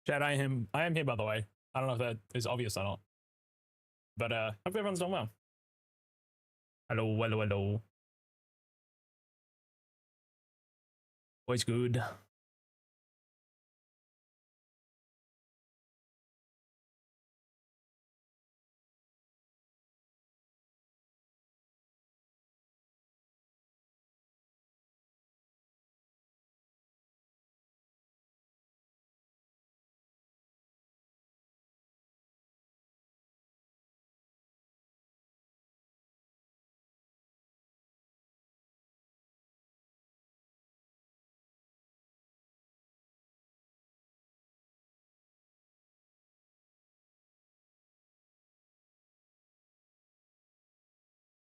Chad, I am here, by the way. I don't know if that is obvious or not, but hope everyone's doing well. Hello, hello, hello. Always good.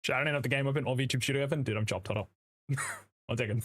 Chad, I don't even have the game open or VTube Studio open. Dude, I'm chopped. Hold up. I'll take it.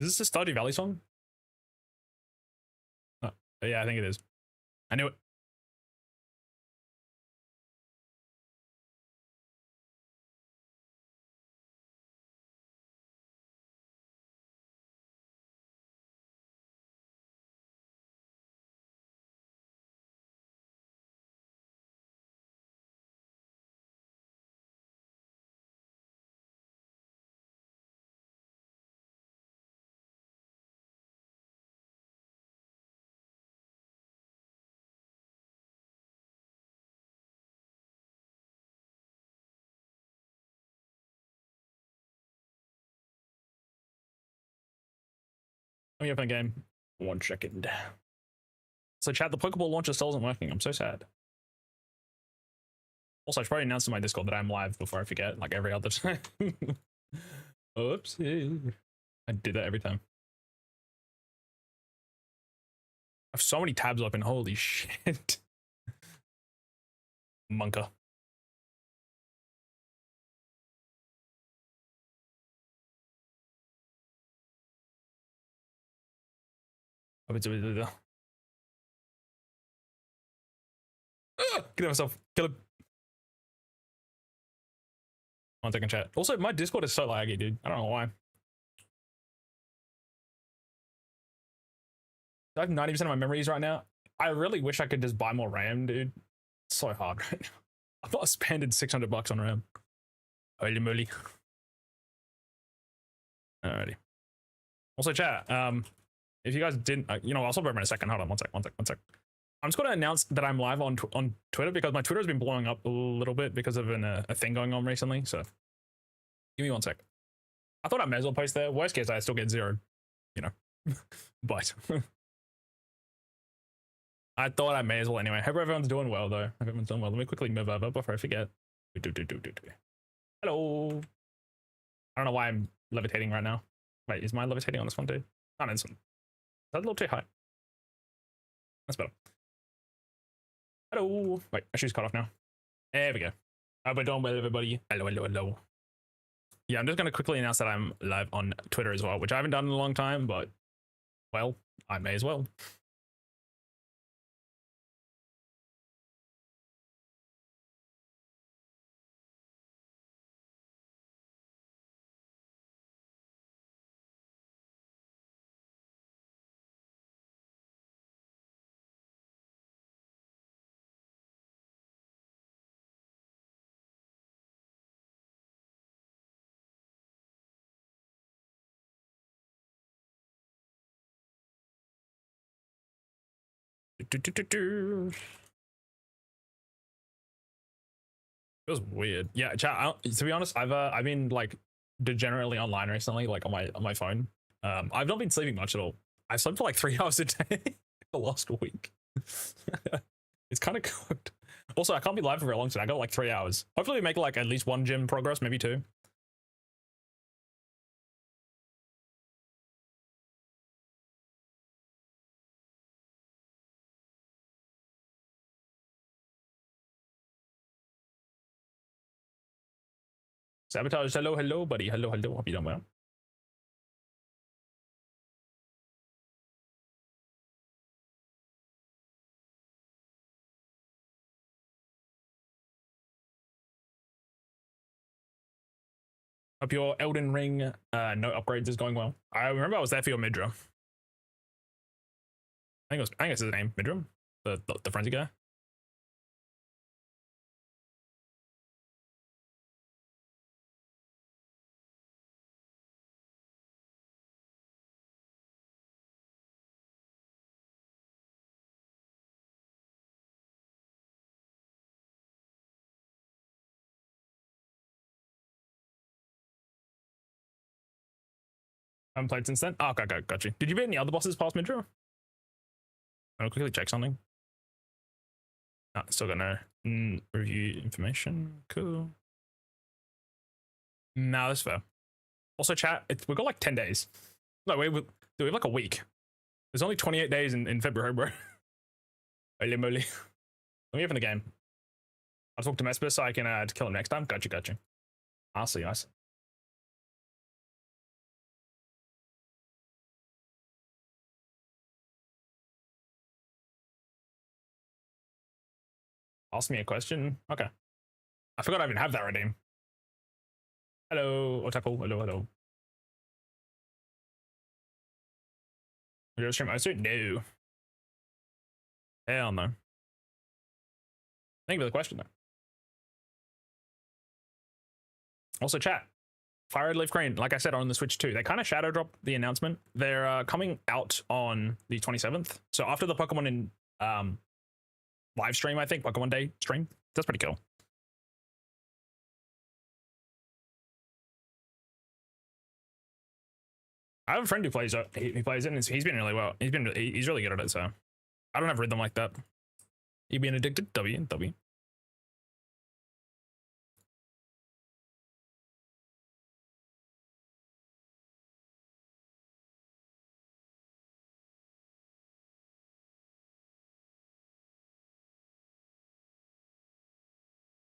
Is this a Stardew Valley song? Oh, yeah, I think it is. I knew it. Let me open the game. 1 second. So, Chad, the Pokeball launcher still isn't working. I'm so sad. Also, I should probably announce in my Discord that I'm live before I forget, like every other time. Oopsie. I do that every time. I have so many tabs open. Holy shit. Monka. Get myself. Kill him. 1 second, chat. Also, my Discord is so laggy, dude. I don't know why. I have 90% of my memories right now. I really wish I could just buy more RAM, dude. It's so hard right now. I've not spending $600 on RAM. Holy moly. Alrighty. Also, chat, if you guys didn't, I'll stop over in a second. Hold on, one sec. I'm just going to announce that I'm live on Twitter because my Twitter has been blowing up a little bit because of a thing going on recently. So give me 1 sec. I thought I may as well post there. Worst case, I still get 0, but I thought I may as well anyway. Hope everyone's doing well, though. Hope everyone's doing well. Let me quickly move over before I forget. Hello. I don't know why I'm levitating right now. Wait, is mine levitating on this one too? Oh, no, this one. Is that a little too high? That's better. Hello. Wait, my shoe's cut off now. There we go. Hope we're doing well, everybody. Hello, hello, hello. Yeah, I'm just going to quickly announce that I'm live on Twitter as well, which I haven't done in a long time, but, well, I may as well. It was weird. Yeah, chat. To be honest, I've been like degenerately online recently, like on my phone. I've not been sleeping much at all. I've slept for like 3 hours a day the last week. It's kind of cooked. Also, I can't be live for very long today. I got like 3 hours. Hopefully, we make like at least 1 gym progress, maybe 2. Sabotage, hello, hello, buddy. Hello, hello. Hope you doing well. Hope your Elden Ring no upgrades is going well. I remember I was there for your Midra. I think it's his name, Midram, the frenzy guy. I haven't played since then. Oh, got you. Did you beat any other bosses past Midra? I'll quickly check something. Ah, still got no review information. Cool. No, that's fair. Also, chat, we've got like 10 days. No, we have like a week. There's only 28 days in February, bro. Holy moly. Let me open the game. I'll talk to Mesper so I can kill him next time. Got you. I'll see you guys. Ask me a question. Okay. I forgot I even have that redeem. Hello, Otaku. Hello. Are you stream Osu? No. Hell no. Thank you for the question, though. Also, chat. Fire Red Leaf Crane, like I said, on the Switch 2. They kind of shadow dropped the announcement. They're coming out on the 27th. So after the Pokemon in live stream, I think, Pokemon Day stream. That's pretty cool. I have a friend who plays it. He plays it, and he's been really well. He's really good at it. So I don't have rhythm like that. You being addicted? W.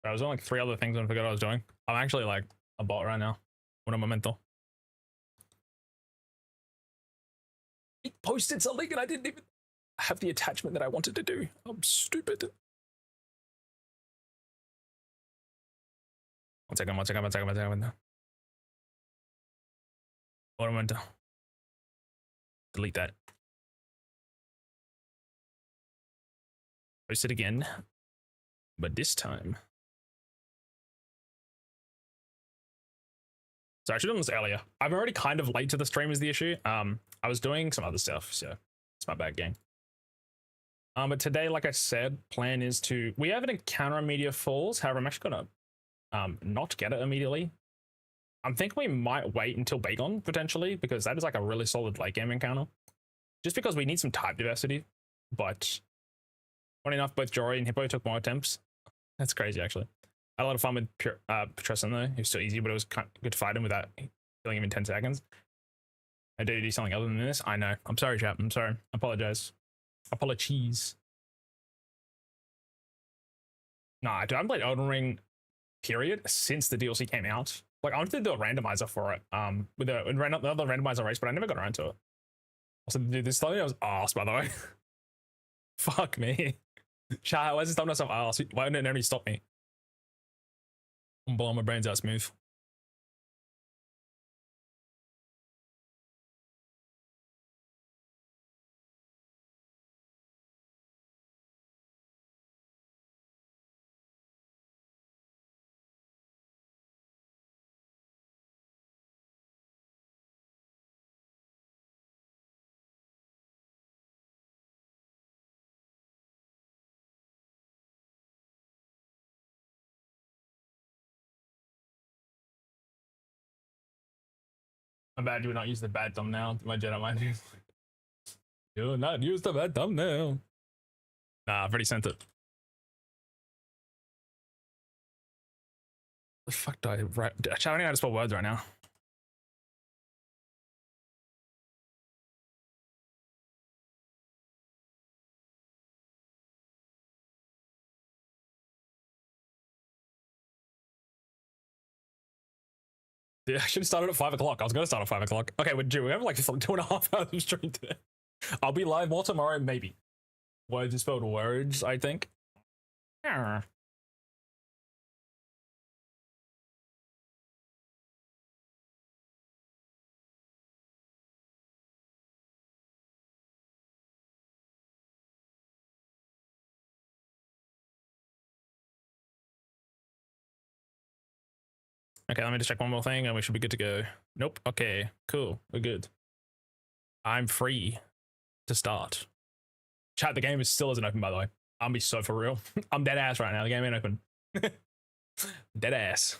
I was on like 3 other things and I forgot what I was doing. I'm actually like a bot right now. Un momento. He posted something and I didn't even have the attachment that I wanted to do. I'm stupid. One second. Un momento. Delete that. Post it again. But this time. So I should have done this earlier. I'm already kind of late to the stream is the issue. I was doing some other stuff, so it's my bad, gang. But today, like I said, plan is we have an encounter on Meteor Falls. However, I'm actually gonna not get it immediately. I'm thinking we might wait until Bagon potentially, because that is like a really solid late game encounter. Just because we need some type diversity. But funny enough, both Jory and Hippo took more attempts. That's crazy, actually. I had a lot of fun with Petrescent though. He was still easy, but it was kind of good to fight him without killing him in 10 seconds. I do something other than this. I know. I'm sorry, chap. I'm sorry. I apologize. Apologies. Nah, dude, I haven't played Elden Ring, period, since the DLC came out. Like, I wanted to do a randomizer for it, with another randomizer race, but I never got around to it. Also, dude, this thumbnail was ass, by the way. Fuck me. Chat, why is this thumbnail so ass? Why didn't anybody stop me? I'm blowing my brains out smooth. I'm bad you would not use the bad thumbnail. My Jedi mind. Do not use the bad thumbnail. Nah, I've already sent it. The fuck do I write? I don't know how to spell words right now. Yeah, I should have started at 5 o'clock. I was going to start at 5 o'clock. Okay, we have like 2.5 hours of stream today. I'll be live more tomorrow, maybe. Words is spelled words, I think. Yeah. Okay, let me just check one more thing and we should be good to go. Nope. Okay, cool. We're good. I'm free to start. Chat, the game is still isn't open, by the way. I'll be so for real. I'm dead ass right now. The game ain't open. Dead ass.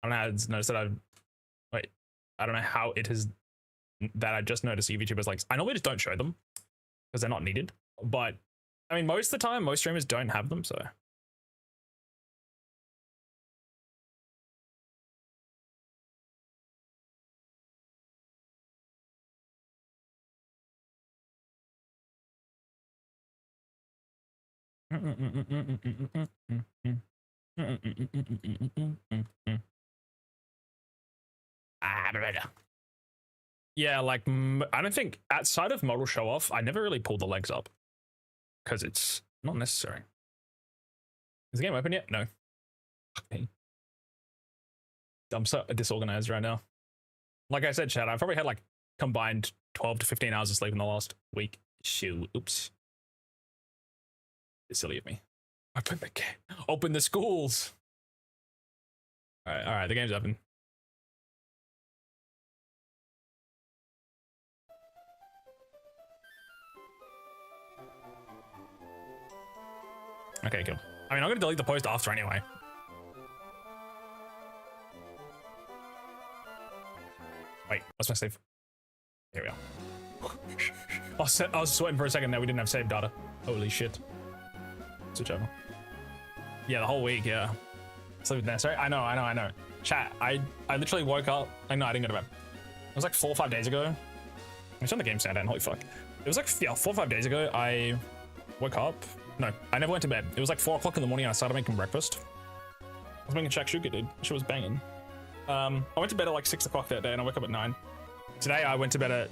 I don't know how it's noticed that wait. I don't know how it is that I just noticed YouTubers like, I normally just don't show them because they're not needed. But I mean, most of the time, most streamers don't have them, so. Yeah, like I don't think outside of model show off, I never really pulled the legs up because it's not necessary. Is the game open yet? No. Okay. I'm so disorganized right now. Like I said, chat, I've probably had like combined 12 to 15 hours of sleep in the last week. Shoot, oops. It's silly of me. Open the schools. All right, the game's open. Okay, cool. I mean, I'm gonna delete the post after anyway. Wait, what's my save? Here we are. I was sweating for a second that we didn't have save data. Holy shit. Switch over. Yeah, the whole week, yeah. Sleep necessary. I know. Chat, I literally woke up. No, I didn't go to bed. It was like 4 or 5 days ago. I turned the game sound down, holy fuck. It was like, yeah, 4 or 5 days ago, I woke up. No, I never went to bed. It was like 4 o'clock in the morning and I started making breakfast. I was making shakshuka, dude. She was banging. I went to bed at like 6 o'clock that day and I woke up at 9. Today I went to bed at,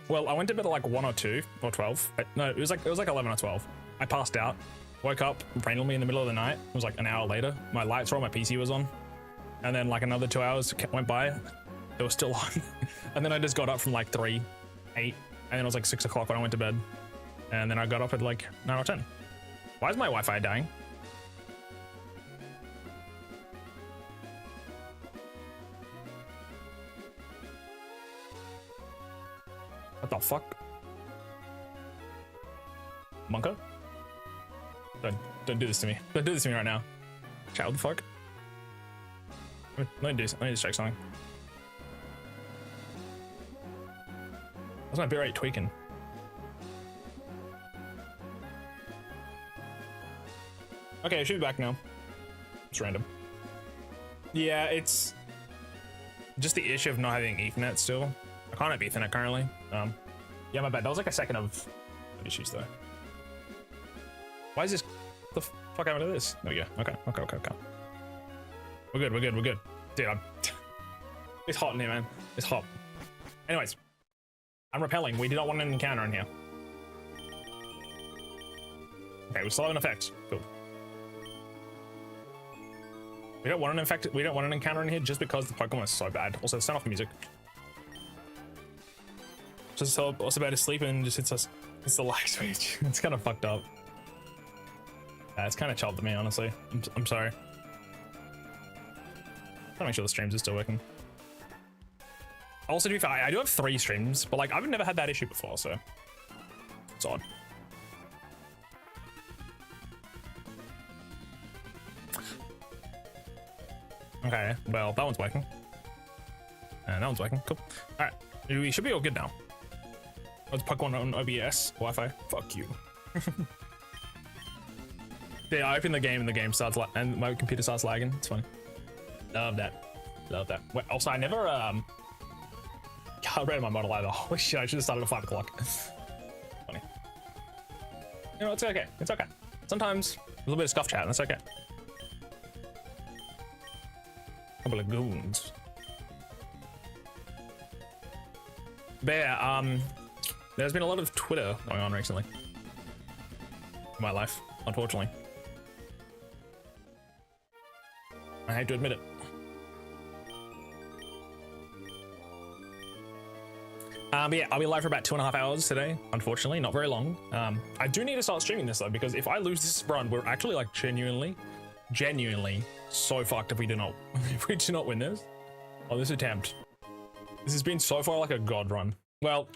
well, I went to bed at like 1 or 2 or 12. No, it was like 11 or 12. I passed out, woke up randomly in the middle of the night. It was like an hour later. My lights were on, my PC was on. And then like another 2 hours went by. It was still on. And then I just got up from like 3, 8, and then it was like 6 o'clock when I went to bed. And then I got up at like 9 or 10. Why is my Wi-Fi dying? What the fuck? Monka? Don't do this to me. Don't do this to me right now. Chat, what the fuck? Let me just check something. What's my bitrate tweaking? Okay, I should be back now. It's random. Yeah, it's just the issue of not having Ethernet still. I can't have Ethernet currently. Yeah, my bad. That was like a second of issues though. Why is this? What the fuck happened to this? There we go. Okay. We're good. Dude, it's hot in here, man. It's hot. Anyways, I'm repelling. We do not want an encounter in here. Okay, we still have an effect. Cool. We don't want an encounter in here just because the Pokemon is so bad. Also, turn off the music. Just also about to sleep and just hits us. It's the light switch. It's kind of fucked up. It's kind of child to me, honestly. I'm sorry. Gotta make sure the streams are still working. Also, to be fair, I do have 3 streams, but like I've never had that issue before, so it's odd. Okay, well, that one's working. And that one's working. Cool. All right, we should be all good now. Let's Pokemon on OBS Wi-Fi. Fuck you. Yeah, I open the game and the game starts and my computer starts lagging. It's funny. Love that. Wait, also, I never read my model either. Holy shit! I should have started at 5 o'clock. Funny. You know, it's okay. It's okay. Sometimes a little bit of scuff chat, and that's okay. Couple of goons. But yeah, there's been a lot of Twitter going on recently in my life, unfortunately. I hate to admit it. But yeah, I'll be live for about 2.5 hours today. Unfortunately, not very long. I do need to start streaming this though, because if I lose this run, we're actually like genuinely so fucked if we do not win this. Oh, this attempt. This has been so far like a god run. Well,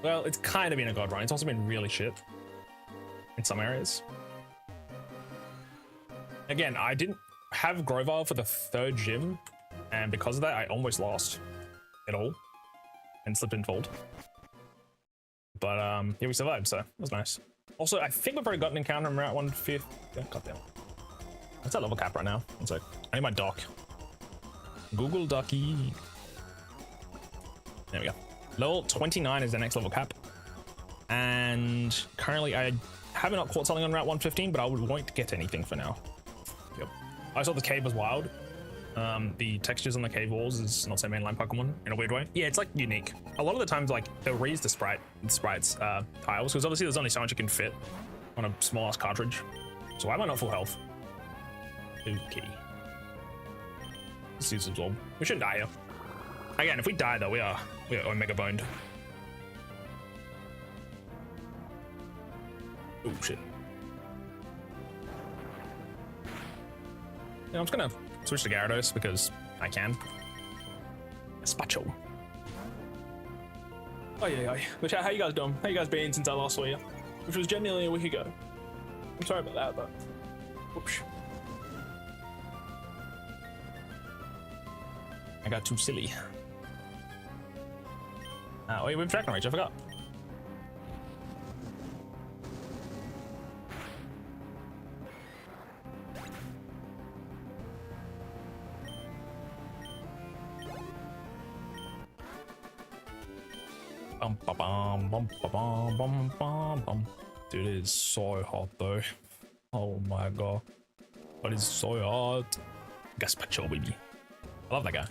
it's kind of been a god run. It's also been really shit in some areas. Again, I didn't have Grovar for the 3rd gym, and because of that, I almost lost it all and slipped and fold. But yeah, we survived, so that was nice. Also, I think we've already got an encounter in Route 150. Yeah, goddamn. What's that level cap right now? One sec. I need my doc. Google Ducky. There we go. Level 29 is the next level cap. And currently I haven't not caught something on Route 115, but I won't get anything for now. Yep. I saw the cave was wild. The textures on the cave walls is not so mainline Pokemon in a weird way. Yeah, it's like unique. A lot of the times, like they'll reuse the sprites tiles, because obviously there's only so much you can fit on a small ass cartridge. So why am I not full health? Okay. Let's use absorb. We shouldn't die here. Again, if we die though, we are mega boned. Oh shit. Yeah, I'm just gonna switch to Gyarados because I can. Spacho. Oh yeah. But how you guys doing? How you guys been since I last saw you? Which was genuinely a week ago. I'm sorry about that, but whoops. I got too silly. Oh, wait, we've Dragon Rage, I forgot. Dude, it is so hot though. Oh my god. But it's so hot. Gaspacho, baby. I love that guy.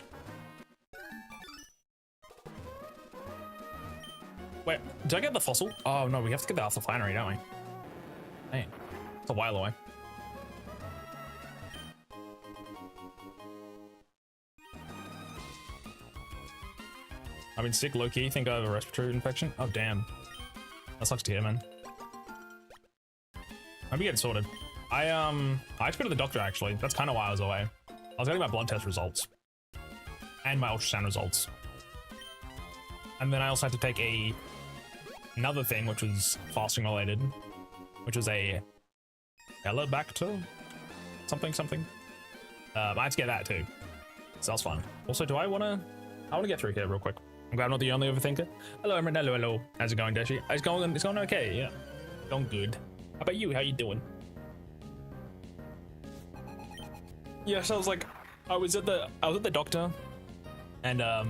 Wait, did I get the fossil? Oh no, we have to get the Alpha Flannery, don't we? Dang, it's a while away. I've been sick low-key, think I have a respiratory infection. Oh damn. That sucks to hear, man. Maybe get it sorted. I had to go to the doctor actually. That's kind of why I was away. I was getting my blood test results. And my ultrasound results. And then I also had to take another thing, which was fasting related, which was a Helicobacter, something. I had to get that too, so that's fun. Also, I want to get through here real quick. I'm glad I'm not the only overthinker. Hello, Emerald. Hello. How's it going, Deschy? It's going okay. Yeah, going good. How about you? How you doing? Yeah, so I was at the doctor, and I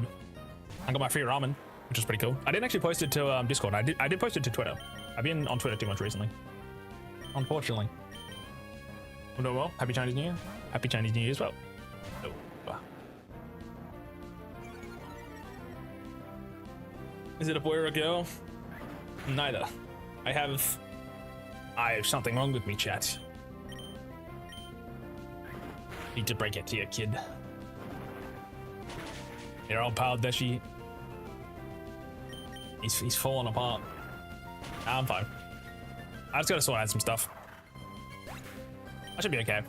got my free ramen, which is pretty cool. I didn't actually post it to Discord. I did post it to Twitter. I've been on Twitter too much recently, unfortunately. I'm doing well. Happy Chinese New Year. Happy Chinese New Year as well. Oh. Is it a boy or a girl? Neither. I have something wrong with me, chat. Need to break it to you, kid. You're all pal, Deschy. He's falling apart. I'm fine. I just gotta sort out some stuff. I should be okay.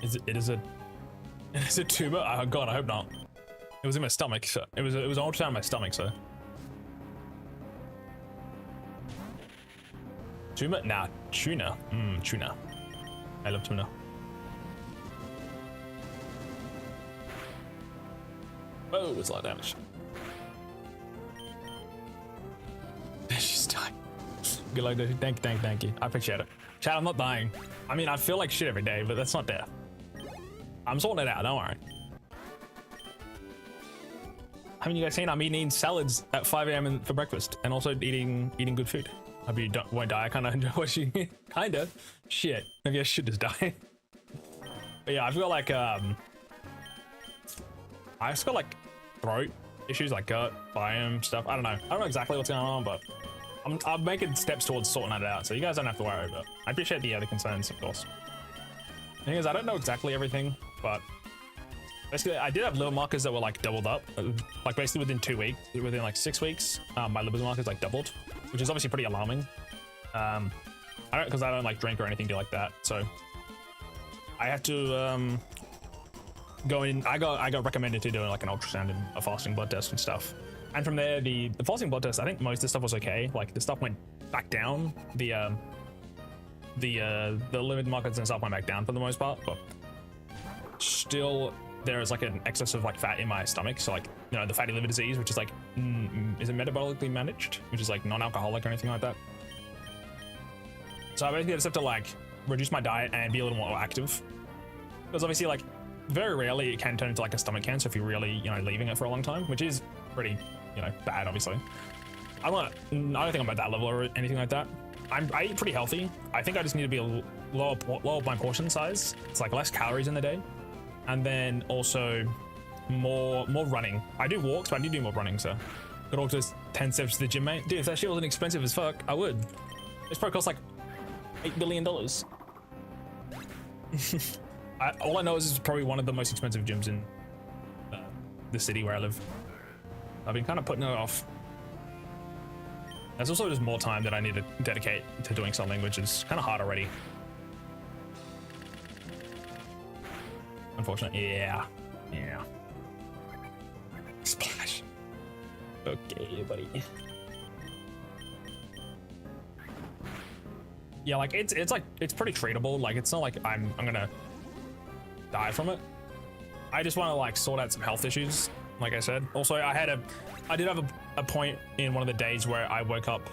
It is a tumor? Oh god, I hope not. It was in my stomach. So it was an ultrasound in my stomach, so. Tumor? Nah, tuna. Tuna. I love tuna. Oh, it's a lot of damage. She's dying. Good luck, dude. Thank you. I appreciate it. Chat, I'm not dying. I mean, I feel like shit every day, but that's not death. I'm sorting it out, don't worry. Haven't you guys seen I'm eating salads at 5 AM for breakfast and also eating good food? I mean, you won't die. I kind of enjoy watching it. Kind of. Shit. Maybe I should just die. But yeah, I've got like I've just got like throat issues, like gut, biome stuff. I don't know exactly what's going on, but I'm making steps towards sorting that out, so you guys don't have to worry about it. I appreciate the other concerns, of course. The thing is, I don't know exactly everything, but basically I did have liver markers that were like doubled up, like basically within 2 weeks, within like 6 weeks, my liver markers like doubled, which is obviously pretty alarming. Because I don't like drink or anything like that, so I have to go in. I got recommended to do like an ultrasound and a fasting blood test and stuff. And from there, the fasting blood test, I think most of the stuff was okay. Like the stuff went back down. The liver markers and stuff went back down for the most part, but still there is like an excess of like fat in my stomach. So like, you know, the fatty liver disease, which is like, is it metabolically managed, which is like non-alcoholic or anything like that. So I basically just have to like reduce my diet and be a little more active, because obviously like very rarely it can turn into like a stomach cancer if you're really, you know, leaving it for a long time, which is pretty, you know, bad obviously. I don't think I'm at that level or anything like that. I eat pretty healthy. I think I just need to be a lower my portion size. It's like less calories in the day, and then also more running. I do walks, but I do more running. So could also 10 steps to the gym, mate. Dude, if that shit wasn't expensive as fuck, I would. This probably costs like $8 billion. All I know is it's probably one of the most expensive gyms in the city where I live. I've been kind of putting it off. There's also just more time that I need to dedicate to doing something, which is kind of hard already. Unfortunately, yeah. Splash. Okay, buddy. Yeah, like it's pretty treatable. Like it's not like I'm gonna die from it. I just want to like sort out some health issues, like I said. Also, I did have a point in one of the days where I woke up,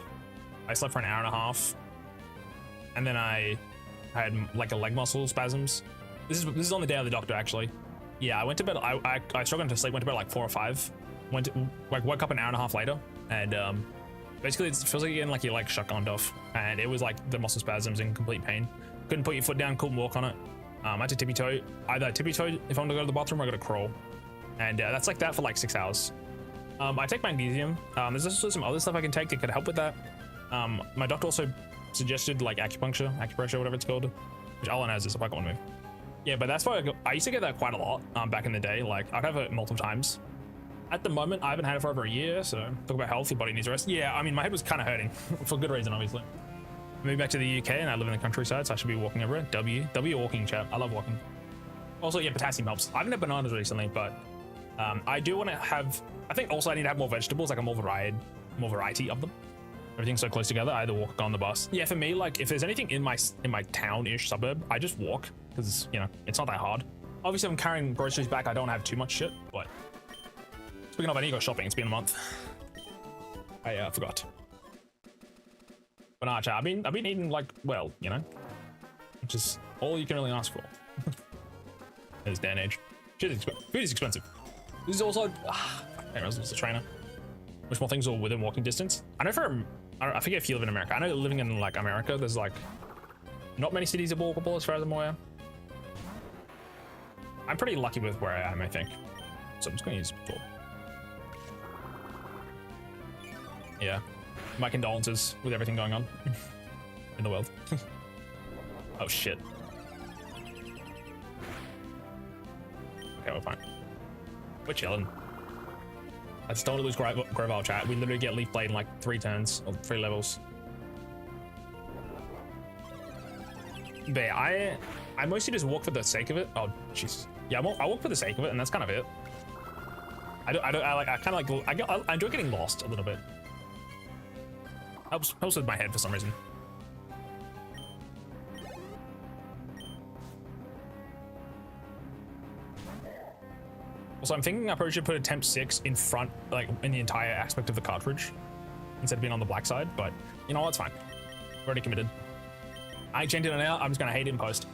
I slept for an hour and a half, and then I had like a leg muscle spasms. This is on the day of the doctor, actually. Yeah, I went to bed. I struggled to sleep. Went to bed like 4 or 5. Woke up an hour and a half later, and basically it feels like you're getting like your leg shotgunned off, and it was like the muscle spasms and complete pain. Couldn't put your foot down. Couldn't walk on it. I had to tippy toe. Either tippy toe if I want to go to the bathroom, or I got to crawl, and that's like that for like 6 hours. I take magnesium. There's also some other stuff I can take that could help with that. My doctor also suggested like acupressure, whatever it's called, which all I know is it's a fucking move. Yeah, but that's why I used to get that quite a lot back in the day. Like I'd have it multiple times. At the moment, I haven't had it for over a year, so talk about health, your body needs rest. Yeah, I mean, my head was kind of hurting for good reason, obviously. I moved back to the UK and I live in the countryside, so I should be walking everywhere. W walking, chat. I love walking. Also, yeah, potassium helps. I haven't had bananas recently, but I do want to have. I think also I need to have more vegetables, like a more variety of them. Everything's so close together. I either walk or on the bus. Yeah, for me, like if there's anything in my town-ish suburb, I just walk because you know it's not that hard. Obviously, if I'm carrying groceries back, I don't have too much shit. But speaking of, I need to go shopping. It's been a month. I forgot. But nah, chat, I've been eating like well, you know, which is all you can really ask for. In this day and age, food is expensive. This is also. Anyways, it's a trainer. Which more things are within walking distance? I know I forget if you live in America. I know living in like America, there's like not many cities are walkable as far as I'm aware. I'm pretty lucky with where I am, I think. So I'm just gonna use tool. Yeah. My condolences with everything going on in the world. Oh shit. Okay, we're fine. We're chilling. I just don't want to lose Grovile, chat. We literally get Leaf Blade in like 3 turns or 3 levels. But yeah, I mostly just walk for the sake of it. Oh jeez. Yeah, I walk for the sake of it, and that's kind of it. I enjoy getting lost a little bit. Helps with my head for some reason. Also, I'm thinking I probably should put attempt 6 in front, like in the entire aspect of the cartridge, instead of being on the black side. But you know what? It's fine. We're already committed. I ain't changing it now. I'm just gonna hate it in post.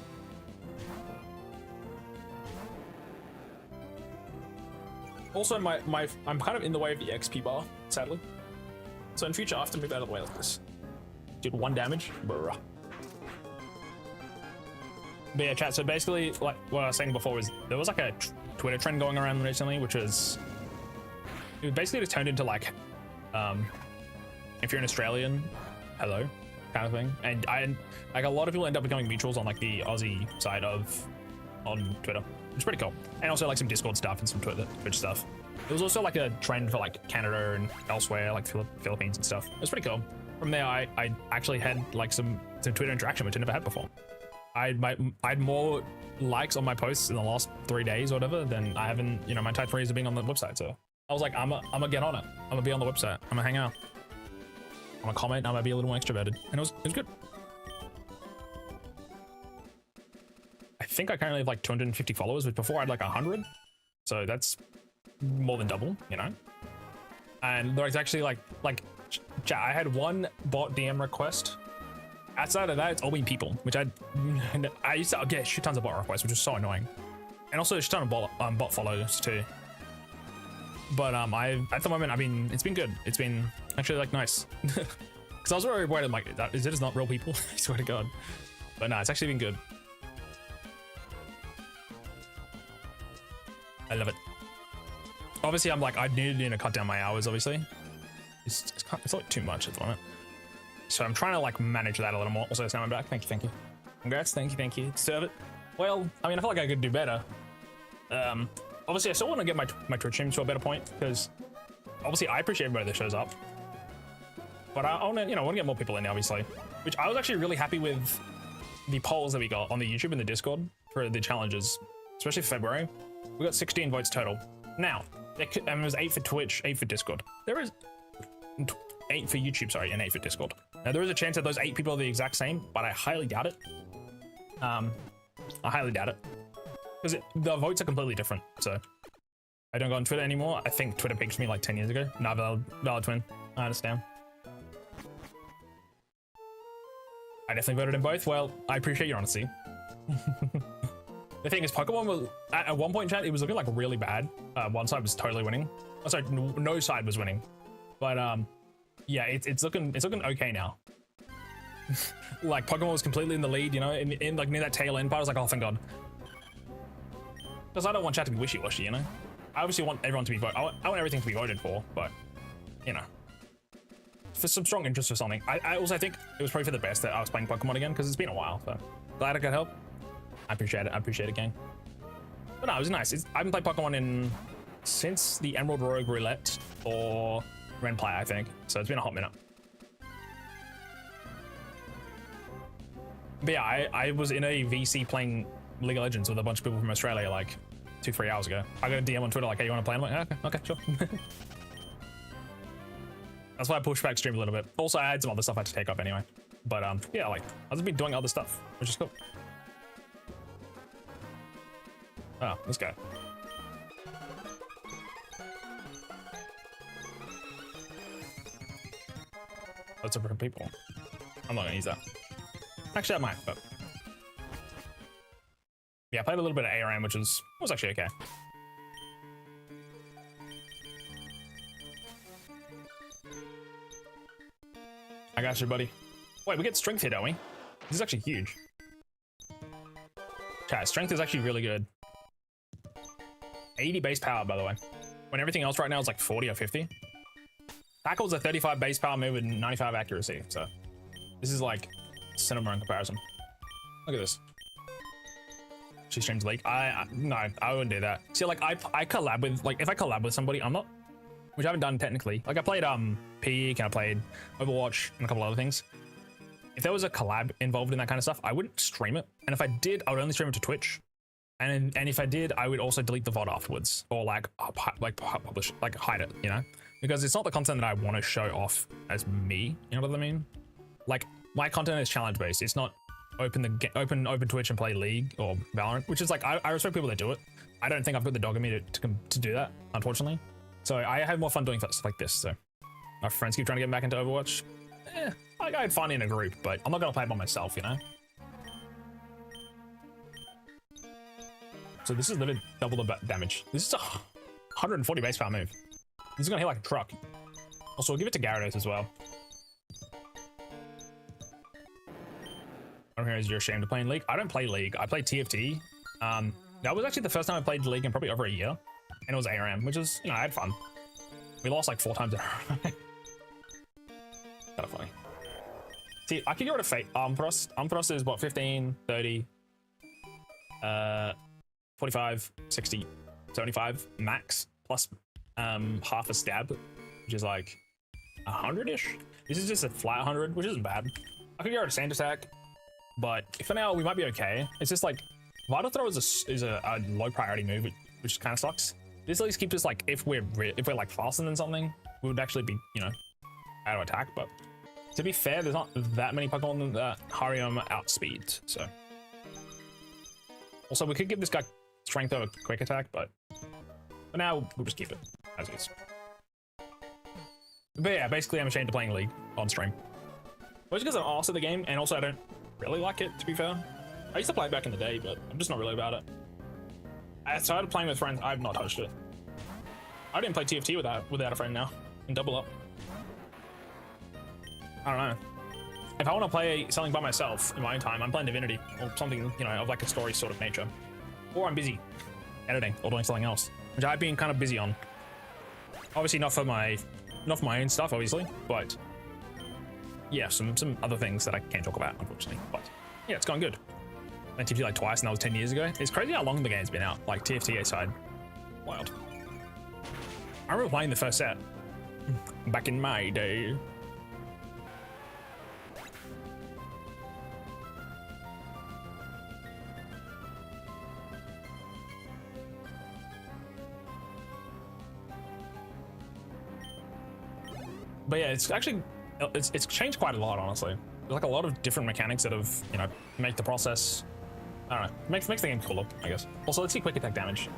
Also, I'm kind of in the way of the XP bar, sadly. So in future, I have to move out of the way like this. Did 1 damage? Bruh. But yeah, chat. So basically, like what I was saying before was there was like a Twitter trend going around recently, which was it basically just turned into like, if you're an Australian, hello, kind of thing. And like a lot of people end up becoming mutuals on like the Aussie side on Twitter, which is pretty cool. And also like some Discord stuff and some Twitch stuff. There was also like a trend for like Canada and elsewhere, like Philippines and stuff. It was pretty cool. From there, I actually had like some Twitter interaction, which I never had before. I had more likes on my posts in the last 3 days or whatever than I have in, you know, my entire 3 years of being on the website. So I was like, I'm gonna get on it. I'm gonna be on the website. I'm gonna hang out. I'm gonna comment. I'm gonna be a little more extroverted, and it was good. I think I currently have like 250 followers, which before I had like 100. So that's more than double, you know. And there's actually like I had one bot DM request. Outside of that, it's all been people, which I used to get shit tons of bot requests, which was so annoying, and also a shit ton of bot follows too. But at the moment, I mean, it's been good. It's been actually like nice, because I was very worried. I'm like, is it not real people? I swear to God. But no, it's actually been good. I love it. Obviously, I'm like, I needed to cut down my hours. Obviously, it's like too much at the moment. So I'm trying to like manage that a little more. Also, now I'm back. Thank you. Congrats. Thank you. Serve it. Well, I mean, I feel like I could do better. Obviously, I still want to get my Twitch stream to a better point, because obviously I appreciate everybody that shows up. But I want to, you know, want to get more people in, obviously. Which I was actually really happy with the polls that we got on the YouTube and the Discord for the challenges, especially for February. We got 16 votes total. Now, it was 8 for Twitch, 8 for Discord. There is 8 for YouTube, sorry, and 8 for Discord. Now, there is a chance that those 8 people are the exact same, but I highly doubt it. I highly doubt it. Because the votes are completely different, so. I don't go on Twitter anymore. I think Twitter peaked me like 10 years ago. No, valid twin. I understand. I definitely voted in both. Well, I appreciate your honesty. The thing is, Pokemon was, at one point in chat, it was looking like really bad. One side was totally winning. Oh, sorry, no side was winning. But yeah, it's looking okay now. Like Pokemon was completely in the lead, you know, in like near that tail end part. I was like, oh, thank God. Because I don't want chat to be wishy-washy, you know. I obviously want everyone to be voted. I want everything to be voted for, but you know, for some strong interest for something. I also think it was probably for the best that I was playing Pokemon again, because it's been a while. So glad I could help. I appreciate it. I appreciate it, gang. But no, it was nice. I haven't played Pokemon since the Emerald Rogue Roulette or Renplay, I think. So it's been a hot minute. But yeah, I was in a VC playing League of Legends with a bunch of people from Australia like 2-3 hours ago. I got a DM on Twitter like, hey, you want to play? I'm like, okay, sure. That's why I pushed back stream a little bit. Also, I had some other stuff I had to take up anyway. But yeah, like I've just been doing other stuff, which is cool. Oh, let's go. Lots of different people. I'm not gonna use that. Actually, I might, but yeah, I played a little bit of ARAM, which was actually okay. I got you, buddy. Wait, we get strength here, don't we? This is actually huge. Okay, strength is actually really good. 80 base power, by the way. When everything else right now is like 40 or 50. Tackle's a 35 base power move with 95 accuracy, so this is like cinema in comparison. Look at this. She streams League. No, I wouldn't do that. See, like I collab with, like if I collab with somebody, I'm not, which I haven't done technically. Like I played Peak and I played Overwatch and a couple other things. If there was a collab involved in that kind of stuff, I wouldn't stream it. And if I did, I would only stream it to Twitch. And if I did, I would also delete the VOD afterwards, or like publish, like hide it, you know, because it's not the content that I want to show off as me. You know what I mean? Like my content is challenge based. It's not open Twitch and play League or Valorant, which is like I respect people that do it. I don't think I've got the dog in me to do that, unfortunately. So I have more fun doing stuff like this. So my friends keep trying to get back into Overwatch. I had fun in a group, but I'm not gonna play it by myself, you know. So this is literally double the damage. This is a 140 base power move. This is gonna hit like a truck. Also, we'll give it to Gyarados as well. don't hear you're ashamed of playing League. I don't play League. I play TFT. That was actually the first time I played League in probably over a year, and it was ARM, which is, you know, I had fun. We lost like 4 times in a row. Kind of funny. See, I could get rid of Fate. Arm thrust. Arm thrust is what, 15, 30, 45, 60, 75 max, plus half a stab, which is like 100-ish. This is just a flat 100, which isn't bad. I could get rid of Sand Attack, but for now we might be okay. It's just like Vital Throw is a low priority move, which kind of sucks. This at least keeps us like, if we're like faster than something, we would actually be, you know, out of attack. But to be fair, there's not that many Pokemon that Harium outspeed. So also we could give this guy strength over quick attack, but for now we'll just keep it as is. But yeah, basically I'm ashamed of playing League on stream. Mostly because I'm arse at the game, and also I don't really like it, to be fair. I used to play it back in the day, but I'm just not really about it. I started playing with friends. I've not touched it. I didn't play TFT without a friend now. And double up. I don't know. If I want to play something by myself in my own time, I'm playing Divinity or something, you know, of like a story sort of nature. Or I'm busy editing or doing something else, which I've been kind of busy on. Obviously not for my own stuff, obviously, but yeah, some other things that I can't talk about, unfortunately. But yeah, it's going good. I TFT like twice, and that was 10 years ago. It's crazy how long the game's been out. Like TFT side, wild. I remember playing the first set back in my day. But yeah, it's actually it's changed quite a lot, honestly. There's like a lot of different mechanics that have, you know, make the process, I don't know, makes the game cooler, I guess. Also, let's see quick attack damage.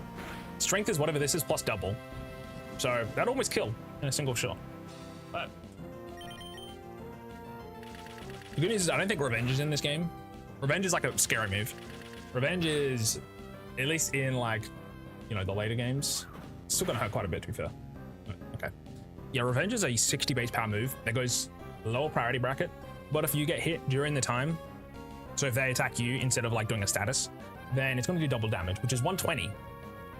Strength is whatever this is plus double, so that almost kill in a single shot. But the good news is I don't think Revenge is in this game. Revenge is like a scary move. Revenge is, at least in like, you know, the later games, it's still gonna hurt quite a bit, to be fair. Okay. Yeah, Revenge is a 60 base power move that goes lower priority bracket, but if you get hit during the time, so if they attack you instead of like doing a status, then it's going to do double damage, which is 120.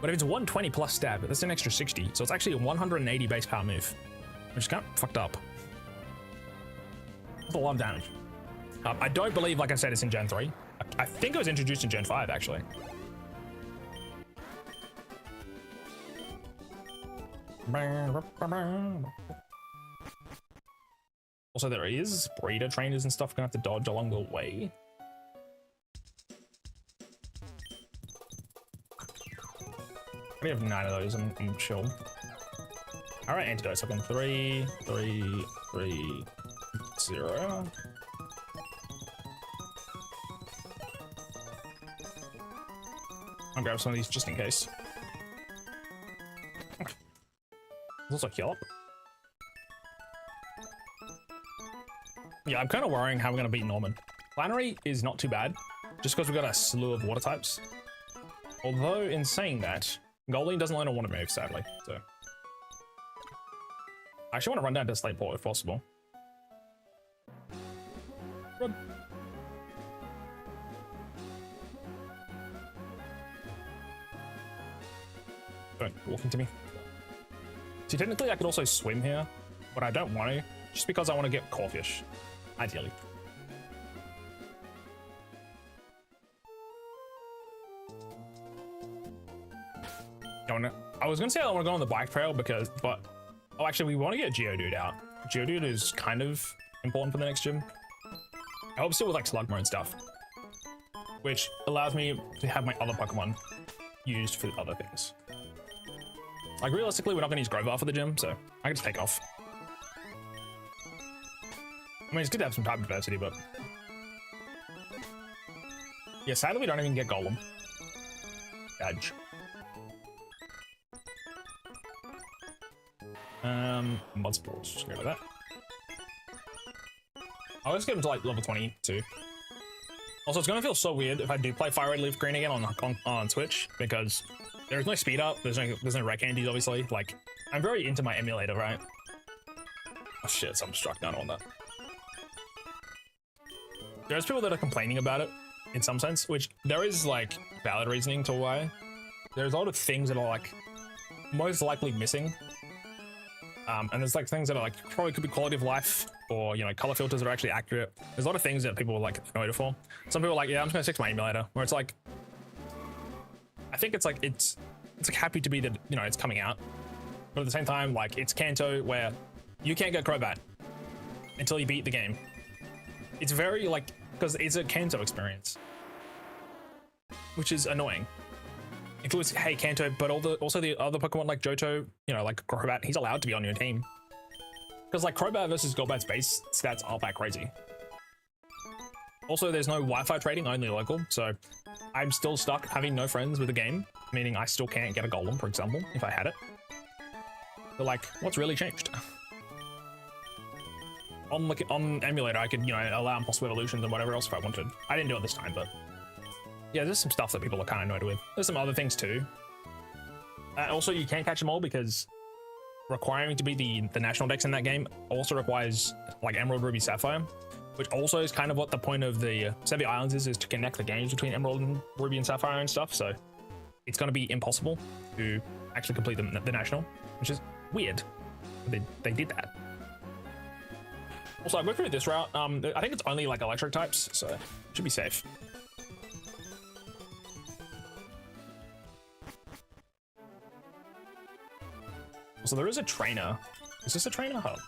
But if it's 120 plus stab, that's an extra 60, so it's actually a 180 base power move, which is kind of fucked up. That's a lot of damage. I don't believe, like I said, it's in Gen 3. I think it was introduced in Gen 5, actually. Also, there is breeder trainers and stuff gonna have to dodge along the way. We have 9 of those, I'm sure. All right, antidotes. I've gone 3, 3, 3, 0. I'll grab some of these just in case. There's also heal up. Yeah, I'm kind of worrying how we're going to beat Norman. Flannery is not too bad, just because we've got a slew of water types. Although, in saying that, Goldeen doesn't learn a water move, sadly. So, I actually want to run down to Slateport if possible. Run. Don't walk into me. See, technically I could also swim here, but I don't want to, just because I want to get Corfish, ideally. I was gonna say I want to go on the bike trail because, but, oh, actually we want to get Geodude out. Geodude is kind of important for the next gym. It helps it with like Slugma and stuff, which allows me to have my other Pokemon used for other things. Like, realistically, we're not going to use Grovar for the gym, so I can just take off. I mean, it's good to have some type diversity, but... yeah, sadly, we don't even get Golem. Badge. Mud Sports, just go to that. I'll just get him to, like, level 22. Also, it's going to feel so weird if I do play Fire Red Leaf Green again on Twitch, because... there's no speed up, there's no rec candies, obviously. Like, I'm very into my emulator, right? Oh shit, something struck down on that. there's people that are complaining about it in some sense, which there is like valid reasoning to why. There's a lot of things that are like most likely missing. And there's like things that are like probably could be quality of life, or you know, color filters that are actually accurate. There's a lot of things that people are like annoyed for. Some people are like, yeah, I'm just gonna fix my emulator, where it's like, I think it's like it's like happy to be that, you know, it's coming out, but at the same time, like it's Kanto where you can't get Crobat until you beat the game. It's very like, because it's a Kanto experience, which is annoying. If it was, hey, Kanto, but also the other Pokemon like Johto, you know, like Crobat, he's allowed to be on your team. Because like Crobat versus Golbat's base stats aren't that crazy. Also, there's no Wi-Fi trading, only local, so I'm still stuck having no friends with the game, meaning I still can't get a Golem, for example, if I had it. But like, what's really changed? On emulator, I could, you know, allow impossible evolutions and whatever else if I wanted. I didn't do it this time, but yeah, there's some stuff that people are kind of annoyed with. There's some other things too. Also, you can't catch them all because requiring to be the national dex in that game also requires like Emerald, Ruby, Sapphire, which also is kind of what the point of the Sevi Islands is to connect the games between Emerald and Ruby and Sapphire and stuff. So it's going to be impossible to actually complete the national, which is weird. They did that. Also, I went through this route. I think it's only like electric types, so it should be safe. So there is a trainer. Is this a trainer hub?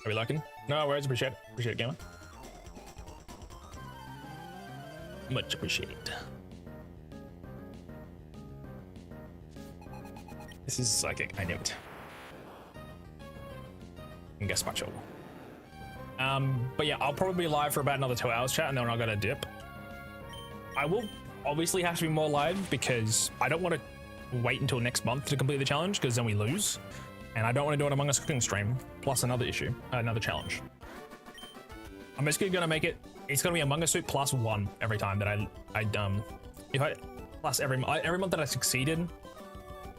Are we looking? No worries. Appreciate it. Appreciate it, gamer. Much appreciated. This is psychic. I knew it. And guess much. But yeah, I'll probably be live for about another 2 hours, chat, and then I'll go to dip. I will obviously have to be more live because I don't want to wait until next month to complete the challenge, because then we lose, and I don't want to do an Among Us cooking stream plus another issue, another challenge. I'm basically gonna make it. It's gonna be Among Us soup plus 1 every time that if I plus every month that I succeeded,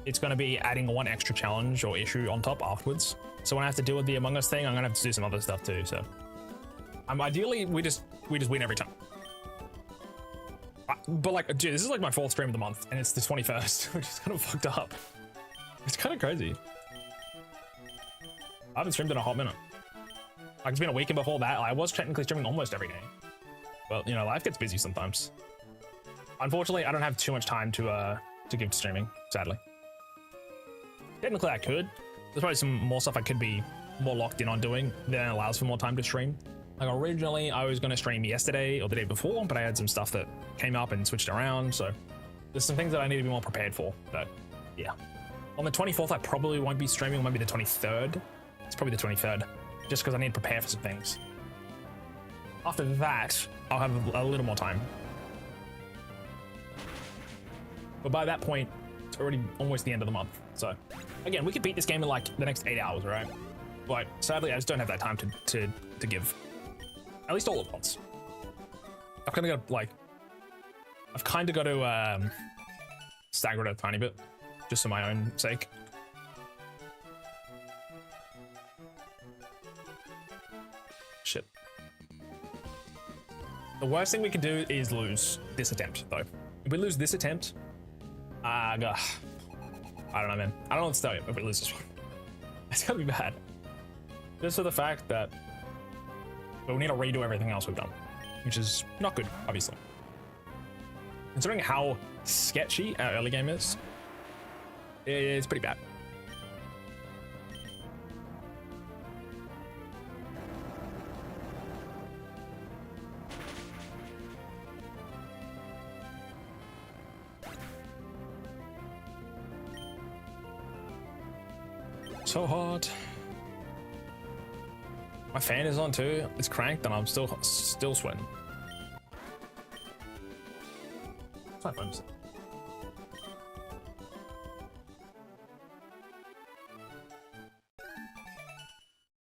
it's gonna be adding 1 extra challenge or issue on top afterwards. So when I have to deal with the Among Us thing, I'm gonna have to do some other stuff too. So ideally we just win every time. But like, dude, this is like my 4th stream of the month, and it's the 21st, which is kind of fucked up. It's kind of crazy. I haven't streamed in a hot minute. Like, it's been a week, and before that, I was technically streaming almost every day. Well, you know, life gets busy sometimes. Unfortunately, I don't have too much time to give to streaming, sadly. Technically, I could. There's probably some more stuff I could be more locked in on doing that allows for more time to stream. Like originally I was going to stream yesterday or the day before, but I had some stuff that came up and switched around. So there's some things that I need to be more prepared for, but yeah. On the 24th, I probably won't be streaming, maybe the 23rd. It's probably the 23rd, just because I need to prepare for some things. After that, I'll have a little more time. But by that point, it's already almost the end of the month. So again, we could beat this game in like the next 8 hours, right? But sadly, I just don't have that time to give. At least all at once. I've kind of got to stagger it a tiny bit, just for my own sake. Shit. The worst thing we can do is lose this attempt, though. If we lose this attempt, I don't know, man. I don't know what to tell you if we lose this one. It's gonna be bad. Just for the fact that we need to redo everything else we've done, which is not good, obviously. Considering how sketchy our early game is, it's pretty bad. So hot. My fan is on too. It's cranked and I'm still sweating. What's my phone?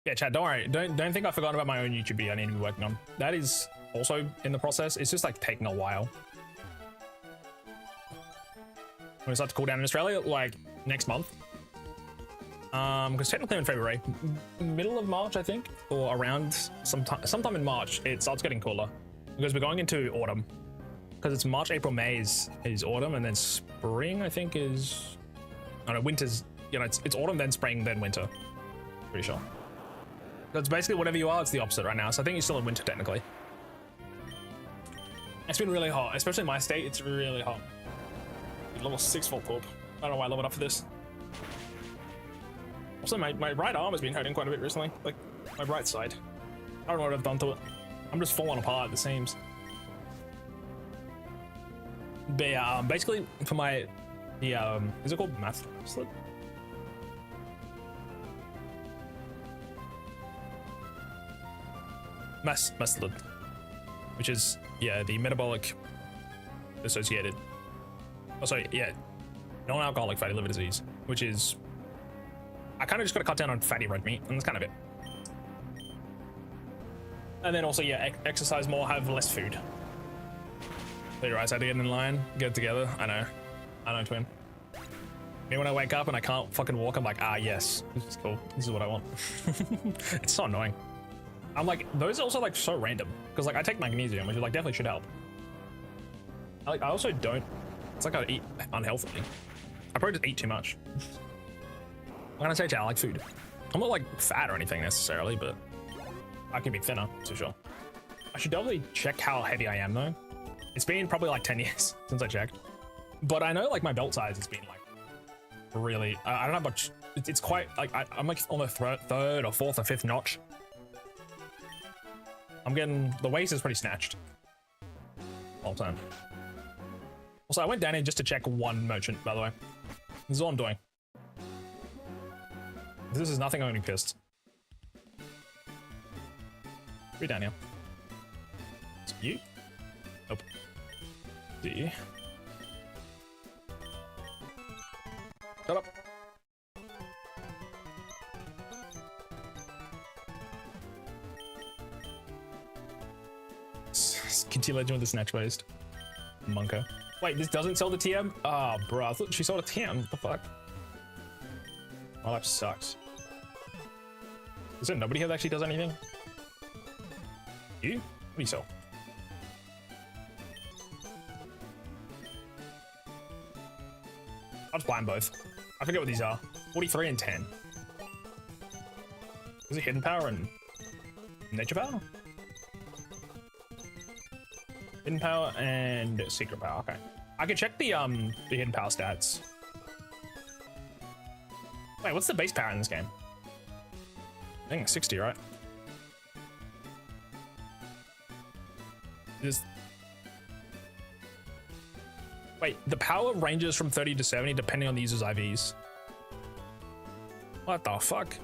Yeah, chat, don't worry. Don't think I forgot about my own YouTube video I need to be working on. That is also in the process. It's just like taking a while. When it starts to cool down in Australia, like next month. Because technically in February, middle of March, I think, or around sometime in March, it starts getting cooler because we're going into autumn. Because it's March, April, May is autumn, and then spring, I think, is, I don't know, winter's, you know, it's autumn, then spring, then winter. Pretty sure. So it's basically whatever you are, it's the opposite right now. So I think you're still in winter technically. It's been really hot, especially in my state. It's really hot. Level 6 full poop. I don't know why I leveled up for this. Also, my right arm has been hurting quite a bit recently. Like, my right side. I don't know what I've done to it. I'm just falling apart at the seams. But yeah, basically, for my... is it called math slip? Mass slip. Which is, yeah, the metabolic associated... Oh, sorry, yeah. Non-alcoholic fatty liver disease, which is... I kind of just got to cut down on fatty red meat, and that's kind of it. And then also, yeah, exercise more, have less food. Clear your eyes out to get in line, get it together. I know, twin. Me when I wake up and I can't fucking walk, I'm like, ah, yes, this is cool. This is what I want. It's so annoying. I'm like, those are also like so random because like I take magnesium, which like definitely should help. I also don't. It's like I eat unhealthily. I probably just eat too much. I'm gonna say, I like food. I'm not like fat or anything necessarily, but I can be thinner for sure. I should definitely check how heavy I am though. It's been probably like 10 years since I checked, but I know like my belt size has been like really. I don't have much. It's quite like I'm like on the third or fourth or fifth notch. I'm getting the waist is pretty snatched all the time. Also, I went down here just to check one merchant, by the way. This is all I'm doing. If this is nothing, I'm gonna be pissed. Be down here. It's you? Nope. D. Shut up. Continue legend with the snatch waist. Monka. Wait, this doesn't sell the TM? Oh, bro, I thought she sold a TM. What the fuck? My life sucks. Is there nobody here that actually does anything? You? What do you sell? I'll just buy them both. I forget what these are. 43 and 10. Is it hidden power and nature power? Hidden power and secret power. Okay, I can check the hidden power stats. Wait, what's the base power in this game? I think it's 60, right? Wait, the power ranges from 30 to 70 depending on the user's IVs. What the fuck?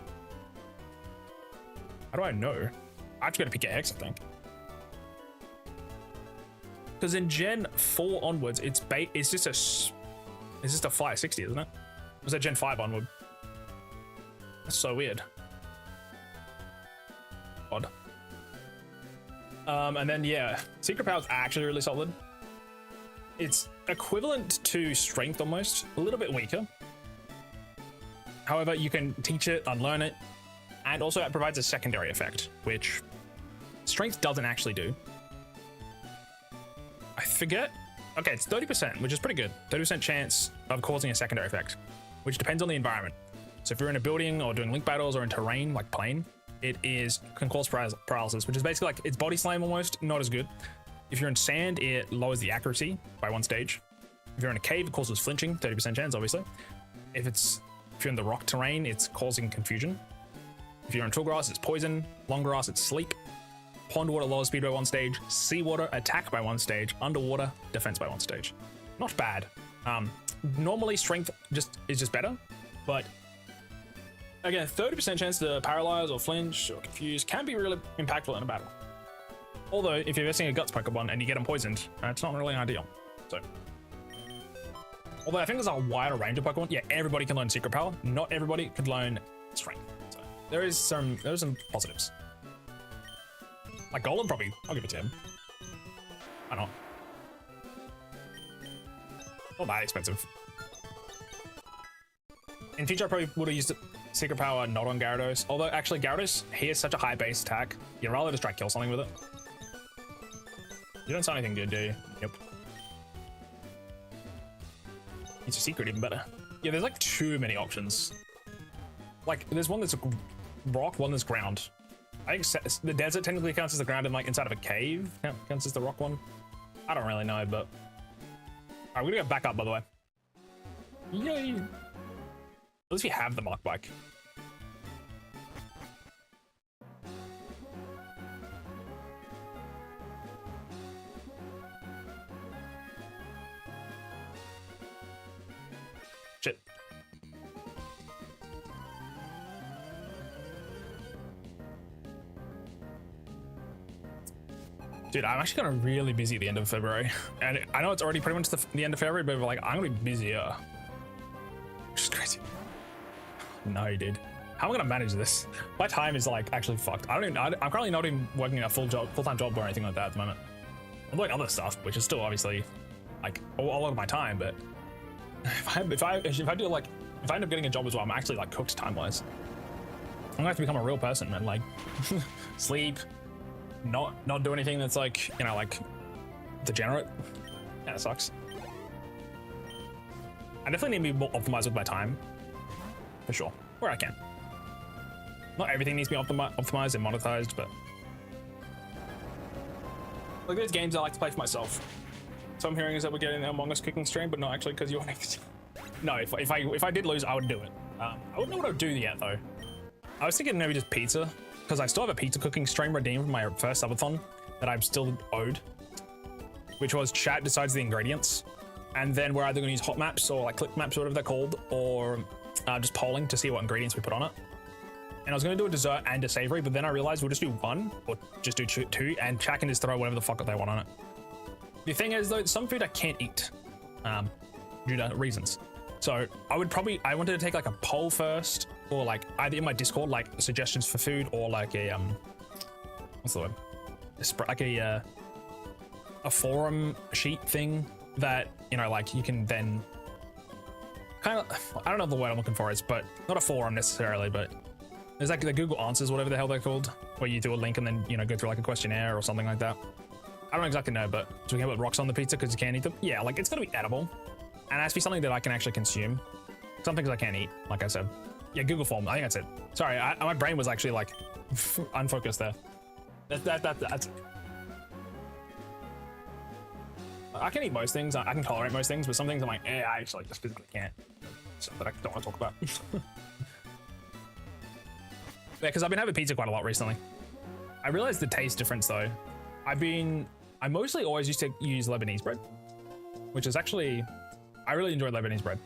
How do I know? I have to go to PKX, I think. Because in Gen 4 onwards, it's just a 560, isn't it? Or is that Gen 5 onward? That's so weird. Odd. And then yeah, secret power is actually really solid. It's equivalent to strength almost, a little bit weaker. However, you can teach it, unlearn it, and also it provides a secondary effect, which strength doesn't actually do. I forget. Okay, it's 30%, which is pretty good. 30% chance of causing a secondary effect, which depends on the environment. So if you're in a building or doing link battles or in terrain like plane, it can cause paralysis, which is basically like it's body slam almost, not as good. If you're in sand, it lowers the accuracy by 1 stage. If you're in a cave, it causes flinching, 30% chance, obviously. If you're in the rock terrain, it's causing confusion. If you're in tall grass, it's poison. Long grass, it's sleep. Pond water lowers speed by 1 stage. Seawater, attack by 1 stage. Underwater, defense by 1 stage. Not bad. Normally strength is just better, but again, 30% chance to paralyze or flinch or confuse can be really impactful in a battle. Although, if you're investing a guts Pokemon and you get them poisoned, it's not really ideal. So, although I think there's a wider range of Pokemon. Yeah, everybody can learn secret power. Not everybody can learn strength. So there is some positives. Like Golem, probably I'll give it to him. Why not? Not that expensive. In future, I probably would have used Secret Power not on Gyarados. Although, actually, Gyarados, he has such a high base attack. You'd rather just try to kill something with it. You don't sound anything good, do you? Yep. It's a secret, even better. Yeah, there's like too many options. Like, there's one that's rock, one that's ground. I think the desert technically counts as the ground, and like inside of a cave counts as the rock one. I don't really know, but... Alright, we're gonna go back up, by the way. Yay! At least we have the Mach Bike. Shit. Dude, I'm actually gonna really busy at the end of February. And I know it's already pretty much the end of February, but like, I'm gonna be busier. Which is crazy. No, dude. How am I gonna manage this? My time is like actually fucked. I'm currently not even working a full-time job or anything like that at the moment. I'm doing other stuff, which is still obviously like a lot of my time, but if I end up getting a job as well, I'm actually like cooked time-wise. I'm gonna have to become a real person and like sleep, not do anything that's like, you know, like degenerate. Yeah, it sucks. I definitely need to be more optimized with my time, for sure, where I can. Not everything needs to be optimized and monetized, but like there's games I like to play for myself. So I'm hearing is that we're getting an Among Us cooking stream, but not actually because you want to. No, if I did lose, I would do it. I wouldn't know what I would do yet though. I was thinking maybe just pizza, because I still have a pizza cooking stream redeemed from my first subathon that I'm still owed, which was chat decides the ingredients, and then we're either going to use hot maps or like click maps or whatever they're called, or just polling to see what ingredients we put on it. And I was going to do a dessert and a savory, but then I realized we'll just do one or just do two, and chat can just throw whatever the fuck they want on it. The thing is though, some food I can't eat due to reasons. So I wanted to take like a poll first, or like either in my Discord, like suggestions for food, or like a what's the word? Like a forum sheet thing that, you know, like you can then kind of, I don't know the word I'm looking for is, but not a forum necessarily, but there's like the Google Answers, whatever the hell they're called, where you do a link and then, you know, go through like a questionnaire or something like that. I don't exactly know, but do we have rocks on the pizza because you can't eat them? Yeah, like it's gonna be edible, and it has to be something that I can actually consume. Some things I can't eat, like I said. Yeah, Google Form. I think that's it. Sorry, my brain was actually like unfocused there. That's. I can eat most things. I can tolerate most things, but some things I'm like, I actually just physically can't. So that I don't want to talk about. Yeah, because I've been having pizza quite a lot recently. I realized the taste difference though. I mostly always used to use Lebanese bread, which is actually, I really enjoy Lebanese bread.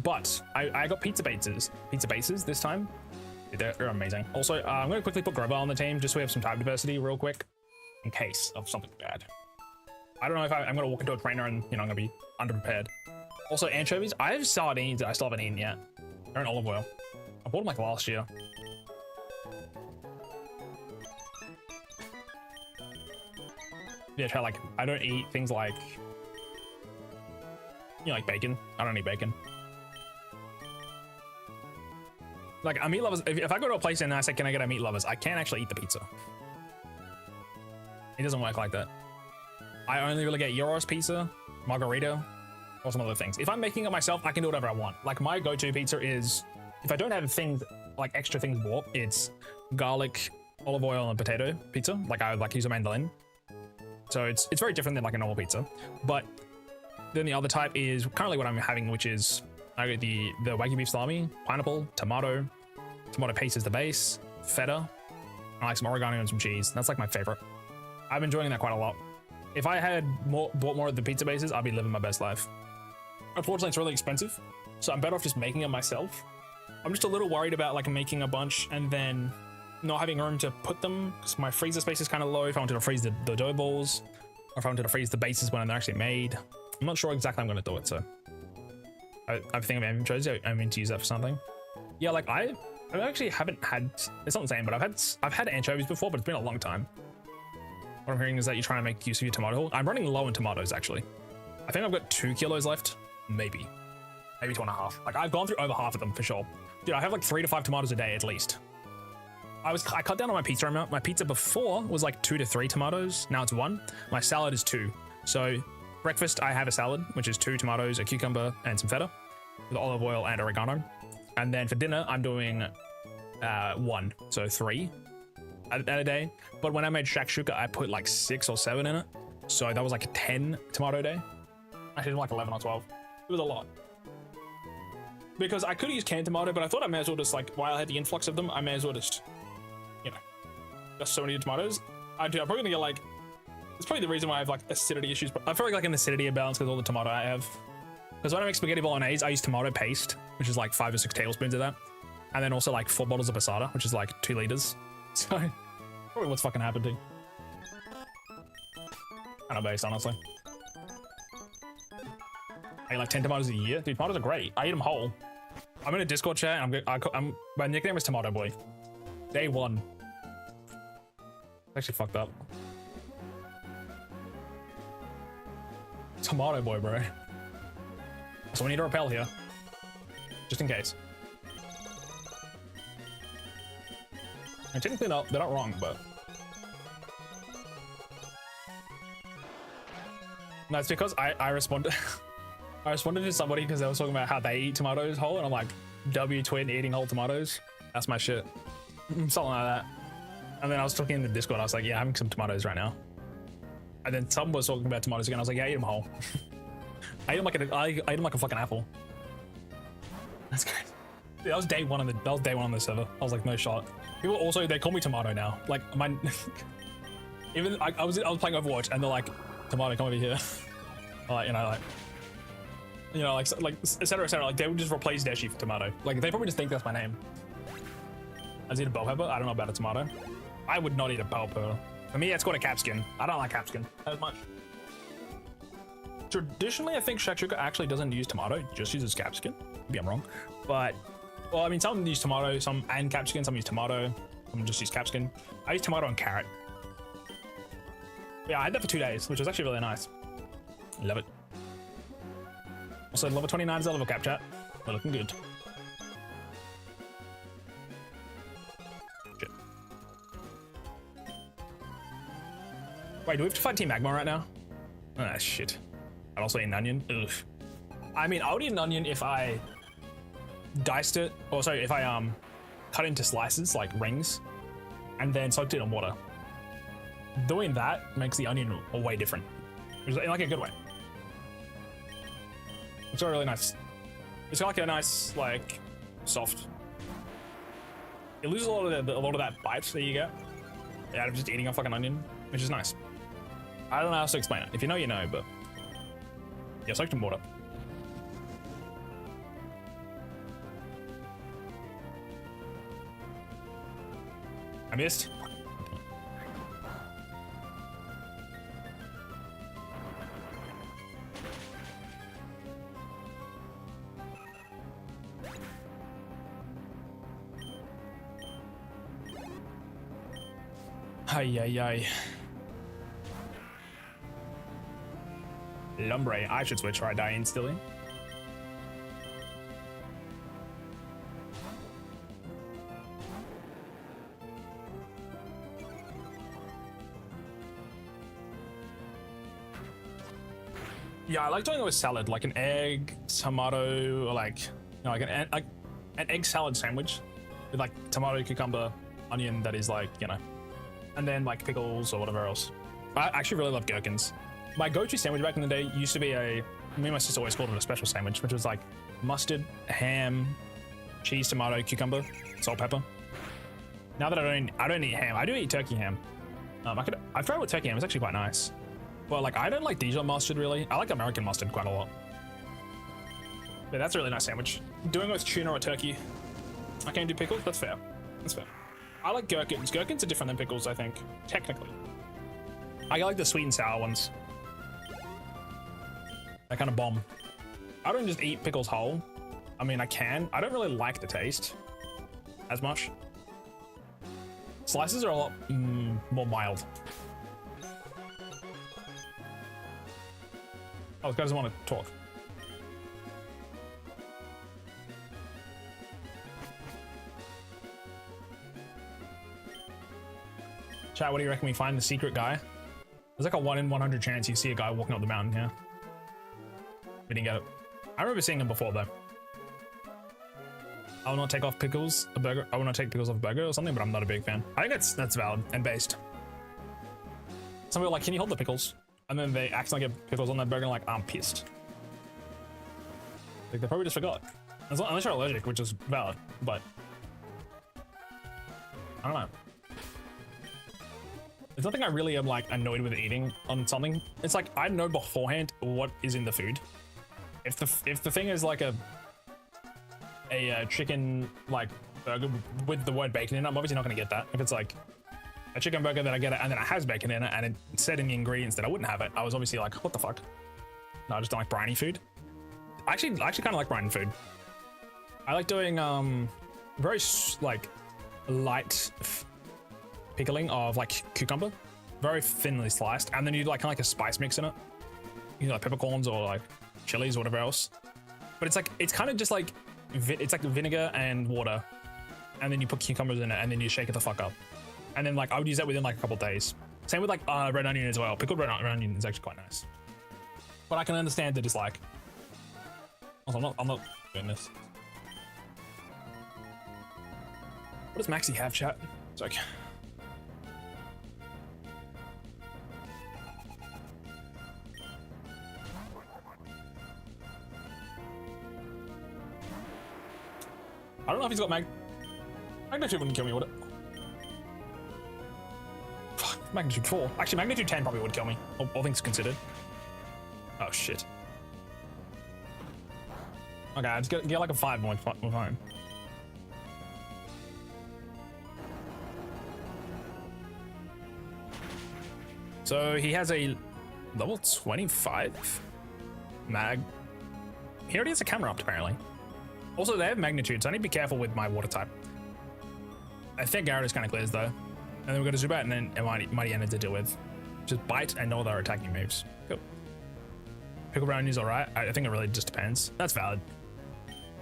But I got pizza bases this time. They're amazing. Also, I'm going to quickly put Grover on the team just so we have some time diversity real quick in case of something bad. I don't know if I'm going to walk into a trainer and, you know, I'm going to be underprepared. Also, anchovies. I have sardines that I still haven't eaten yet. They're in olive oil. I bought them like last year. Yeah, try like, I don't eat things like, you know, like bacon. I don't eat bacon. Like a meat lovers, if I go to a place and I say, can I get a meat lovers? I can't actually eat the pizza. It doesn't work like that. I only really get gyros pizza, margarita, or some other things. If I'm making it myself, I can do whatever I want. Like my go-to pizza is, if I don't have things, like extra things bought, it's garlic, olive oil, and potato pizza. Like I would like use a mandolin. So it's very different than like a normal pizza. But then the other type is currently what I'm having, which is I got the Wagyu beef salami, pineapple, tomato paste is the base, feta, I like some oregano and some cheese. That's like my favorite. I've been enjoying that quite a lot. If I had bought more of the pizza bases, I'd be living my best life. Unfortunately, it's really expensive, so I'm better off just making it myself. I'm just a little worried about like making a bunch and then not having room to put them because my freezer space is kind of low. If I wanted to freeze the dough balls, or if I wanted to freeze the bases when they're actually made, I'm not sure exactly how I'm going to do it. So I think I'm going to use that for something. Yeah, like I actually haven't had, it's not the same, but I've had anchovies before, but it's been a long time. What I'm hearing is that you're trying to make use of your tomato. I'm running low in tomatoes actually. I think I've got 2 kilos left, maybe. maybe 2.5. Like I've gone through over half of them for sure. Dude, I have like 3 to 5 tomatoes a day at least. I cut down on my pizza amount. My pizza before was like 2 to 3 tomatoes. Now it's 1. My salad is 2. So breakfast, I have a salad, which is 2 tomatoes, a cucumber, and some feta with olive oil and oregano. And then for dinner, I'm doing 1, so 3 a day. But when I made shakshuka, I put like 6 or 7 in it. So that was like a 10 tomato day. Actually, like 11 or 12. It was a lot. Because I could use canned tomato, but I thought I may as well just like, while I had the influx of them, I may as well just, you know, just so many tomatoes. I'm probably gonna get like, it's probably the reason why I have like acidity issues. But I feel like an acidity imbalance because all the tomato I have. Because when I make spaghetti bolognese, I use tomato paste, which is like 5 or 6 tablespoons of that. And then also like 4 bottles of passata, which is like 2 liters. So, probably what's fucking happened to. Kind of based, honestly. I eat like 10 tomatoes a year. Dude, tomatoes are great. I eat them whole. I'm in a Discord chat and my nickname is Tomato Boy. Day 1. Actually fucked up. Tomato Boy, bro. So we need to repel here. Just in case. And technically they're not wrong, but... No, it's because I responded... I responded to somebody because they were talking about how they eat tomatoes whole, and I'm like, W twin eating whole tomatoes? That's my shit. Something like that. And then I was talking in the Discord, I was like, yeah, I'm having some tomatoes right now. And then someone was talking about tomatoes again, I was like, yeah, I eat them whole. I eat them like a fucking apple. That's great. Dude, that was day one on the server. I was like, no shot. People also, they call me Tomato now. Like, my... Even, I was playing Overwatch, and they're like, Tomato, come over here. Like, you know, like, et cetera, like, they would just replace Deschy for Tomato. Like, they probably just think that's my name. I just eat a bell pepper. I don't know about a tomato. I would not eat a bell pepper. For me, it's called a capskin. I don't like capskin as much. Traditionally, I think shakshuka actually doesn't use tomato, it just uses capsicum. Maybe I'm wrong. But, well, I mean, some use tomato, some and capsicum, some use tomato, some just use capsicum. I use tomato and carrot. Yeah, I had that for 2 days, which was actually really nice. Love it. Also, level 29 is a level cap chat. We're looking good. Shit. Wait, do we have to fight Team Magma right now? Ah, shit. I'd also eat an onion. Ugh. I mean, I would eat an onion if I diced it, or sorry, if I cut it into slices, like rings, and then soaked it in water. Doing that makes the onion way different. In like a good way. It's got really nice. It's got like a nice, like, soft. It loses a lot of that bite that you get out of just eating a fucking onion, which is nice. I don't know how else to explain it. If you know, you know, but yeah, soaked in water. I missed. Ay, ay, ay. Lumbre. I should switch or I die instantly. Yeah, I like doing it with salad, like an egg, tomato, or like, you know, like an egg salad sandwich with like tomato, cucumber, onion that is like, you know, and then like pickles or whatever else. I actually really love gherkins. My go-to sandwich back in the day used to be me and my sister always called it a special sandwich, which was like mustard, ham, cheese, tomato, cucumber, salt, pepper. Now that I don't eat ham. I do eat turkey ham. I've tried with turkey ham. It's actually quite nice. But like, I don't like Dijon mustard really. I like American mustard quite a lot. Yeah, that's a really nice sandwich. Doing it with tuna or turkey. I can't do pickles. That's fair. That's fair. I like gherkins. Gherkins are different than pickles, I think. Technically. I like the sweet and sour ones. That kind of bomb. I don't just eat pickles whole. I mean, I can. I don't really like the taste as much. Slices are a lot more mild. Oh, this guy doesn't want to talk. Chat, what do you reckon we find the secret guy? There's like a 1 in 100 chance you see a guy walking up the mountain here. We didn't get it. I remember seeing him before though. I will not take off pickles a burger. I will not take pickles off a burger or something, but I'm not a big fan. I think that's valid and based. Some people are like, can you hold the pickles? And then they accidentally get pickles on that burger and like, I'm pissed. Like they probably just forgot. Unless you're allergic, which is valid, but I don't know. There's nothing I really am like annoyed with eating on something. It's like I know beforehand what is in the food. If the thing is like a chicken like burger with the word bacon in it, I'm obviously not going to get that. If it's like a chicken burger that I get it and then it has bacon in it and it said in the ingredients that I wouldn't have it, I was obviously like, what the fuck? No, I just don't like briny food. I actually kind of like briny food. I like doing very like light pickling of like cucumber, very thinly sliced, and then you like kind of like a spice mix in it. You know, like peppercorns or like chilies or whatever else. But it's like it's kind of just like it's like vinegar and water, and then you put cucumbers in it, and then you shake it the fuck up. And then like I would use that within like a couple of days. Same with like red onion as well. Pickled red onion is actually quite nice. But I can understand the dislike. Also, I'm not doing this. What does Maxi have, chat? It's like I don't know if he's got magnitude wouldn't kill me, would it? Fuck, magnitude 4. Actually, magnitude 10 probably would kill me, all things considered. Oh shit. Okay, let's get like a 5 more fine. So he has a level 25 mag. He already has a camera up apparently. Also, they have magnitude, so I need to be careful with my water type. I think Gyarados kind of clears though. And then we've got a Zubat and then a Mighty Ender to deal with. Just bite and no other attacking moves. Cool. Pickle brownie is alright. I think it really just depends. That's valid.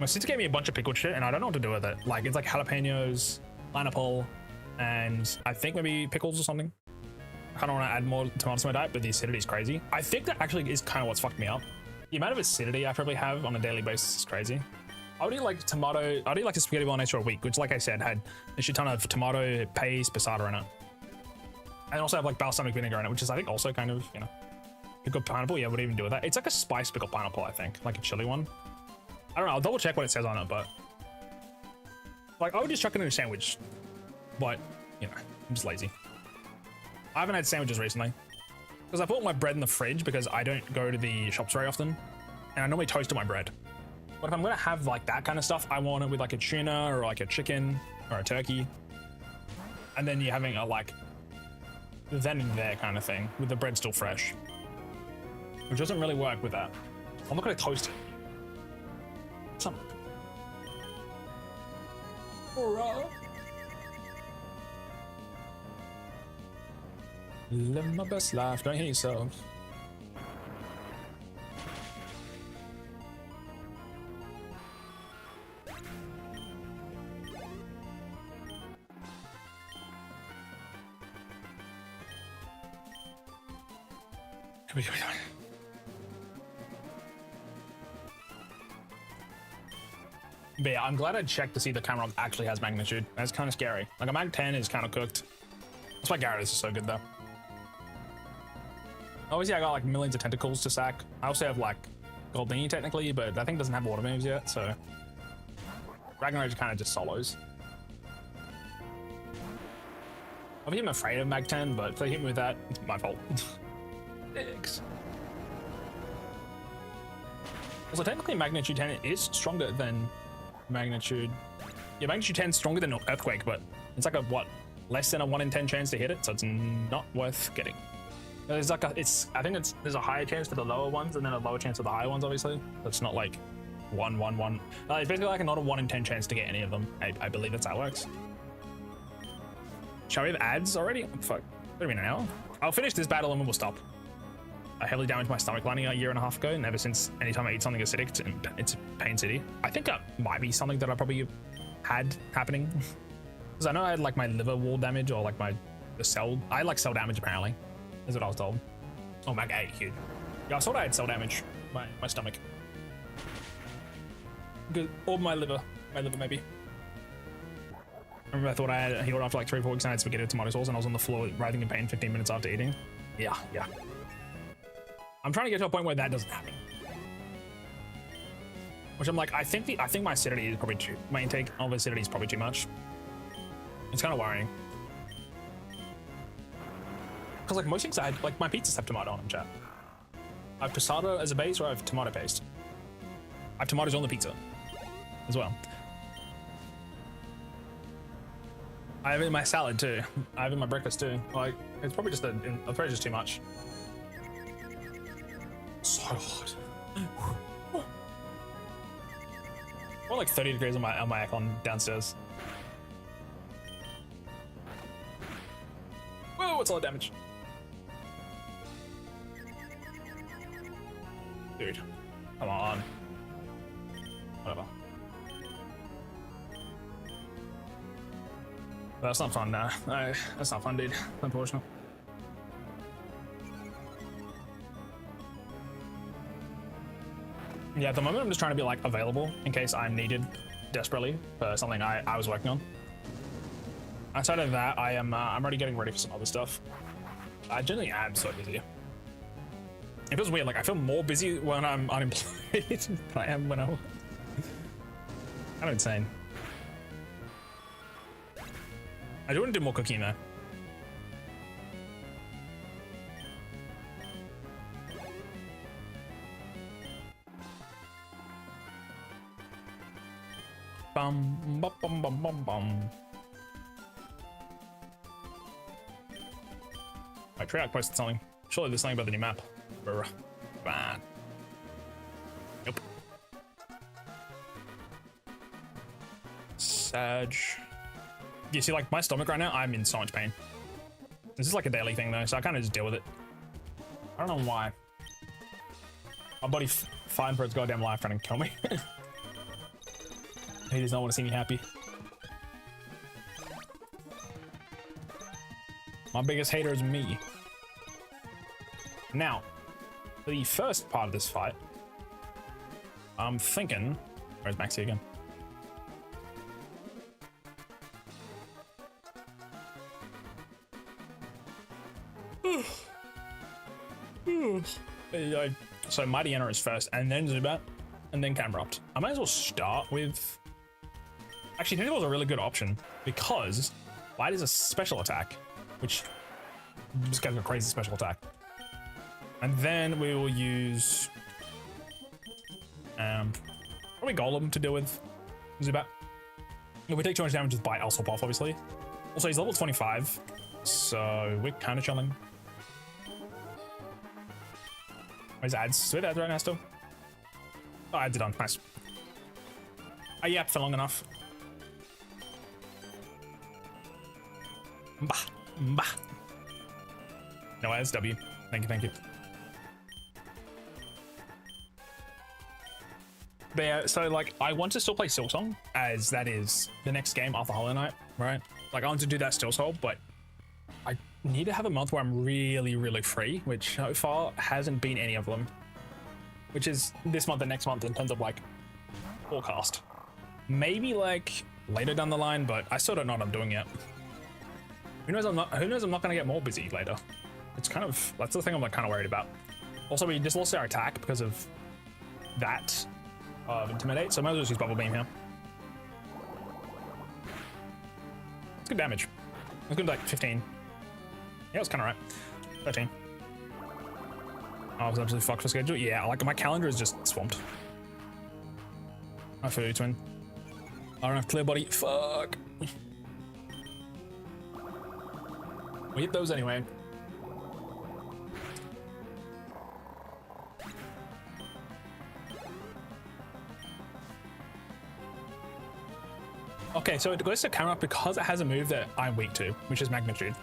My sister gave me a bunch of pickled shit and I don't know what to do with it. Like, it's like jalapenos, pineapple, and I think maybe pickles or something. I kind of want to add more tomatoes to my diet, but the acidity is crazy. I think that actually is kind of what's fucked me up. The amount of acidity I probably have on a daily basis is crazy. I would eat like tomato, I'd eat like a spaghetti bolognese for a week, which like I said, had a shit ton of tomato, paste, passata in it. And also have like balsamic vinegar in it, which is I think also kind of, you know, pickled pineapple. Yeah, what do you even do with that? It's like a spiced pickled pineapple, I think, like a chili one. I don't know, I'll double check what it says on it, but like I would just chuck it in a sandwich, but you know, I'm just lazy. I haven't had sandwiches recently because I put my bread in the fridge because I don't go to the shops very often and I normally toast my bread. But if I'm gonna have like that kind of stuff, I want it with like a tuna or like a chicken or a turkey. And then you're having a like then and there kind of thing with the bread still fresh. Which doesn't really work with that. I'm not gonna toast it. Some. Live my best life, don't hit yourself. But yeah, I'm glad I checked to see the camera actually has magnitude. That's kind of scary. Like a mag 10 is kind of cooked. That's why Gyarados is so good though. Obviously I got like millions of tentacles to sack. I also have like Goldini technically, but I think it doesn't have water moves yet, so Dragonrage kind of just solos. Obviously I'm afraid of mag 10, but if they hit me with that, it's my fault. Dicks. Also technically magnitude 10 is stronger than magnitude. Yeah, magnitude 10 is stronger than Earthquake, but it's like a what? Less than a 1 in 10 chance to hit it, so it's not worth getting. There's like I think there's a higher chance for the lower ones and then a lower chance for the higher ones, obviously. So it's not like 1, 1, 1. It's basically like not a 1 in 10 chance to get any of them. I believe that's how it works. Shall we have ads already? Fuck. What do you mean, an hour? I'll finish this battle and then we'll stop. I heavily damaged my stomach lining a year and a half ago, and ever since anytime I eat something acidic, it's pain city. I think that might be something that I probably had happening. Because I know I had like my liver wall damage or like my the cell. I like cell damage apparently, is what I was told. Oh my god, huge. Yeah, I thought I had cell damage. My stomach. Good. Or my liver. My liver maybe. I remember I thought I had healed after like 3 or 4 weeks and I had spaghetti with tomato sauce and I was on the floor writhing in pain 15 minutes after eating. Yeah. I'm trying to get to a point where that doesn't happen. Which I'm like, I think my acidity is probably my intake of acidity is probably too much. It's kind of worrying. Because like most things like my pizzas have tomato on them, chat. I have passata as a base or I have tomato paste. I have tomatoes on the pizza as well. I have it in my salad too. I have it in my breakfast too. Like, it's probably just too much. So hot. More like 30 degrees on my aircon downstairs. Whoa, what's all the damage? Dude, come on. Whatever. That's not fun, nah. That's not fun, dude. Unfortunate. Yeah, at the moment I'm just trying to be like available in case I'm needed desperately for something I was working on. Outside of that, I'm already getting ready for some other stuff. I generally am so busy. It feels weird, like I feel more busy when I'm unemployed than I am when I'm kind of insane. I do want to do more cooking though. Bum bum bum bum bum bum. My Treyarch posted something. Surely there's something about the new map. Bad. Nope. Sag. You see, like my stomach right now, I'm in so much pain. This is like a daily thing though, so I kind of just deal with it. I don't know why. My body fighting for its goddamn life trying to kill me. He does not want to see me happy. My biggest hater is me. Now, for the first part of this fight, I'm thinking... Where's Maxie again? So Mighty Enter is first, and then Zubat, and then Camerupt. I might as well start with... Actually, Tentacle is a really good option, because Light is a special attack, which this guy's got a crazy special attack. And then we will use probably Golem to deal with Zubat. If we take too much damage with Bite, I'll swap off, obviously. Also, he's level 25, so we're kind of chilling. Where's ads? Do we have ads right now still? Oh, ads are done. Nice. I yapped for long enough. Bah. Bah. No ads, W. Thank you, thank you. But yeah, so like, I want to still play Silksong, as that is the next game after Hollow Knight, right? Like, I want to do that still soul, but I need to have a month where I'm really, really free, which so far hasn't been any of them. Which is this month and next month in terms of like forecast. Maybe like later down the line, but I still don't know what I'm doing yet. Who knows I'm not gonna get more busy later. It's kind of, that's the thing I'm like kind of worried about. Also, we just lost our attack because of that Intimidate, so I might as well just use Bubble Beam here. It's good damage. It's good like 15. Yeah, it's kind of right. 13. Oh, I was absolutely fucked for schedule. Yeah, like my calendar is just swamped. I feel you, twin. I don't have clear body. Fuck. We hit those anyway. Okay, so it goes to Camerupt because it has a move that I'm weak to, which is Magnitude.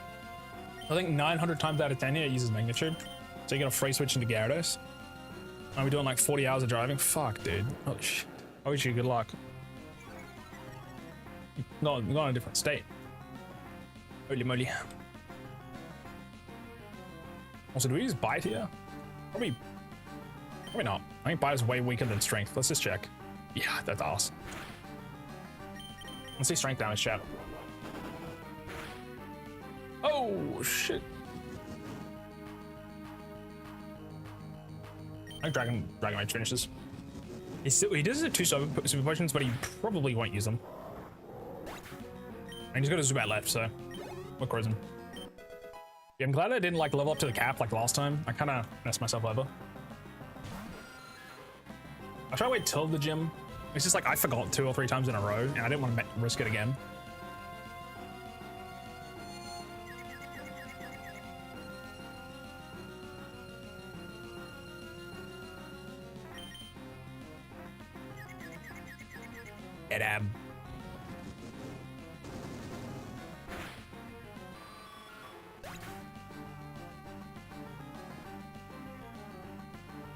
I think 900 times out of 10 here it uses Magnitude. So you get a free switch into Gyarados. Are we doing like 40 hours of driving? Fuck, dude. Oh, shit. I wish you good luck. Not in a different state. Holy moly. Also, do we use bite here? Probably not. I think bite is way weaker than strength. Let's just check. Yeah, that's awesome. Let's see strength damage, chat. Oh, shit. I think Dragon Mage finishes. He does have 2 super potions, but he probably won't use them. And he's got a Zubat left, so we're cruising. Yeah, I'm glad I didn't like level up to the cap like last time. I kind of messed myself over. I try to wait till the gym. It's just like I forgot 2 or 3 times in a row, and I didn't want to risk it again. Adam.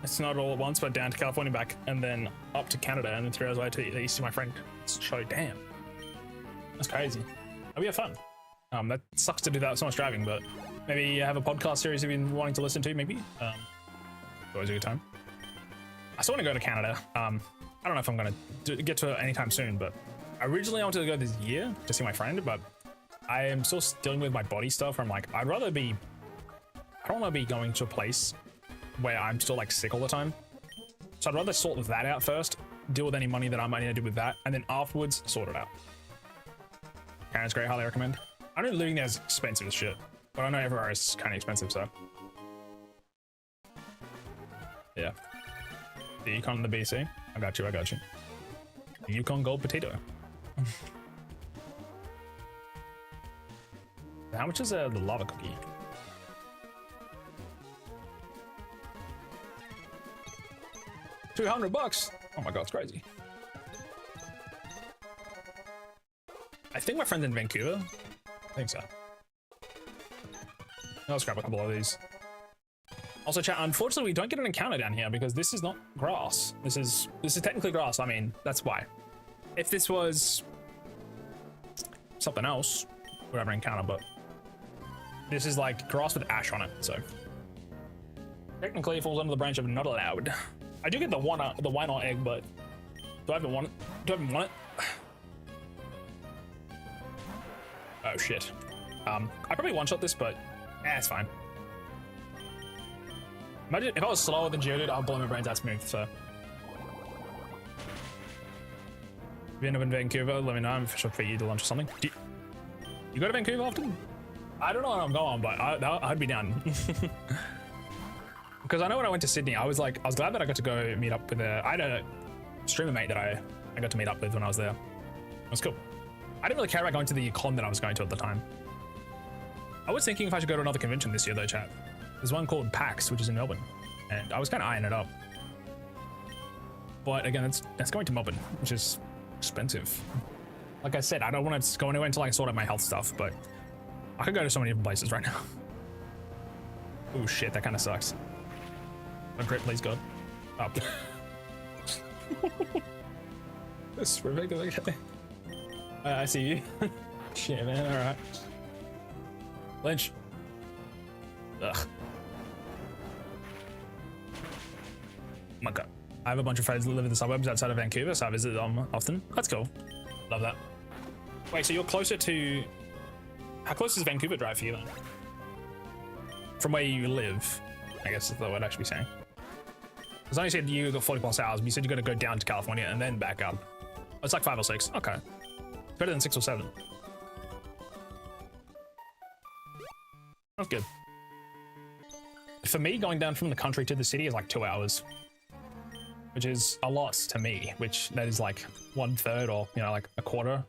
It's not all at once, but down to California back, and then up to Canada, and then 3 hours later to see my friend. So damn, that's crazy. That'll be fun. That sucks to do that so much driving, but maybe you have a podcast series you've been wanting to listen to. Maybe. Always a good time. I still want to go to Canada. I don't know if I'm gonna get to it anytime soon, but originally I wanted to go this year to see my friend, but I am still dealing with my body stuff. I'm like, I don't want to be going to a place where I'm still like sick all the time. So I'd rather sort that out first, deal with any money that I might need to do with that, and then afterwards sort it out. Canada's great, highly recommend. I know living there is expensive as shit, but I know everywhere is kind of expensive, so. Yeah. The Yukon and the BC. I got you. The Yukon Gold Potato. How much is the lava cookie? $200. Oh my god, it's crazy. I think my friend's in Vancouver. I think so. Let's grab a couple of these. Also, chat, unfortunately, we don't get an encounter down here because this is not grass. This is technically grass. I mean, that's why. If this was something else, we'd have an encounter, but this is like grass with ash on it, so technically it falls under the branch of not allowed. I do get the why not egg, but do I even want it? Oh shit. I probably one-shot this, but it's fine. Imagine if I was slower than Geodude, I'd blow my brains out smooth, so. If you end up in Vancouver, let me know. I'm sure for you to lunch or something. Do you go to Vancouver often? I don't know where I'm going, but I'd be down. Because I know when I went to Sydney, I was glad that I got to go meet up with I had a streamer mate that I got to meet up with when I was there. It was cool. I didn't really care about going to the con that I was going to at the time. I was thinking if I should go to another convention this year though, chat. There's one called PAX, which is in Melbourne, and I was kind of eyeing it up. But again, that's going to Melbourne, which is expensive. Like I said, I don't want to go anywhere until I sort out my health stuff, but I could go to so many different places right now. Oh shit, that kind of sucks. A grip, please, God. Up. That's ridiculous. Okay. I see you. Shit, man. All right. Lynch. Ugh. Oh my god. I have a bunch of friends that live in the suburbs outside of Vancouver, so I visit them often. That's cool. Love that. Wait, so you're closer to... How close is Vancouver Drive for you then? From where you live, I guess is the word I should be saying. Because I only said you got 40 plus hours, but you said you got to go down to California and then back up. Oh, it's like 5 or 6. Okay. Better than 6 or 7. That's good. For me, going down from the country to the city is like 2 hours, which is a lot to me, which that is like 1/3 or, you know, like a quarter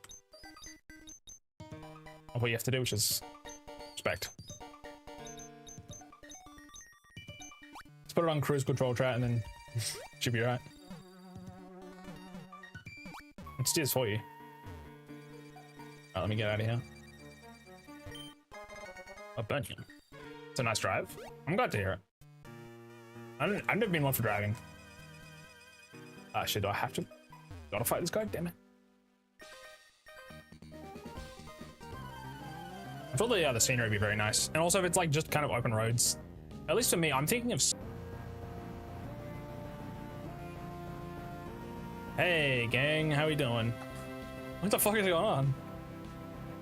of what you have to do, which is respect. Let's put it on cruise control, chat, and then should be right. It steers for you. Alright, let me get out of here. Oh, burn you. It's a nice drive. I'm glad to hear it. I've never been one for driving. Shit, do I have to? Gotta fight this guy? Damn it. I thought the scenery would be very nice. And also if it's like just kind of open roads, At least for me, I'm thinking of. Hey, gang, how we doing? What the fuck is going on?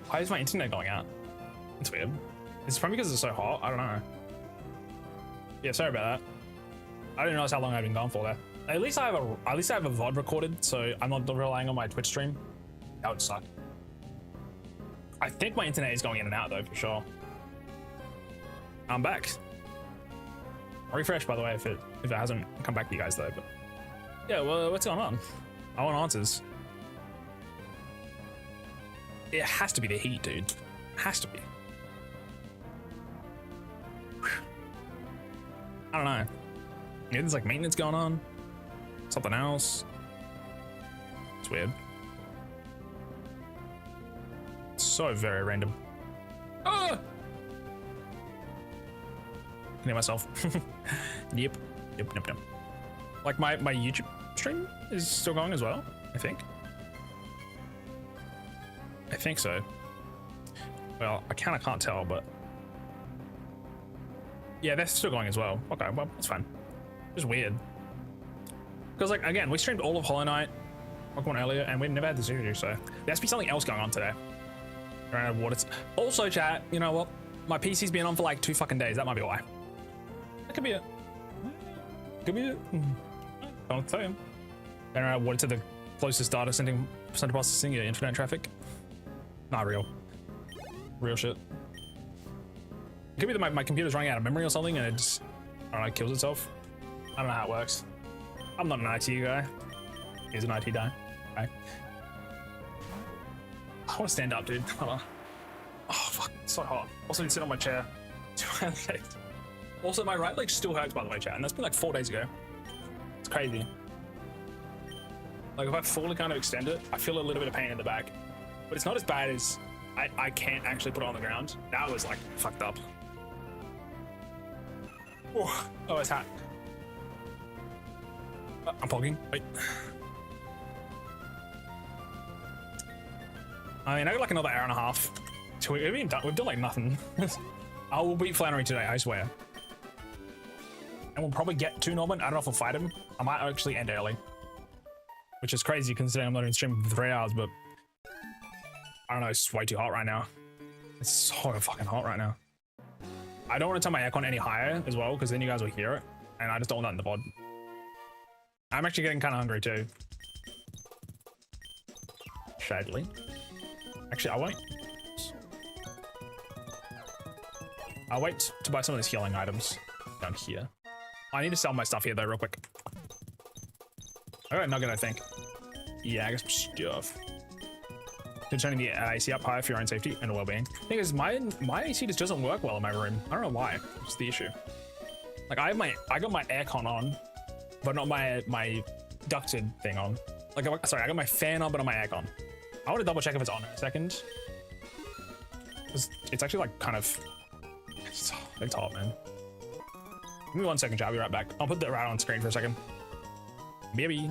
Why is my internet going out? It's weird. It's probably because it's so hot. I don't know. Yeah, sorry about that. I didn't realize how long I've been gone for there. At least I have a VOD recorded, so I'm not relying on my Twitch stream. That would suck. I think my internet is going in and out though, for sure. I'm back. Refresh, by the way, if it hasn't come back to you guys though. But yeah, well, what's going on? I want answers. It has to be the heat, dude. It has to be. Whew. I don't know. Yeah, there's like maintenance going on. Something else. It's weird. It's so very random. Ah! Can hear myself. Yep. Like my YouTube stream is still going as well, I think. I think so. Well, I kind of can't tell, but yeah, that's still going as well. Okay, well, that's fine. Just weird. Because like, again, we streamed all of Hollow Knight Pokemon earlier and we never had this issue, so there has to be something else going on today. I don't know what it's. Also, chat, you know what? My PC's been on for like 2 fucking days. That might be why. That could be it. Could be it. Don't tell you. I don't know what it's the closest data center processing, your internet traffic. Not real. Real shit. It could be that my computer's running out of memory or something and it just, I don't know, kills itself. I don't know how it works. I'm not an IT guy. He's an IT guy. Okay. I want to stand up, dude. Hold on. Oh, fuck. It's so hot. Also, need to sit on my chair. Also, my right leg still hurts, by the way, chat. And that's been like 4 days ago. It's crazy. Like, if I fully kind of extend it, I feel a little bit of pain in the back. But it's not as bad as I can't actually put it on the ground. That was like fucked up. Oh, it's hot. I'm pogging. Wait. I mean, I got like another hour and a half. We've done like nothing. I will beat Flannery today, I swear. And we'll probably get to Norman. I don't know if we'll fight him. I might actually end early. Which is crazy considering I'm not in stream for 3 hours, but I don't know, it's way too hot right now. It's so fucking hot right now. I don't want to turn my aircon any higher as well, because then you guys will hear it. And I just don't want that in the pod. I'm actually getting kind of hungry too. Shadley. Actually, I'll wait to buy some of these healing items down here. I need to sell my stuff here though, real quick. I got a nugget, I think. Yeah, I got some stuff. Turning the AC up higher for your own safety and well-being. Thing is, my AC just doesn't work well in my room. I don't know why. It's the issue. Like I got my aircon on, but not my ducted thing on. Like, sorry, I got my fan on, but not my aircon. I want to double check if it's on in a second. It's actually like kind of, it's hot, man. Give me 1 second, chat. I'll be right back. I'll put that right on screen for a second. Maybe.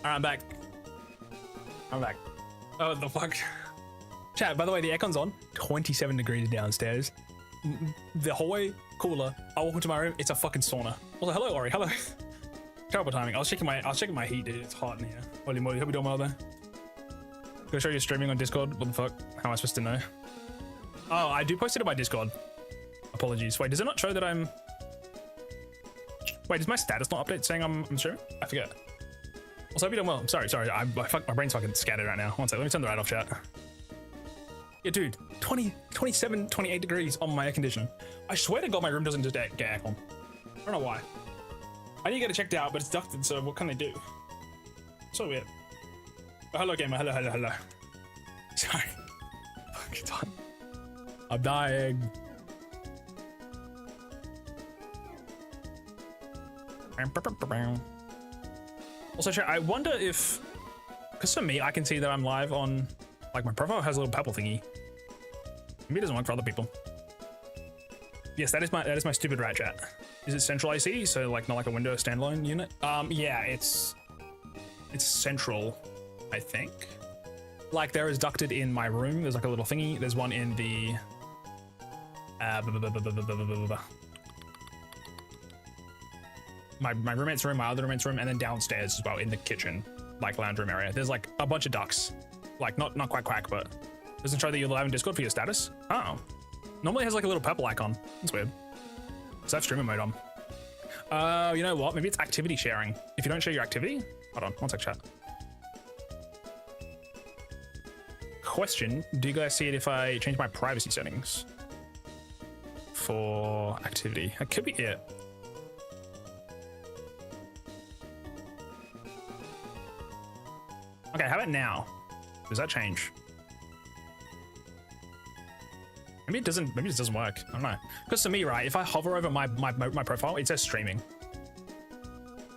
Alright, I'm back. I'm back. Oh, the fuck? Chat, by the way, the aircon's on. 27 degrees downstairs. the hallway cooler. I walk into my room, it's a fucking sauna. Also, hello, Ori, hello. Terrible timing. I was checking my heat, dude. It's hot in here. Holy moly, hope you're doing well there. Gonna show you streaming on Discord. What the fuck? How am I supposed to know? Oh, I do post it on my Discord. Apologies. Wait, does it not show that I'm... Wait, does my status not update saying I'm streaming? I forget. Also, hope you're doing well. I'm sorry. My brain's fucking scattered right now. One sec, let me turn the right off chat. Yeah, dude, 20, 27, 28 degrees on my air condition. I swear to God, my room doesn't just get aircon. I don't know why. I need to get it checked out, but it's ducted, so what can I do? So weird. Oh, hello, gamer. Hello. Sorry. Fucking time. I'm dying. Also, chat, I wonder if, because for me, I can see that I'm live on, like, my profile has a little purple thingy. Maybe it doesn't work for other people. Yes, that is my stupid rat chat. Is it central AC? So like not like a Windows standalone unit? Yeah, it's central, I think. Like there is ducted in my room. There's like a little thingy. There's one in the my roommate's room, my other roommate's room, and then downstairs as well in the kitchen, like lounge room area. There's like a bunch of ducts. Like not quite quack, but doesn't show that you're live in Discord for your status. Oh. Normally it has like a little purple icon. That's weird. So I have streamer mode on. You know what? Maybe it's activity sharing. If you don't share your activity, hold on, one sec, chat. Question: do you guys see it if I change my privacy settings for activity? That could be it. Okay, how about now? Does that change? Maybe it doesn't work. I don't know. Because to me, right, if I hover over my profile, it says streaming.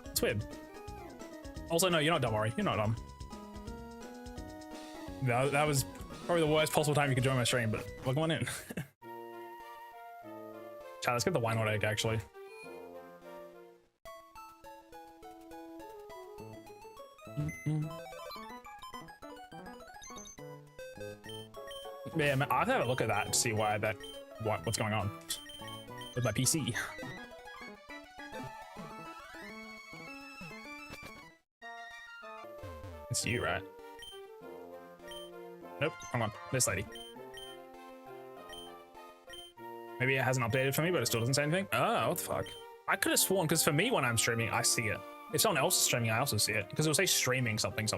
It's weird. Also, no, you're not dumb, Ori. You're not dumb. No, that was probably the worst possible time you could join my stream, but welcome on in. Chat, let's get the wine hot egg, actually. Yeah, man, I have to have a look at that to see what's going on with my PC. It's you, right? Nope, come on, this lady. Maybe it hasn't updated for me, but it still doesn't say anything. Oh, what the fuck? I could have sworn, because for me, when I'm streaming, I see it. If someone else is streaming, I also see it, because it'll say streaming something.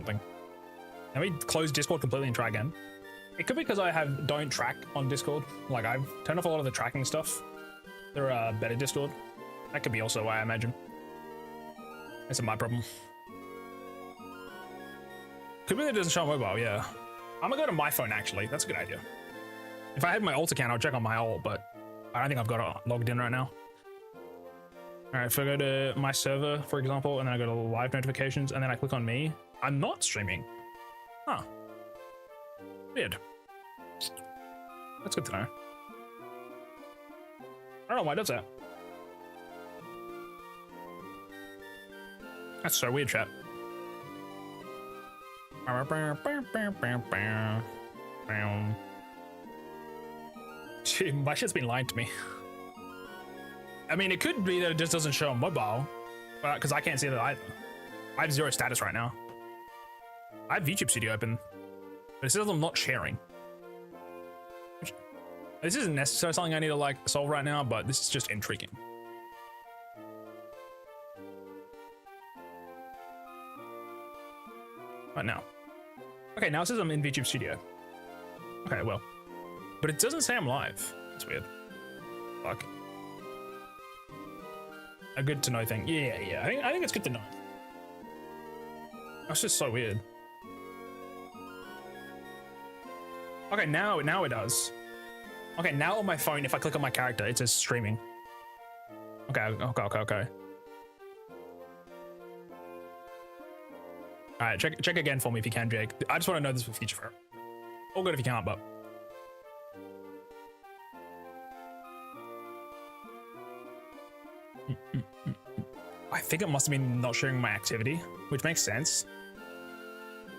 Let me close Discord completely and try again. It could be because I don't track on Discord. Like I've turned off a lot of the tracking stuff. There are better Discord. That could be also why, I imagine. It's my problem. Could be that it doesn't show on mobile, yeah. I'm gonna go to my phone actually. That's a good idea. If I had my alt account, I'll check on my alt, but I don't think I've got it logged in right now. All right, if I go to my server, for example, and then I go to live notifications, and then I click on me, I'm not streaming. Huh. Weird. That's good to know. I don't know why it does that. That's so weird, chat. Gee, my shit's been lying to me. I mean, it could be that it just doesn't show on mobile, because I can't see that either. I have 0 status right now. I have YouTube Studio open, but it says I'm not sharing. This isn't necessarily something I need to like solve right now, but this is just intriguing. Right now. Okay, now it says I'm in VTube Studio. Okay, well. But it doesn't say I'm live. That's weird. Fuck. A good to know thing. Yeah. I think it's good to know. That's just so weird. Okay, now it does. Okay, now on my phone, if I click on my character, it says streaming. Okay. All right, check again for me if you can, Jake. I just want to know this for future for. All good if you can't, but. I think it must have been not sharing my activity, which makes sense.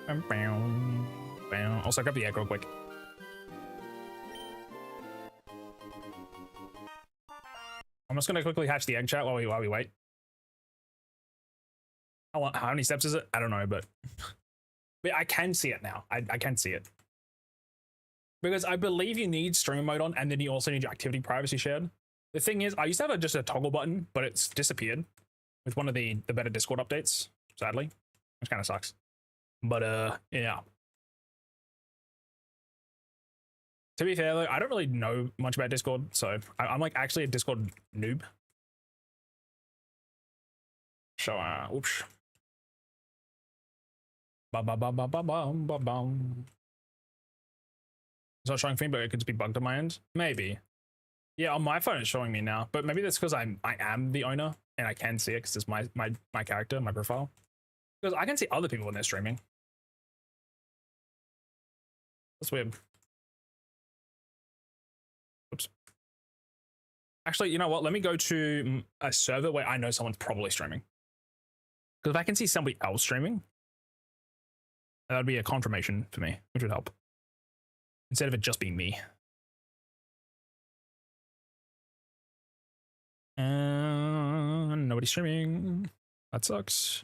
Also, grab the egg real quick. I'm just gonna quickly hatch the egg chat while we wait. How many steps is it? I don't know, but I can see it now. I can see it. Because I believe you need stream mode on, and then you also need your activity privacy shared. The thing is, I used to have just a toggle button, but it's disappeared with one of the better Discord updates, sadly, which kind of sucks. But yeah. To be fair, though, I don't really know much about Discord, so I'm like actually a Discord noob. So, oops. Ba ba ba ba ba ba ba ba. It's not showing for me, but it could just be bugged on my end. Maybe. Yeah, on my phone it's showing me now, but maybe that's because I am the owner and I can see it because it's my character, my profile. Because I can see other people when they're streaming. That's weird. Oops. Actually, you know what? Let me go to a server where I know someone's probably streaming. Because if I can see somebody else streaming, that would be a confirmation for me, which would help. Instead of it just being me. Nobody's streaming. That sucks.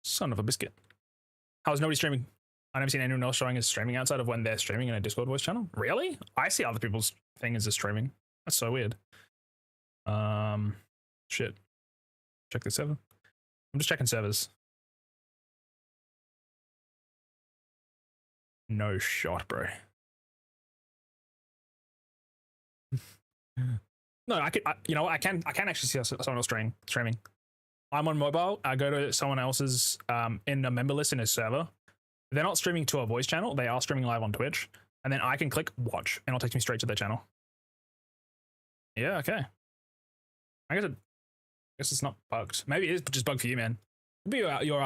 Son of a biscuit. How's nobody streaming? I've never seen anyone else showing as streaming outside of when they're streaming in a Discord voice channel. Really? I see other people's thing as a streaming. That's so weird. Shit. Check the server. I'm just checking servers. No shot, bro. No, you know, I can actually see someone else streaming. I'm on mobile. I go to someone else's in a member list in a server. They're not streaming to a voice channel. They are streaming live on Twitch, and then I can click watch, and it'll take me straight to their channel. Yeah, okay. I guess it's not bugged. Maybe it is just bugged for you, man. Maybe your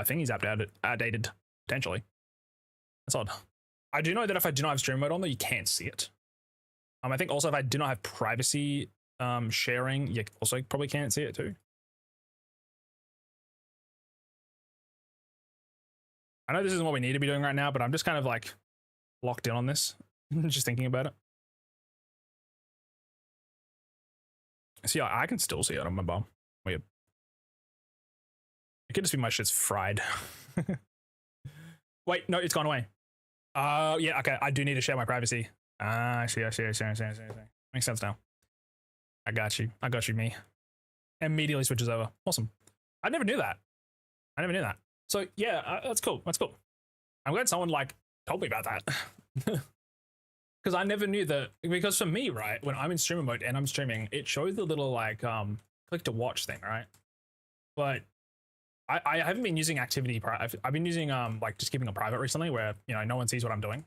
thingy's outdated potentially. That's odd. I do know that if I do not have stream mode on, though, you can't see it. I think also if I do not have privacy sharing, you also probably can't see it too. I know this isn't what we need to be doing right now, but I'm just kind of like locked in on this, just thinking about it. See, I can still see it on my mobile. Weird. It could just be my shit's fried. Wait, no, it's gone away. Yeah, okay, I do need to share my privacy. I see. Makes sense now. I got you, me. Immediately switches over. Awesome. I never knew that. So yeah, that's cool. I'm glad someone like told me about that. Because I never knew that. Because for me, right, when I'm in streamer mode and I'm streaming, it shows the little like click to watch thing, right? But I haven't been using activity. I've been using like just keeping it private recently, where you know no one sees what I'm doing.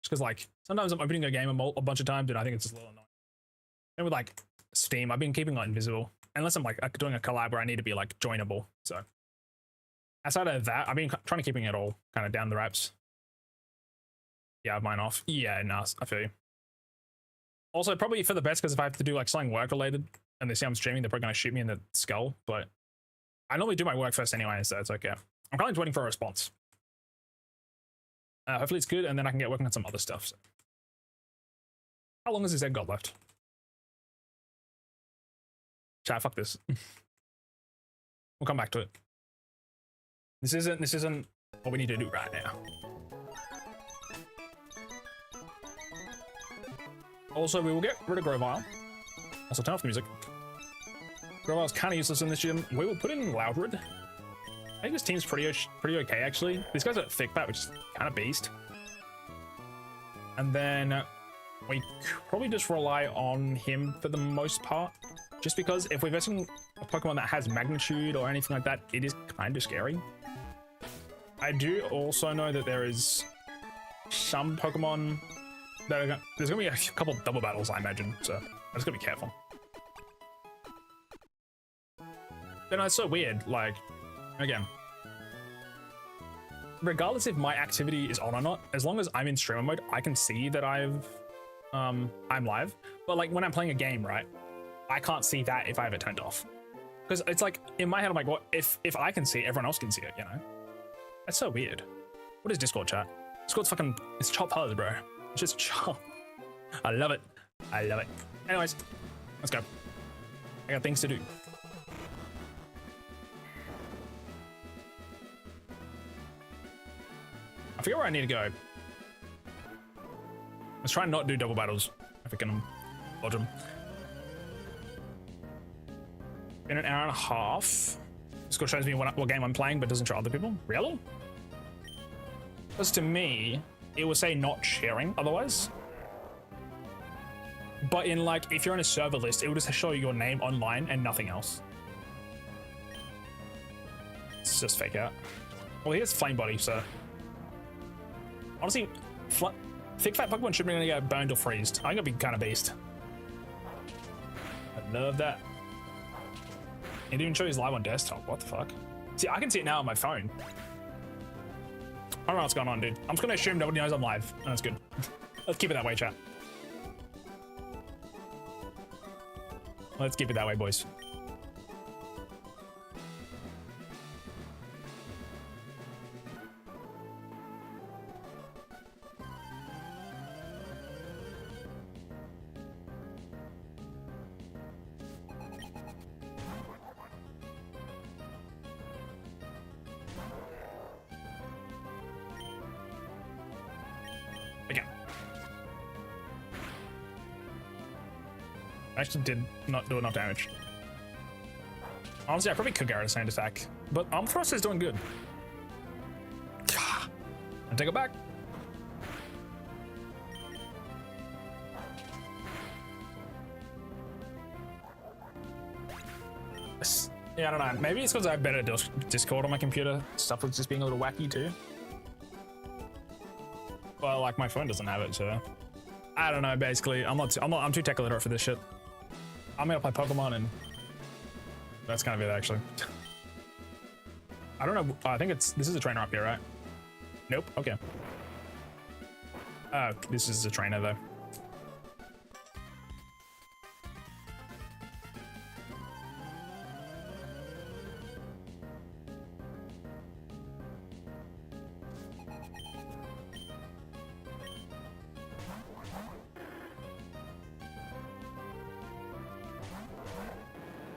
Just because like sometimes I'm opening a game a bunch of times and I think it's just a little annoying. And with like Steam, I've been keeping it invisible unless I'm like doing a collab where I need to be like joinable. So outside of that, I've been trying to keeping it all kind of down the wraps. Yeah, I have mine off. Yeah, no, I feel you. Also, probably for the best, because if I have to do like something work related and they see I'm streaming, they're probably going to shoot me in the skull. But I normally do my work first anyway, so it's okay. I'm probably just waiting for a response. Hopefully it's good, and then I can get working on some other stuff. So. How long has this egg got left? Chat, fuck this. We'll come back to it. This isn't what we need to do right now. Also, we will get rid of Grovile. Also, turn off the music. Grovile's kind of useless in this gym. We will put in Loudred. I think this team's pretty okay, actually. This guy's a thick bat, which is kind of beast. And then we probably just rely on him for the most part. Just because if we're versing a Pokemon that has magnitude or anything like that, it is kind of scary. I do also know that there is some Pokemon that are there's gonna be a couple of double battles, I imagine. So I just gotta be careful. Then it's so weird, like, again, regardless if my activity is on or not, as long as I'm in streamer mode, I can see that I'm live. But like when I'm playing a game, right, I can't see that if I have it turned off. Because it's like, in my head, I'm like, what if I can see it, everyone else can see it, you know? That's so weird. What is Discord chat? Discord's fucking, it's chop hard, bro. It's just chop. I love it. I love it. Anyways, let's go. I got things to do. I forget where I need to go. Let's try and not do double battles if we can dodge them. In an hour and a half. Discord shows me what game I'm playing, but doesn't show other people. Really? Because to me, it will say not sharing otherwise. But in like, if you're in a server list, it will just show you your name online and nothing else. It's just fake out. Well, here's Flame Body, so. Honestly, thick fat Pokemon should be gonna get burned or freezed. I'm gonna be kind of beast. I love that. It didn't show his live on desktop. What the fuck? See, I can see it now on my phone. I don't know what's going on, dude. I'm just gonna assume nobody knows I'm live. And that's good. Let's keep it that way, chat. Let's keep it that way, boys. Actually did not do enough damage. Honestly, I probably could get a sand attack, but Arm Thrust is doing good. And take it back. Yeah, I don't know. Maybe it's because I have better Discord on my computer. Stuff was just being a little wacky too. Well, like my phone doesn't have it, so I don't know. Basically, I'm too tech illiterate for this shit. I'm gonna play Pokemon, and that's kind of it, actually. I don't know. I think this is a trainer up here, right? Nope. Okay. This is a trainer though.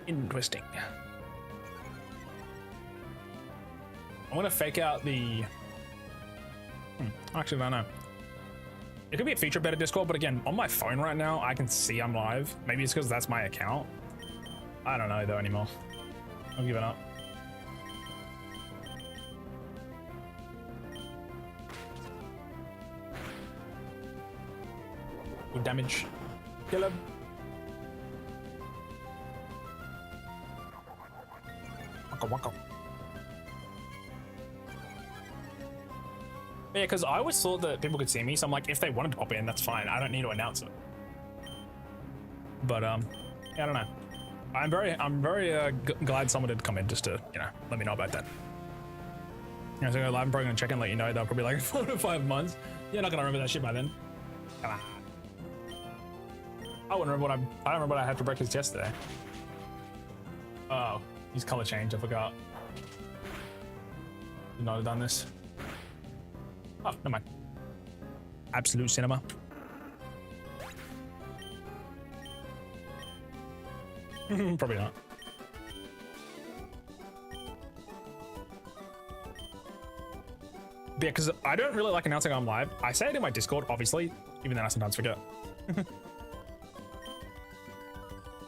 Interesting. I'm gonna fake out the. Actually, I don't know. It could be a feature better Discord, but again, on my phone right now, I can see I'm live. Maybe it's because that's my account. I don't know though anymore. I'm giving up. Good damage. Kill him. Waka. Yeah, because I always thought that people could see me, so I'm like, if they wanted to pop in, that's fine. I don't need to announce it. But yeah, I don't know. I'm very glad someone did come in just to, you know, let me know about that. You know, so I'm probably gonna check and let you know. They'll probably like 4 to 5 months. You're not gonna remember that shit by then. Come on. I don't remember what I had for breakfast yesterday. Oh. Use color change, I forgot. Should not have done this. Oh, never mind. Absolute cinema. Probably not. Yeah, because I don't really like announcing I'm live. I say it in my Discord, obviously, even then I sometimes forget.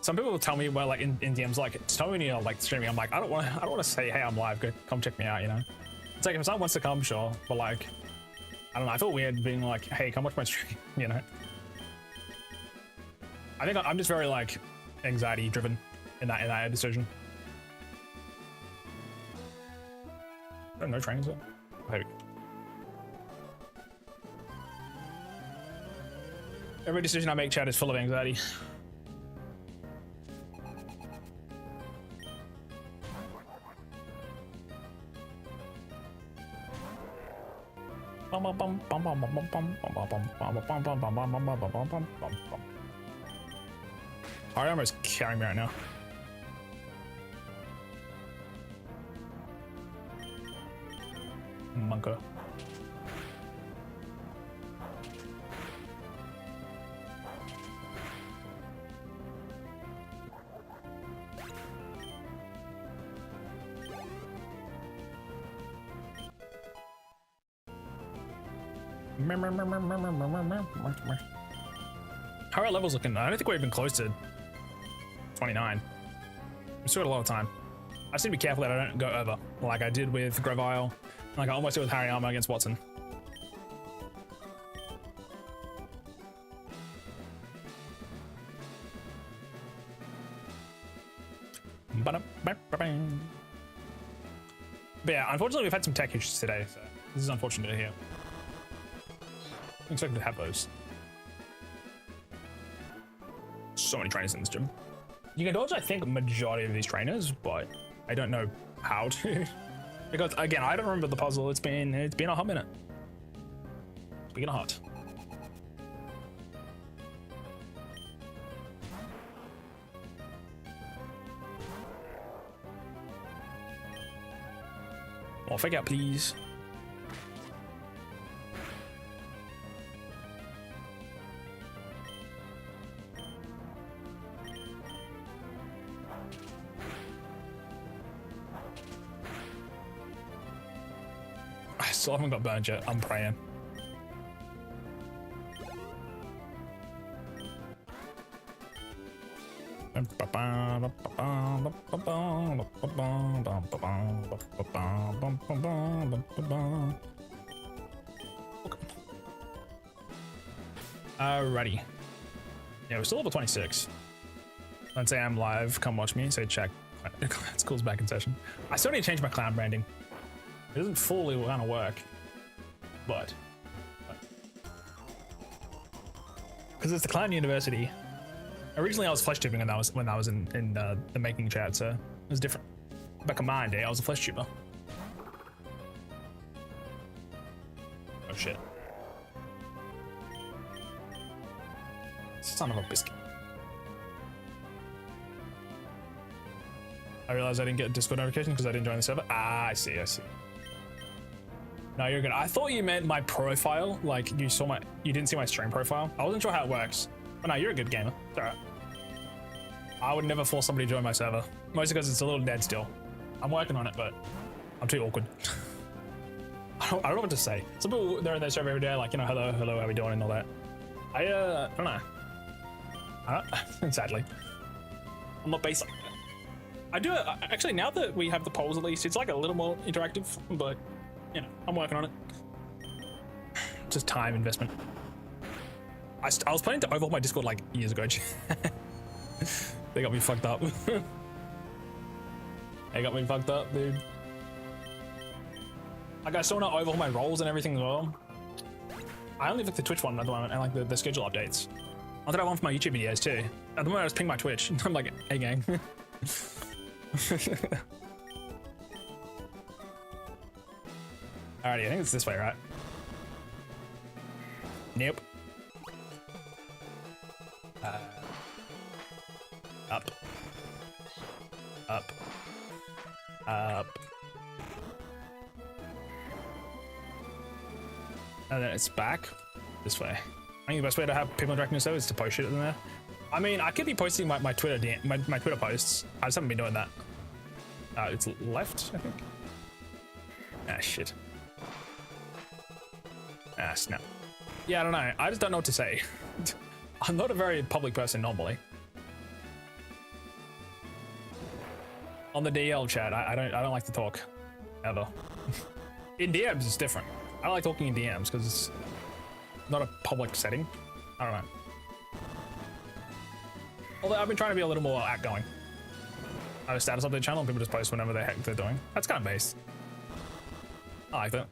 Some people will tell me, well, like in DMs, like tell me when you're like streaming. I'm like, I don't want to say, hey, I'm live. Go, come check me out. You know, it's like if someone wants to come, sure, but like, I don't know. I feel weird being like, hey, come watch my stream. You know, I think I'm just very like anxiety driven in that decision. No trains there. Maybe. Every decision I make, chat, is full of anxiety. Our armor is carrying me right now. Monka. How are our levels looking? I don't think we're even close to 29. We still got a lot of time. I just need to be careful that I don't go over, like I did with Grovile, like I almost did with Hariyama against Watson. But yeah, unfortunately we've had some tech issues today, so this is unfortunate to hear. I'm expecting to have those. So many trainers in this gym. You can dodge, I think, majority of these trainers, but I don't know how to. Because again, I don't remember the puzzle. It's been a hot minute. Speaking of hot. More fake out, please. I still haven't got burned yet. I'm praying. Alrighty. Yeah, we're still level 26. Don't say I'm live. Come watch me. Say check. School's back in session. I still need to change my clown branding. It doesn't fully kind of work, but because it's the Clown University. Originally, I was flesh tubing, and that was when I was in the making chat, so it was different. Back in my day, I was a flesh tuber. Oh shit! Son of a biscuit! I realized I didn't get a Discord notification because I didn't join the server. Ah, I see. No, you're good. I thought you meant my profile, like you didn't see my stream profile. I wasn't sure how it works. But no, you're a good gamer. It's alright. I would never force somebody to join my server. Mostly because it's a little dead still. I'm working on it, but I'm too awkward. I don't know what to say. Some people, they're in their server every day, like, you know, hello, how we doing and all that. I don't know. Sadly. I'm not based like that. I do, actually, now that we have the polls at least, it's like a little more interactive, but you know, I'm working on it. Just time investment. I was planning to overhaul my Discord like years ago. They got me fucked up. They got me fucked up, dude. Like, I still want to overhaul my roles and everything as well. I only like the Twitch one at the moment and like the schedule updates. I thought I want for my YouTube videos too. At the moment, I just ping my Twitch. I'm like, hey gang. Alrighty, I think it's this way, right? Nope. Up. Up. Up. And then it's back this way. I think the best way to have people interacting with servers is to post shit in there. I mean, I could be posting my Twitter my Twitter posts. I just haven't been doing that. It's left, I think. Ah, shit. Ah, snap. Yeah, I don't know. I just don't know what to say. I'm not a very public person normally. On the DL chat, I don't like to talk ever. In DMs, it's different. I don't like talking in DMs because it's not a public setting. I don't know. Although I've been trying to be a little more outgoing. I have a status update channel and people just post whenever the heck they're doing. That's kind of based. I like that.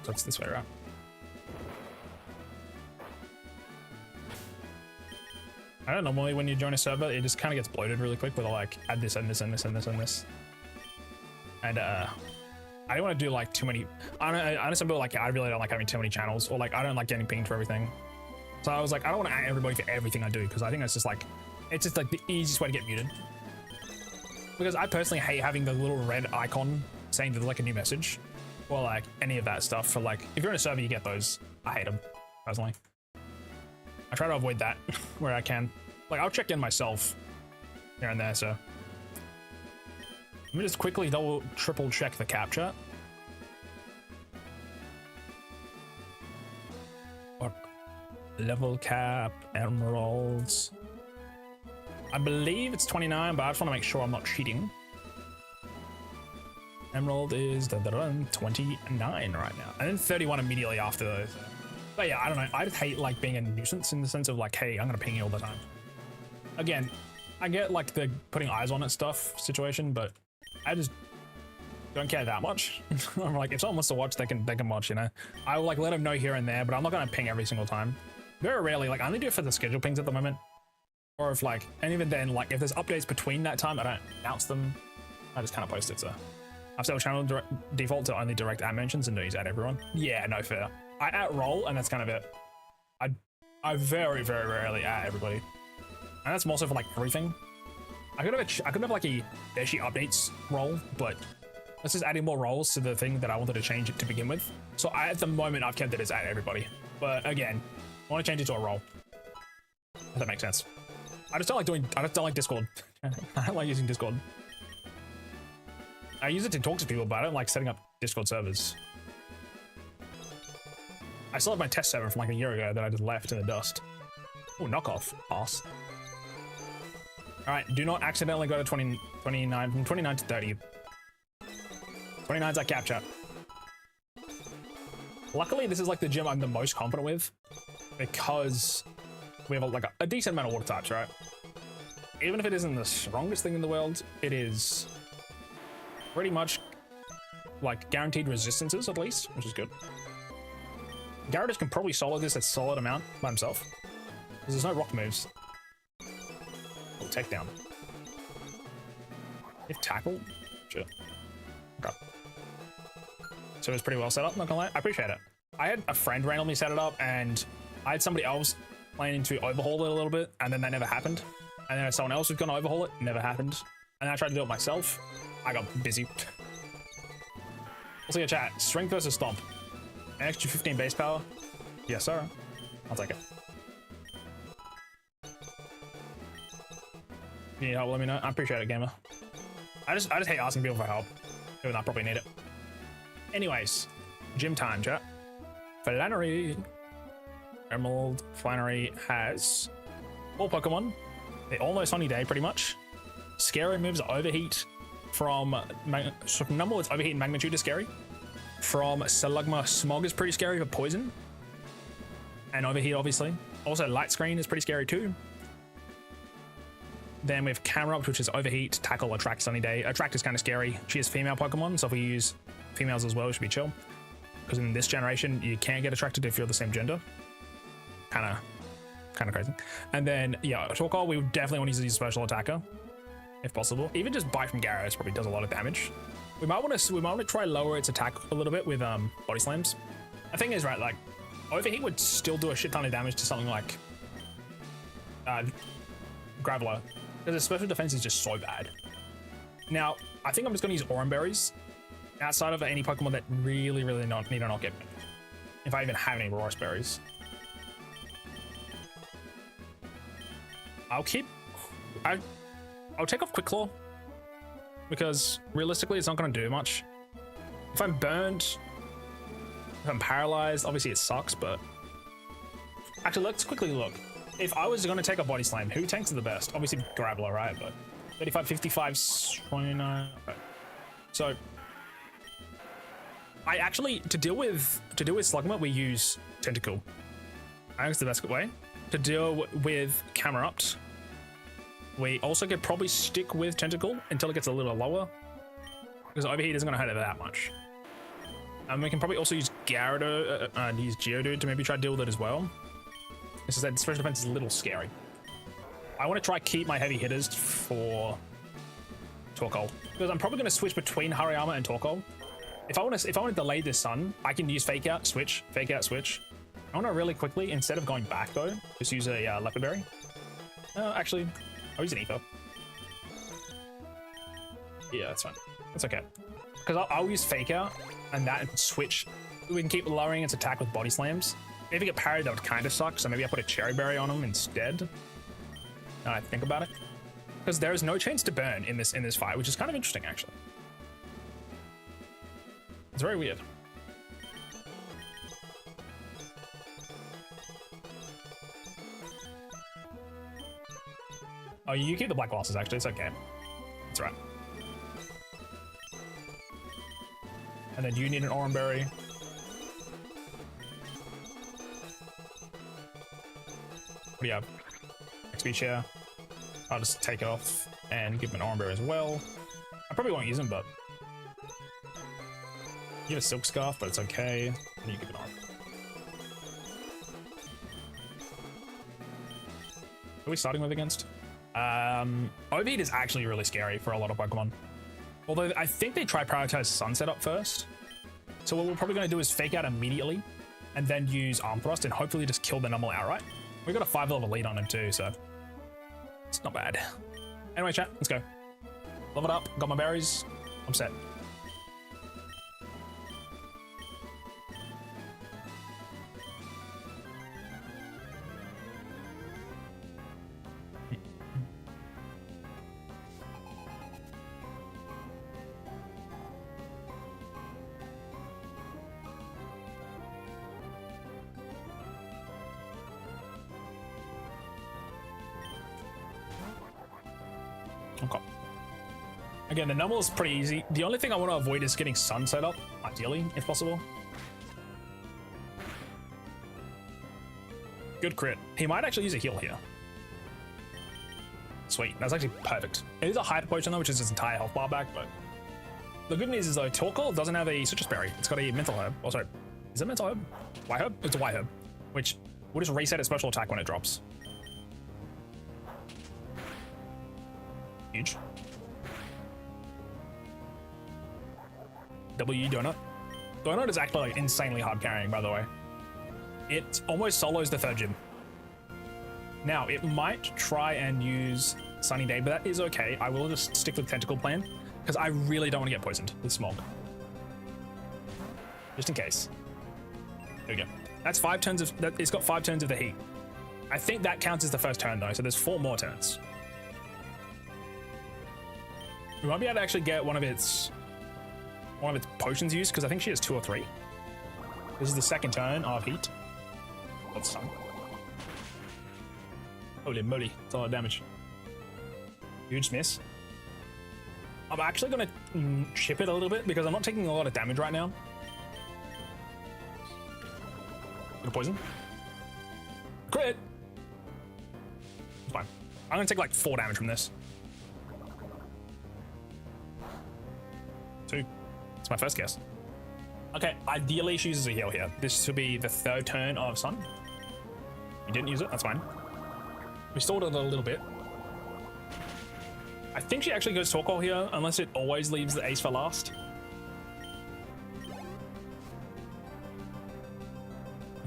So it's this way around. I don't know, normally when you join a server, it just kind of gets bloated really quick with like, add this and this and this and this and this. And I don't want to do like too many, I know some people like, I really don't like having too many channels, or like, I don't like getting pinged for everything. So I was like, I don't want to add everybody for everything I do, because I think that's just like, it's just like the easiest way to get muted. Because I personally hate having the little red icon saying there's like a new message, or like any of that stuff for like, if you're in a server, you get those. I hate them, personally. I try to avoid that where I can. Like, I'll check in myself here and there, so. Let me just quickly triple check the capture. Level cap, emeralds. I believe it's 29, but I just want to make sure I'm not cheating. Emerald is 29 right now, and then 31 immediately after those. But yeah, I don't know. I just hate like being a nuisance in the sense of like, hey, I'm gonna ping you all the time. Again, I get like the putting eyes on it stuff situation, but I just don't care that much. I'm like, if someone wants to watch, they can watch. You know, I will like let them know here and there, but I'm not gonna ping every single time. Very rarely, like I only do it for the schedule pings at the moment, or if like, and even then, like if there's updates between that time, I don't announce them. I just kind of post it. So I've set the channel default to only direct at mentions and don't use at everyone. Yeah, no fair. I at roll and that's kind of it. I very rarely at everybody, and that's mostly for like everything. I could have like a Deschy updates role, but this is adding more roles to the thing that I wanted to change it to begin with. So at the moment I've kept it as at everybody, but again, I want to change it to a role. If that makes sense. I just don't like Discord. I don't like using Discord. I use it to talk to people, but I don't like setting up Discord servers. I still have my test server from like a year ago that I just left in the dust. Oh, knockoff. Pass. Alright, do not accidentally go to 29, from 29 to 30. 29's I capture. Luckily, this is like the gym I'm the most confident with, because we have like a decent amount of water types, right? Even if it isn't the strongest thing in the world, it is pretty much like guaranteed resistances at least, which is good. Gyarados can probably solo this a solid amount by himself, because there's no rock moves. Oh, takedown. If tackle, sure. Okay. So it's pretty well set up, not gonna lie. I appreciate it. I had a friend randomly set it up, and I had somebody else planning to overhaul it a little bit, and then that never happened. And then someone else was gonna overhaul it, never happened. And then I tried to do it myself. I got busy. We'll see a chat. Strength versus Stomp. An extra 15 base power. Yes, sir. I'll take it. If you need help, let me know. I appreciate it, gamer. I just hate asking people for help, even though I probably need it. Anyways, gym time, chat. Flannery. Emerald Flannery has 4 Pokemon. They're all know Sunny Day, pretty much. Scary moves are Overheat from number with Overheat and Magnitude is scary. From Slugma, Smog is pretty scary for poison. And Overheat, obviously. Also, Light Screen is pretty scary too. Then we have Camera Up, which is Overheat, Tackle, Attract, Sunny Day. Attract is kind of scary. She has female Pokemon, so if we use females as well, it should be chill. Because in this generation, you can't get attracted if you're the same gender. Kind of crazy. And then, yeah, Torkoal, we would definitely want to use a special attacker, if possible. Even just Bite from Gyarados probably does a lot of damage. We might want to try lower its attack a little bit with Body Slams. The thing is, right, like Overheat would still do a shit ton of damage to something like Graveler, because its special defense is just so bad. Now, I think I'm just going to use Oran Berries outside of any Pokemon that really need to not get me. If I even have any Roros Berries. I'll take off Quick Claw, because realistically it's not going to do much. If I'm burned, if I'm paralyzed, obviously it sucks, but actually let's quickly look. If I was going to take a Body Slam, who tanks the best? Obviously Graveler, right? But 35, 55, 29. Okay. So I actually, to deal with Slugma, we use Tentacle. I think it's the best way. To deal with Camera Up, we also could probably stick with Tentacle until it gets a little lower, because Overheat isn't going to hurt it that much. And we can probably also use Gyarados and use Geodude to maybe try to deal with it as well. As I said, special defense is a little scary. I want to try keep my heavy hitters for Torkoal, because I'm probably going to switch between Hariyama and Torkoal. If I want to delay this Sun, I can use Fake Out, Switch, Fake Out, Switch. I want to really quickly, instead of going back though, just use a Leopard Berry. Actually, I'll use an Ether. Yeah, that's fine. That's okay. Because I'll use Fake Out and that and switch. We can keep lowering its attack with Body Slams. If you get parried, that would kind of suck. So maybe I put a Cherry Berry on him instead. Now I think about it, because there is no chance to burn in this fight, which is kind of interesting actually. It's very weird. Oh, you keep the black glasses, actually. It's okay. It's right. And then you need an orange berry. What do you have? XP share. I'll just take it off and give him an orange berry as well. I probably won't use him, but you have a silk scarf, but it's okay. And you give it on. Who are we starting with against? Overheat is actually really scary for a lot of Pokemon. Although I think they try prioritize Sunset up first. So what we're probably going to do is fake out immediately and then use Arm Thrust and hopefully just kill the normal outright. We got a 5-level lead on him too, so it's not bad. Anyway, chat, let's go. Level it up, got my berries, I'm set. Okay. Again, the normal is pretty easy. The only thing I want to avoid is getting Sunset up, ideally, if possible. Good crit. He might actually use a heal here. Sweet, that's actually perfect. It is a hyper potion though, which is his entire health bar back, but the good news is though, Torkoal doesn't have a citrus berry. It's got a mental herb. Oh, sorry. Is it mental herb? White herb? It's a white herb, which will just reset its special attack when it drops. Huge. W Donut. Donut is actually like insanely hard carrying, by the way. It almost solos the third gym. Now, it might try and use Sunny Day, but that is okay. I will just stick with Tentacle Plan, because I really don't want to get poisoned with Smog. Just in case. There we go. That's 5 turns of... It's got 5 turns of the heat. I think that counts as the first turn, though, so there's 4 more turns. We might be able to actually get one of its potions used, because I think she has 2 or 3. This is the second turn of heat. That's some. Holy moly, it's a lot of damage. Huge miss. I'm actually going to chip it a little bit because I'm not taking a lot of damage right now. Gonna poison. Crit! It's fine. I'm going to take like 4 damage from this. 2. It's my first guess. Okay, ideally she uses a heal here. This should be the 3rd turn of Sun. You didn't use it, that's fine. We stalled it a little bit. I think she actually goes Torkoal here, unless it always leaves the ace for last.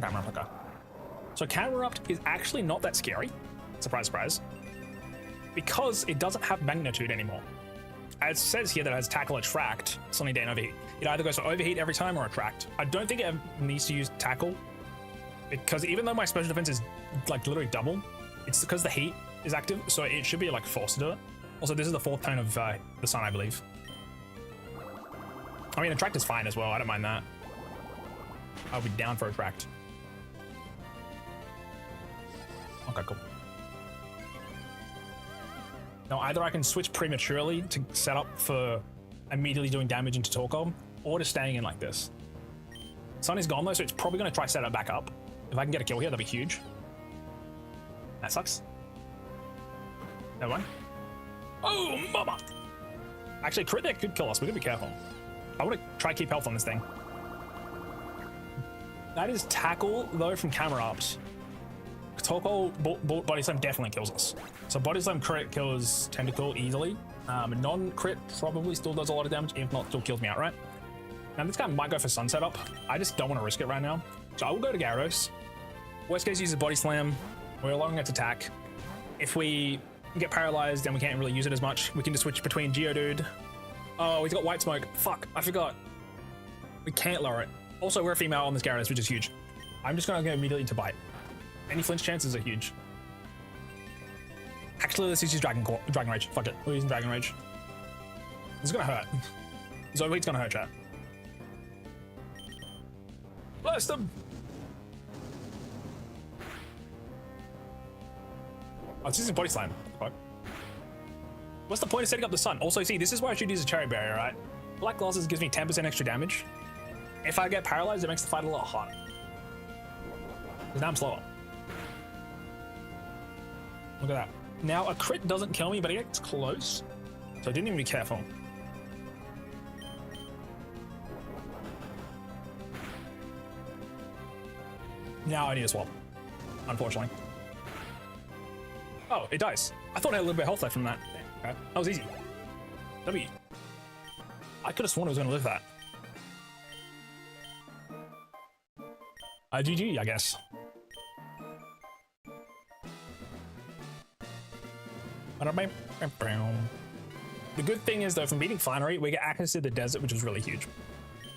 Camera Plucker. So Camera Up is actually not that scary. Surprise, surprise. Because it doesn't have Magnitude anymore. It says here that it has Tackle, Attract, Sunny Day, and Overheat. It either goes for Overheat every time or Attract. I don't think it needs to use Tackle, because even though my special defense is like literally double, it's because the heat is active, so it should be like forced to do it. Also, this is the 4th turn of the Sun, I believe. I mean, Attract is fine as well. I don't mind that. I'll be down for Attract. Okay, cool. Now, either I can switch prematurely to set up for immediately doing damage into Torkoal, or just staying in like this. Sun is gone though, so it's probably going to try set it back up. If I can get a kill here, that'd be huge. That sucks. Never mind. Oh, mama! Actually, crit there could kill us. We gotta be careful. I want to try to keep health on this thing. That is Tackle though from Camera Ups. Torkoal Body Slam definitely kills us. So Body Slam crit kills Tentacle easily. Non-crit probably still does a lot of damage, if not still kills me outright. Now this guy might go for Sunset Up. I just don't want to risk it right now. So I will go to Gyarados. Worst case uses Body Slam. We're allowing its attack. If we get paralyzed and we can't really use it as much, we can just switch between Geodude. Oh, he's got White Smoke. Fuck, I forgot. We can't lower it. Also, we're a female on this Gyarados, which is huge. I'm just going to go immediately to Bite. Any flinch chances are huge. Actually, let's use Dragon Rage. Fuck it. We're using Dragon Rage. This is gonna hurt. This overheat's gonna hurt, chat. Blast them! Oh, it's using Body Slam. Fuck. What's the point of setting up the sun? Also, see, this is why I should use a cherry barrier, right? Black glasses gives me 10% extra damage. If I get paralyzed, it makes the fight a lot harder. Because now I'm slower. Look at that. Now, a crit doesn't kill me, but it gets close. So I didn't even be careful. Now I need to swap, unfortunately. Oh, it dies. I thought I had a little bit of health left from that. Okay. That was easy. W. I could have sworn I was going to live that. GG, I guess. The good thing is, though, from beating Flannery, we get access to the desert, which is really huge.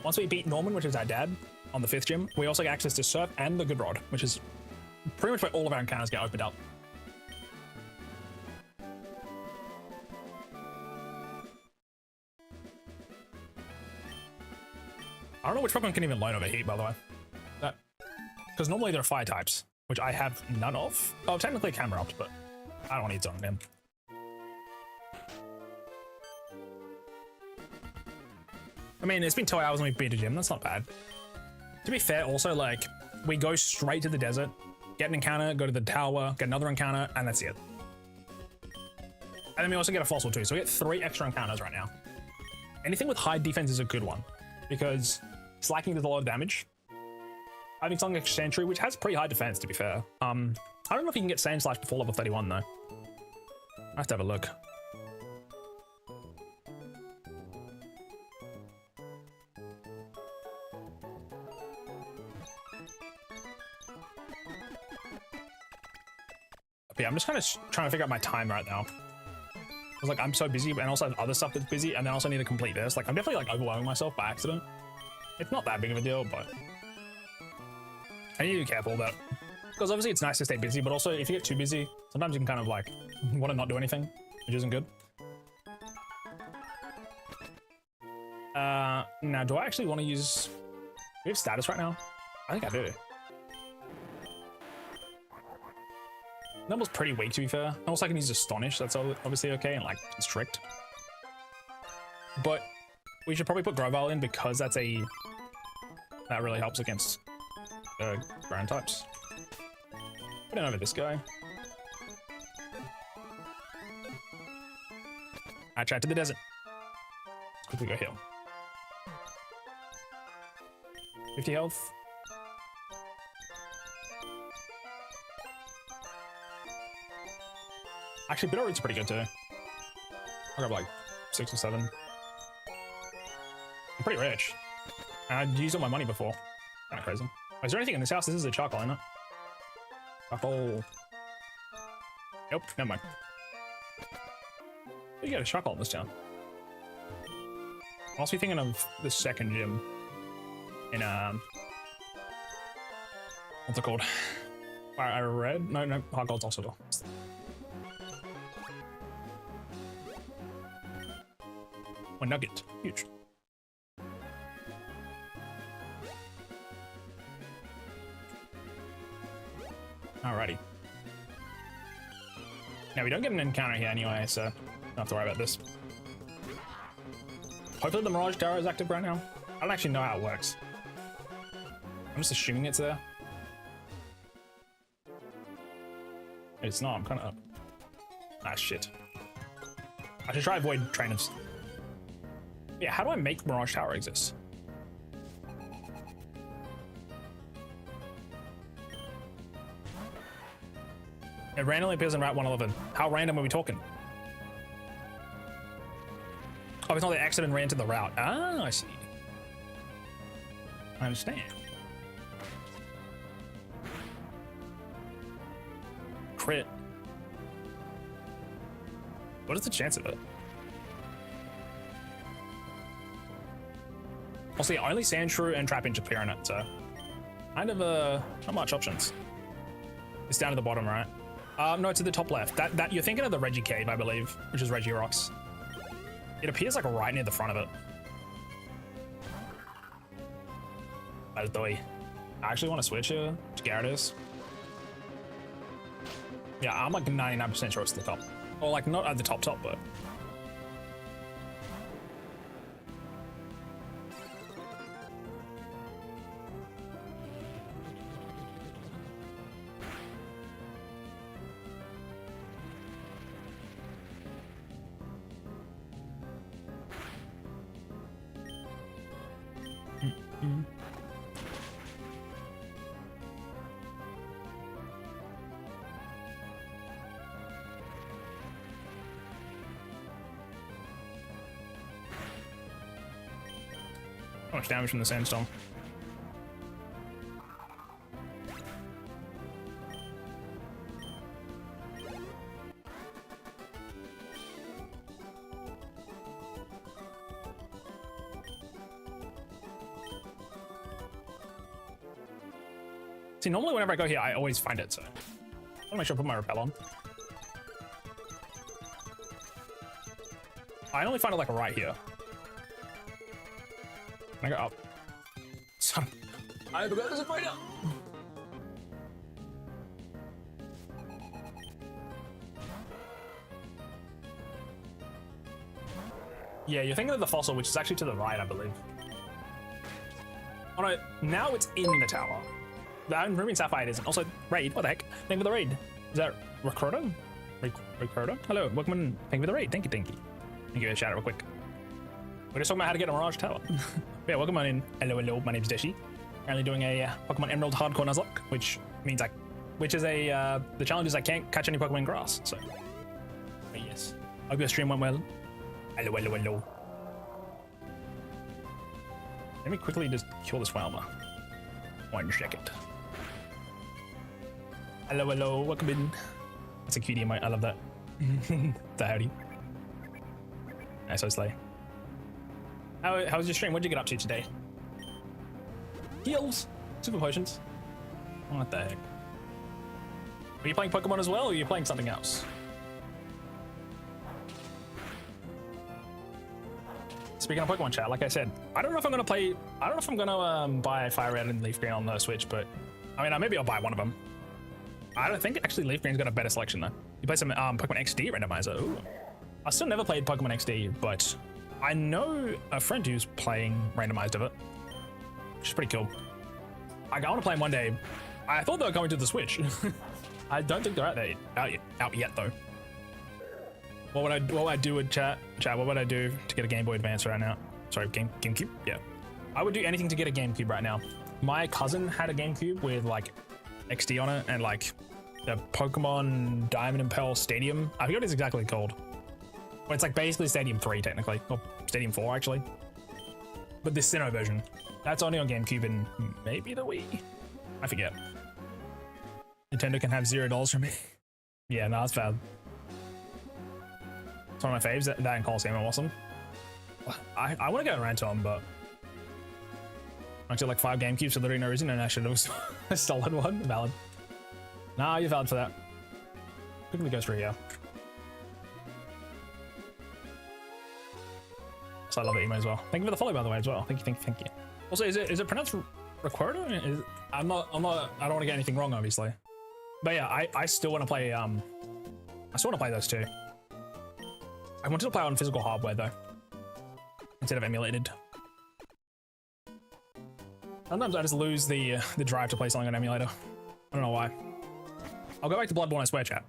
Once we beat Norman, which is our dad, on the 5th gym, we also get access to Surf and the Good Rod, which is pretty much where all of our encounters get opened up. I don't know which Pokemon can even learn overheat, by the way. Because normally there are fire types, which I have none of. Oh, technically Camerupt, but I don't want to use it on him. I mean, it's been 2 hours and we've beat a gym. That's not bad. To be fair, also, like, we go straight to the desert, get an encounter, go to the tower, get another encounter, and that's it. And then we also get a fossil too, so we get 3 extra encounters right now. Anything with high defense is a good one, because slacking does a lot of damage. Having something like Sentry, which has pretty high defense, to be fair. I don't know if you can get Sand Slash before level 31, though. I have to have a look. But yeah, I'm just kind of trying to figure out my time right now. Because, like, I'm so busy, and also have other stuff that's busy, and then also need to complete this. Like, I'm definitely, like, overwhelming myself by accident. It's not that big of a deal, but I need to be careful about it. Because obviously it's nice to stay busy, but also if you get too busy, sometimes you can kind of, like, want to not do anything, which isn't good. Now, do I actually want to use... Do we have status right now? I think I do. Numble's pretty weak, to be fair. Also, I can use Astonish. That's obviously okay, and, like, Constrict. But we should probably put Grovyle in because that's a... That really helps against ground types. Put in over this guy. I tried to the desert. Let's quickly go heal. 50 health. Actually, Bitterroot's pretty good too. I got like 6 or 7. I'm pretty rich. I'd used all my money before. Kind of crazy. Is there anything in this house? This is a charcoal, isn't it? Charcoal. Nope, never mind. You get a charcoal in this town. I must be thinking of the second gym in what's it called? I read. No, Hard Gold's also well. One nugget, huge. Alrighty. Now we don't get an encounter here anyway, so don't have to worry about this. Hopefully the Mirage Tower is active right now. I don't actually know how it works. I'm just assuming it's there. It's not, I'm kind of... Ah, shit. I should try avoid trainers. Yeah, how do I make Mirage Tower exist? It randomly appears in Route 111. How random are we talking? Oh, it's not the accident ran to the route. Ah, I see. I understand. Crit. What is the chance of it? Also, yeah, only Sandshrew and Trapinch appear in it, so kind of not much options. It's down to the bottom, right? No, it's at the top left. That you're thinking of the Reggie Cave, I believe, which is Reggie Rocks. It appears like right near the front of it. That is doy. I actually want to switch here to Gyarados. Yeah, I'm like 99% sure it's the top. Or like not at the top, but So much damage from the sandstorm. See, normally whenever I go here, I always find it, so I want to make sure I put my repel on. I only find it like right here. Can I go up? So I forgot this right now. Yeah, you're thinking of the fossil, which is actually to the right, I believe. Oh no, now it's in the tower. The Ruby and Sapphire isn't. Also, raid. What the heck? Thank you for the raid. Is that Recruiter? Recruiter? Hello, welcome in. Thank you for the raid. Thank you, thank you. Thank you. Shout out real quick. We're just talking about how to get a Mirage Tower. Yeah, welcome on in. Hello, hello. My name's Deschy. Currently doing a Pokemon Emerald Hardcore Nuzlocke, which means the challenge is I can't catch any Pokemon in grass. So, but yes. Hope your stream went well. Hello, hello, hello. Let me quickly just kill this Wilmer. 1 second. Hello, hello, welcome in. That's a cutie emote, I love that. The howdy. Nice, so slay. How was your stream? What'd you get up to today? Heals! Super potions. What the heck? Are you playing Pokemon as well, or are you playing something else? Speaking of Pokemon chat, like I said, I don't know if I'm gonna buy Fire Red and Leaf Green on the Switch, but I mean, maybe I'll buy one of them. I don't think actually Leaf Green's got a better selection though. You play some Pokemon XD randomizer. Ooh. I still never played Pokemon XD, but I know a friend who's playing randomized of it, which is pretty cool. I want to play them one day. I thought they were coming to the Switch. I don't think they're out yet though. What would I do with chat? Chat, what would I do to get a Game Boy Advance right now? Sorry, GameCube? Yeah. I would do anything to get a GameCube right now. My cousin had a GameCube with like XD on it and like the Pokemon Diamond and Pearl Stadium. I forget what it's exactly called. Well, it's like basically Stadium 3 technically, or Stadium 4 actually. But the Sinnoh version. That's only on GameCube and maybe the Wii. I forget. Nintendo can have $0 from me. Yeah, no, that's bad. It's one of my faves. That and Coliseum are awesome. I want to go around to them, but actually like 5 GameCubes for literally no reason, and I should have stolen one. Valid. Nah, you're valid for that. Quickly go through here. So I love the emo as well. Thank you for the follow, by the way, as well. Thank you. Also, is it pronounced Recorder? I don't want to get anything wrong, obviously. But yeah, I still want to play. I still want to play those two. I wanted to play on physical hardware though, instead of emulated. Sometimes I just lose the drive to play something on emulator. I don't know why. I'll go back to Bloodborne, I swear, chat.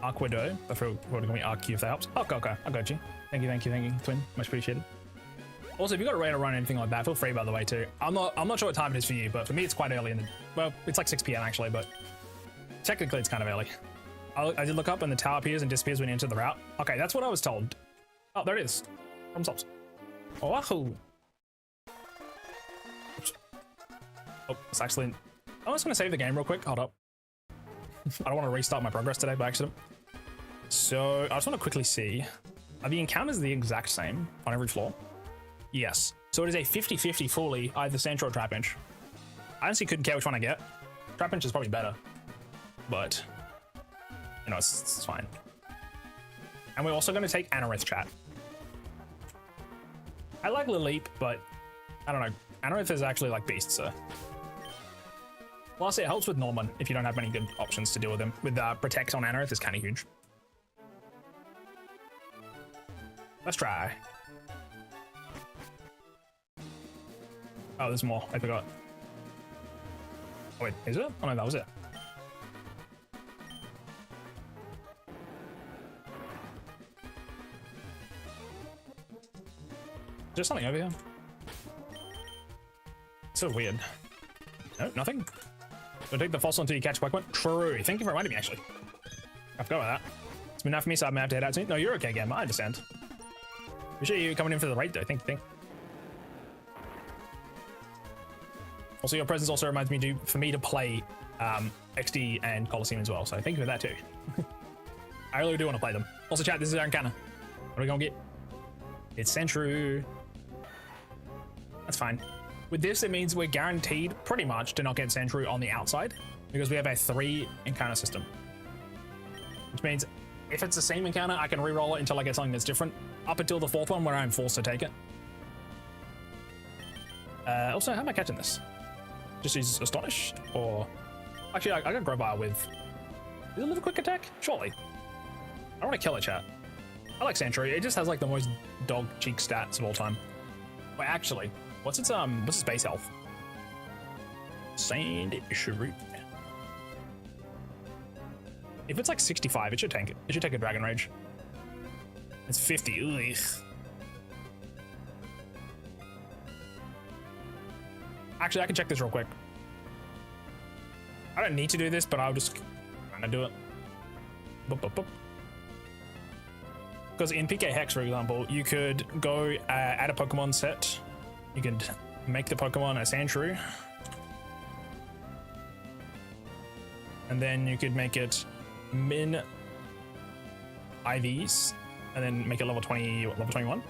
Arquido, for what me RQ if that helps. Okay, I got you. Thank you, twin. Much appreciated. Also, if you got a rate to run anything like that, feel free, by the way, too. I'm not sure what time it is for you, but for me, it's quite early in the. Well, it's like 6 PM actually, but technically, it's kind of early. I did look up, and the tower appears and disappears when you enter the route. Okay, that's what I was told. Oh, there it is. Thumbs up. Oh, wahoo. Oh, it's actually. I'm just gonna save the game real quick. Hold up. I don't want to restart my progress today by accident. So I just want to quickly see. Are the encounters the exact same on every floor? Yes. So it is a 50-50 fully, either Sandshrew or Trapinch. I honestly couldn't care which one I get. Trapinch is probably better, but you know, it's fine. And we're also going to take Anorith, chat. I like Lilip, but I don't know. Anorith is actually like beast, so. Plus, it helps with Norman if you don't have many good options to deal with him. With Protect on Anorith is kind of huge. Let's try. Oh, there's more. I forgot. Oh, wait, is it? Oh, no, that was it. Is there something over here? It's so weird. No, nothing. Don't take the fossil until you catch Pokemon. True. Thank you for reminding me, actually. I forgot about that. It's been enough for me, so I may have to head out soon. No, you're okay, Gamma. I understand. Appreciate you coming in for the raid though. Thank you. Also, your presence also reminds me for me to play XD and Coliseum as well. So thank you for that too. I really do want to play them. Also, chat, this is our encounter. What are we gonna get? It's Sandshrew. That's fine. With this, it means we're guaranteed pretty much to not get Sandshrew on the outside because we have a 3 encounter system. Which means if it's the same encounter, I can re-roll it until I get something that's different up until the 4th one where I'm forced to take it. Also, how am I catching this? Just use Astonish? Or... Actually, I got Grovile with... Is it a little quick attack? Surely. I want to kill it, chat. I like Sandshrew. It just has like the most dog cheek stats of all time. Wait, actually, what's its base health? Sandshrew. If it's like 65, it should tank it. It should take a Dragon Rage. It's 50. Ugh. Actually, I can check this real quick. I don't need to do this, but I'll just kind of do it. Boop, boop, boop. Because in PK Hex, for example, you could go add a Pokemon set. You could make the Pokemon a Sandshrew. And then you could make it min IVs. And then make it level 20, level 21.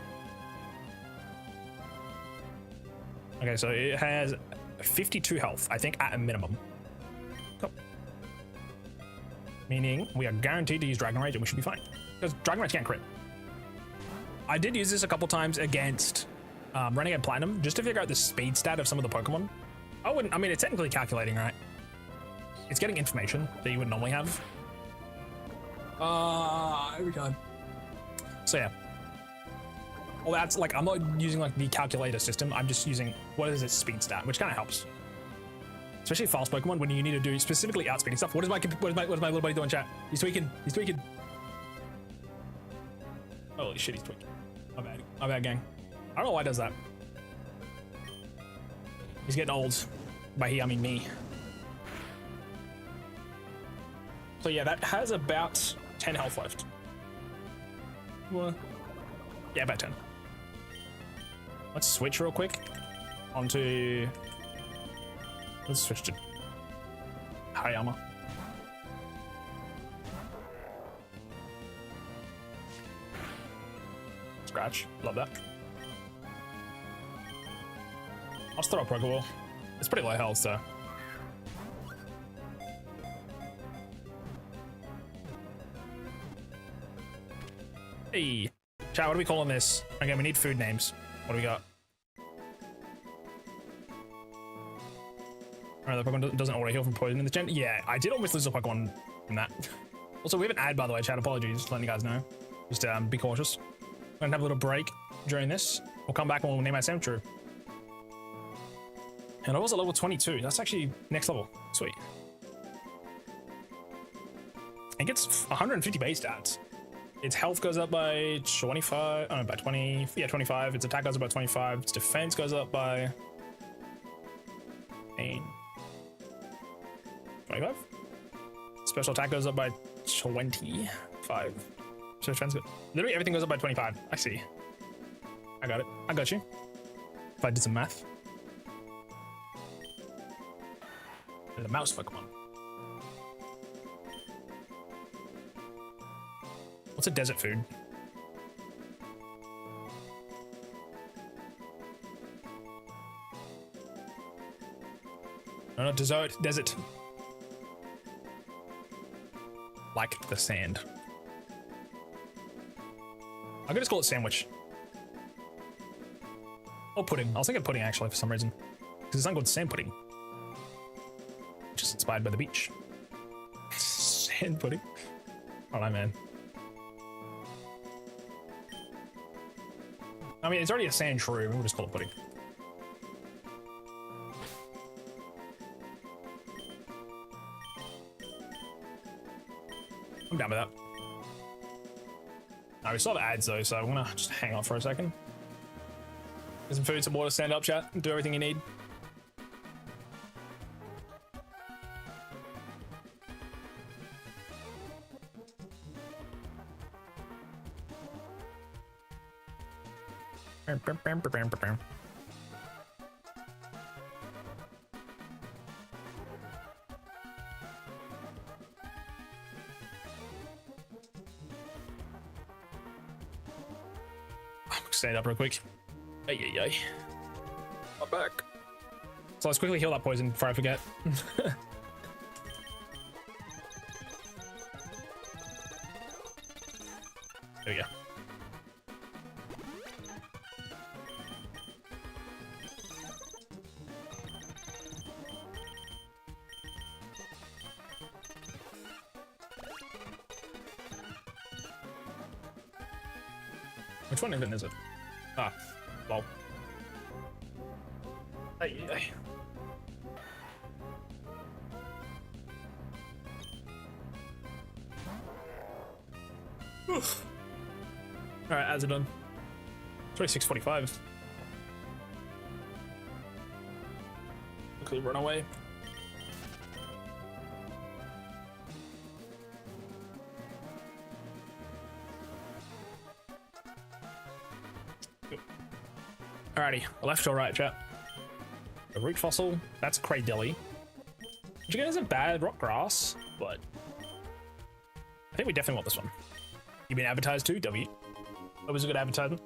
Okay, so it has 52 health, I think, at a minimum. Cool. Meaning we are guaranteed to use Dragon Rage and we should be fine. Because Dragon Rage can't crit. I did use this a couple times against Renegade Platinum just to figure out the speed stat of some of the Pokemon. I mean, it's technically calculating, right? It's getting information that you would normally have. Every time. So yeah. Well, that's like, I'm not using like the calculator system. I'm just using what is its speed stat, which kind of helps. Especially fast Pokemon when you need to do specifically outspeeding stuff. What is my little buddy doing, chat? He's tweaking. He's tweaking. Holy shit, he's tweaking. My bad. My bad, gang. I don't know why it does that. He's getting old. By he, I mean me. So yeah, that has about 10 health left. What? Yeah, about 10. Let's switch real quick onto... Let's switch to Hariyama. Scratch. Love that. I'll just throw a Pokeball. It's pretty low health, so... Hey! Chat, what are we calling this? Okay, we need food names. What do we got? Alright, the Pokemon doesn't auto heal from poison in the gen. Yeah, I did almost lose a Pokemon from that. Also, we have an ad, by the way, chat. Apologies, just letting you guys know. Just be cautious. We're gonna have a little break during this. We'll come back and we'll name our Sandshrew. And I was at level 22. That's actually next level. Sweet. It gets 150 base stats. Its health goes up by 25. Oh, no, by 20. Yeah, 25. Its attack goes up by 25. Its defense goes up by 25. Special attack goes up by 25. So defense, literally everything goes up by 25. I see. I got it. I got you. If I did some math. And the mouse Pokemon. What's a desert food? No, desert. Like the sand. I'm gonna just call it sandwich. Or pudding. I was thinking pudding actually for some reason. Because it's not called sand pudding. Which is inspired by the beach. Sand pudding? I don't know, man. I mean, it's already a Sandshrew. We'll just call it pudding. I'm down with that. Now we still have ads though, so I'm gonna just hang on for a second. Get some food, some water, stand up, chat, and do everything you need. Stand up real quick. Ay. I'm back. So let's quickly heal that poison before I forget. There we go. Which one even is it? Ah, lol. Ay. Alright, ads are done. It's already 6:45. Quickly run away. Alrighty, left or right, chat? A root fossil, that's Craydilly. Which again isn't bad, rock grass, but I think we definitely want this one. You've been advertised too, W. Always a good advertisement.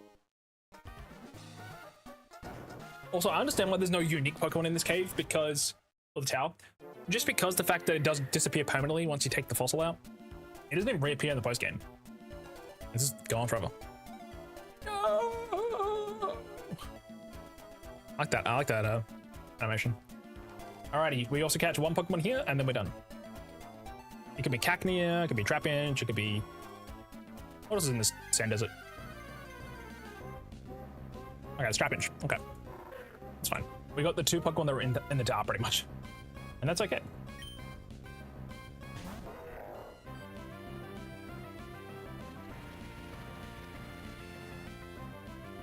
Also, I understand why there's no unique Pokemon in this cave because of the tower. Just because the fact that it does disappear permanently once you take the fossil out. It doesn't even reappear in the post game. It's just gone forever. I like that animation. Alrighty, we also catch one Pokemon here, and then we're done. It could be Cacnea, it could be Trapinch, it could be... What else is in this sand desert? Okay, it's Trapinch. Okay. That's fine. We got the two Pokemon that were in the tower, pretty much. And that's okay.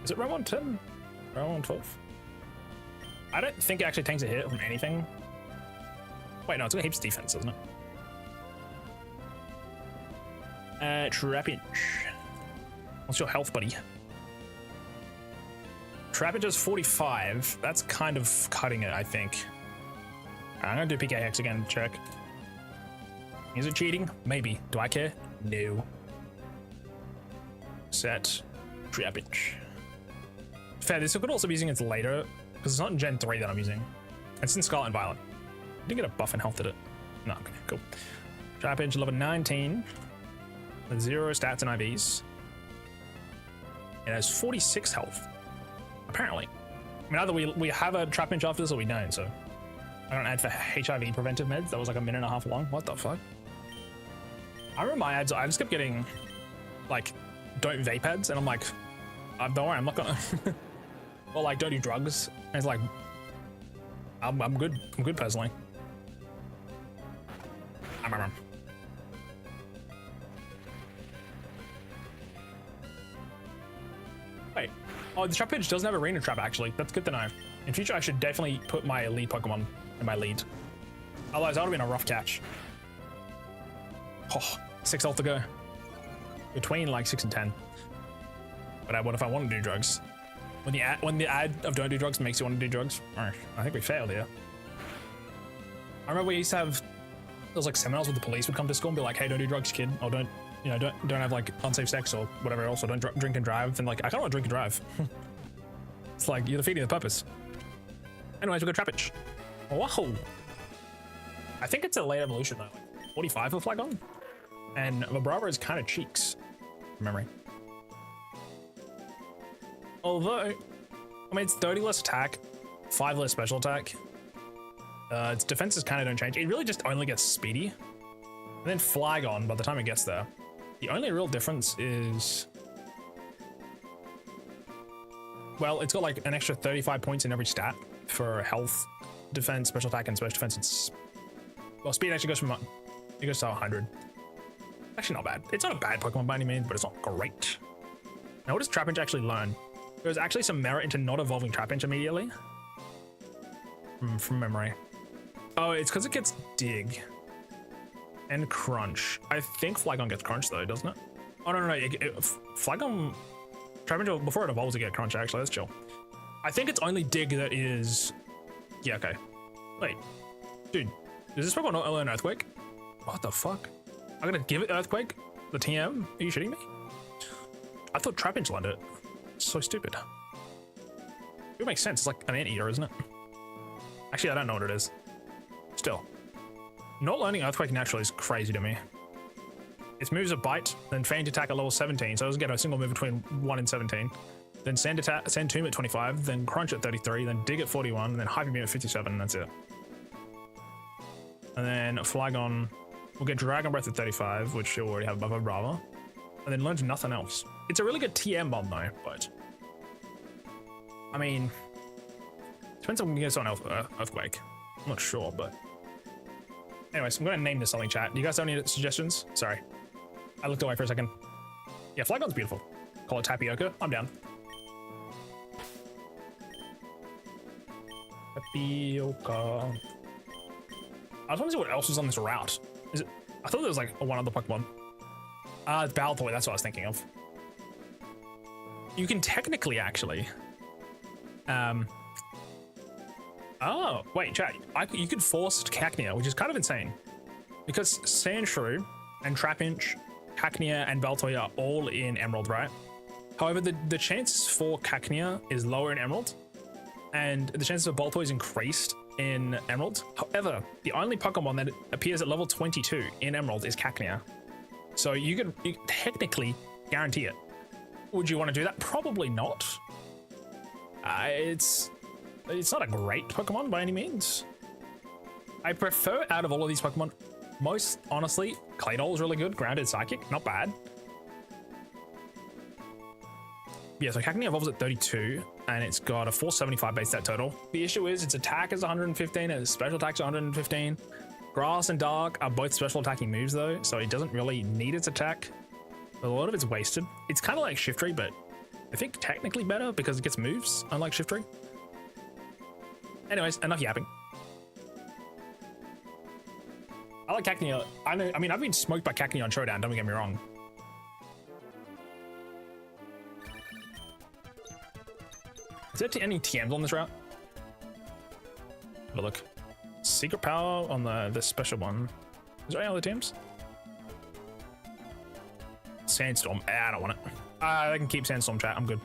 Is it round 110? Round 112? I don't think it actually takes a hit from anything. Wait, no, it's got heaps of defense, isn't it? Trapinch. What's your health, buddy? Trapinch is 45. That's kind of cutting it, I think. I'm gonna do PKX again, check. Is it cheating? Maybe. Do I care? No. Set Trapinch. Fair, this could also be using it later, because it's not in Gen 3 that I'm using. It's in Scarlet and Violet. I didn't get a buff and health, did it? No, okay, cool. Trapinch, level 19. With 0 stats and IVs. It has 46 health. Apparently. I mean, either we have a Trapinch after this or we don't, so. I don't add for HIV preventive meds. That was like a minute and a half long. What the fuck? I remember my ads, I just kept getting, like, don't vape ads, and I'm like, don't worry, I'm not gonna. Or like, don't do drugs. And it's like, I'm good. I'm good personally. Wait. Oh, the Trapinch doesn't have Arena Trap, actually. That's good to know. In future, I should definitely put my lead Pokemon in my lead. Otherwise, that would have been a rough catch. Oh, 6 health to go. Between like 6 and 10. But what if I want to do drugs? When the ad of don't do drugs makes you want to do drugs? I think we failed here. I remember we used to have those like seminars where the police would come to school and be like, hey, don't do drugs, kid. Or don't have like unsafe sex or whatever else, or don't drink and drive. And like, I kind of want to drink and drive. It's like, you're defeating the purpose. Anyways, we got Trapinch. Whoa. I think it's a late evolution though, like 45 for Flagon. And Vibrava is kind of cheeks, from memory. Although, I mean, it's 30 less attack, 5 less special attack. Its defenses kind of don't change. It really just only gets speedy. And then Flygon by the time it gets there. The only real difference is... Well, it's got like an extra 35 points in every stat for health, defense, special attack, and special defense. It's... Well, speed actually goes from... It goes to 100. Actually not bad. It's not a bad Pokemon by any means, but it's not great. Now, what does Trapinch actually learn? There's actually some merit into not evolving Trapinch immediately. From memory. Oh, it's because it gets Dig. And Crunch. I think Flygon gets Crunch though, doesn't it? Oh, no. Flygon... Trapinch, before it evolves to get Crunch, actually, that's chill. I think it's only Dig that is... Yeah, okay. Wait. Dude, does this Pokemon not learn Earthquake? What the fuck? I'm gonna give it Earthquake? The TM? Are you shitting me? I thought Trapinch learned it. So stupid. It makes sense. It's like an anteater, isn't it? Actually, I don't know what it is. Still. Not learning Earthquake naturally is crazy to me. Its moves are Bite, then Faint Attack at level 17, so it doesn't get a single move between 1 and 17. Then Sand Tomb at 25, then Crunch at 33, then Dig at 41, and then Hyper Beam at 57, and that's it. And then Flygon will get Dragon Breath at 35, which she'll already have above Brava. And then learns nothing else. It's a really good TM bomb though, but... I mean... Depends on when we get on Earthquake. I'm not sure, but... Anyways, I'm going to name this something, chat. Do you guys have any suggestions? Sorry. I looked away for a second. Yeah, Flygon's beautiful. Call it Tapioca. I'm down. Tapioca. I just want to see what else is on this route. Is it? I thought there was like one other Pokemon. It's Baltoy, that's what I was thinking of. You can technically actually... Oh, wait, chat. You could force Cacnea, which is kind of insane. Because Sandshrew and Trapinch, Cacnea, and Baltoy are all in Emerald, right? However, the chances for Cacnea is lower in Emerald, and the chances of Baltoy is increased in Emerald. However, the only Pokemon that appears at level 22 in Emerald is Cacnea. So you could technically guarantee it. Would you want to do that? Probably not. It's not a great Pokemon by any means. I prefer, out of all of these Pokemon, most honestly, Claydol is really good. Grounded Psychic, not bad. Yeah, so Cacnea evolves at 32, and it's got a 475 base stat total. The issue is its attack is 115, and its special attack's 115. Grass and Dark are both special attacking moves though, so it doesn't really need its attack. A lot of it's wasted. It's kind of like Shiftry, but I think technically better because it gets moves, unlike Shiftry. Anyways, enough yapping. I like Cacnea. I mean, I've been smoked by Cacnea on Showdown, don't get me wrong. Is there any TMs on this route? Have a look. Secret Power on the special one. Is there any other TMs? Sandstorm. I don't want it. I can keep Sandstorm, chat. I'm good.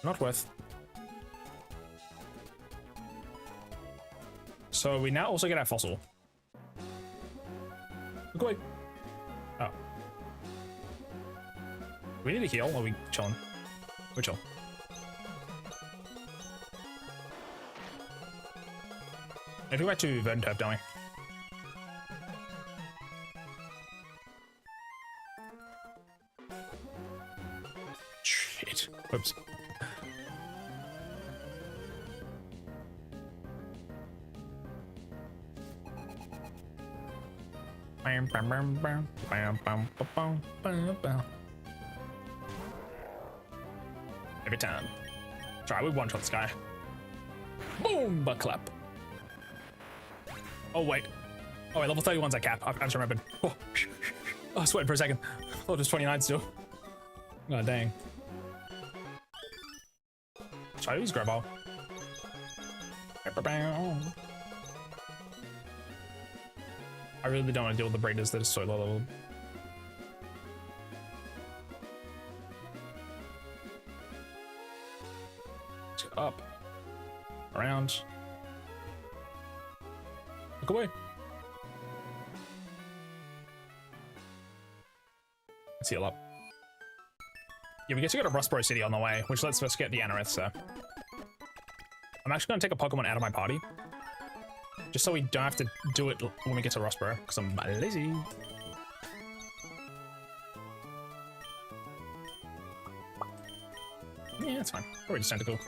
Not worth. So we now also get our fossil. Look away. Oh. We need to heal, or are we chilling? We're chill. Let's go back to Verdanturf, don't we? Shit. Oops. Every time. Sorry, we one-shot this guy. Boom! Butt clap. Oh, wait. Oh, wait, level 31's that cap. I just remembered. Oh, I was sweating for a second. I thought it was 29 still. Oh, dang. Sorry, use grab ball. I really don't want to deal with the breeders that are so low level. Let's go up. Around. Look away. Let's heal up. Yeah, we guess we got a Rustboro City on the way, which lets us get the Anorith, so. I'm actually going to take a Pokemon out of my party. Just so we don't have to do it when we get to Rustboro, because I'm lazy. Yeah, that's fine. Probably just tentacle.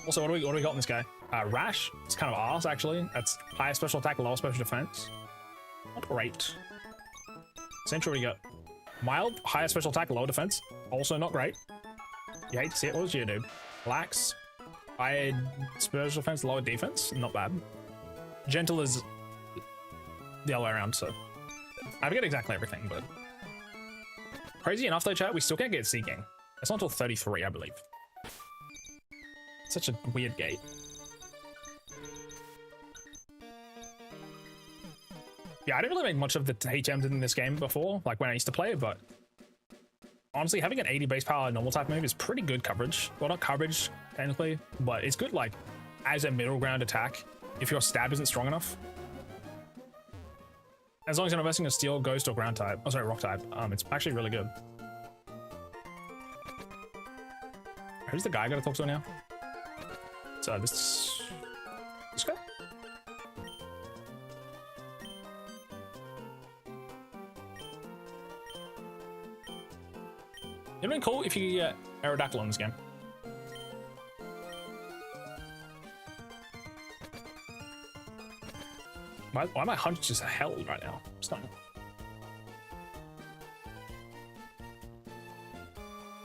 Also, what do we got in this guy? Rash. It's kind of arse, actually. That's higher special attack, lower special defense. Not great. Central, what do you got? Mild, higher special attack, lower defense. Also not great. You hate to see it. What was your dude? Lax, higher special defense, lower defense. Not bad. Gentle is the other way around, so I forget exactly everything, but Crazy enough though, chat, we still can't get Seeking. It's not until 33, I believe. Such a weird gate. Yeah, I didn't really make much of the HMs in this game before, like when I used to play it, but honestly, having an 80 base power normal type move is pretty good coverage. Well, not coverage, technically, but it's good, like, as a middle ground attack, if your stab isn't strong enough. As long as you're not investing a steel, ghost, or ground type, oh sorry, rock type, it's actually really good. Who's the guy I gotta talk to now? So this guy? It'd been cool if you could get Aerodactyl in this game. Why am I hunched just hell right now? Stunning.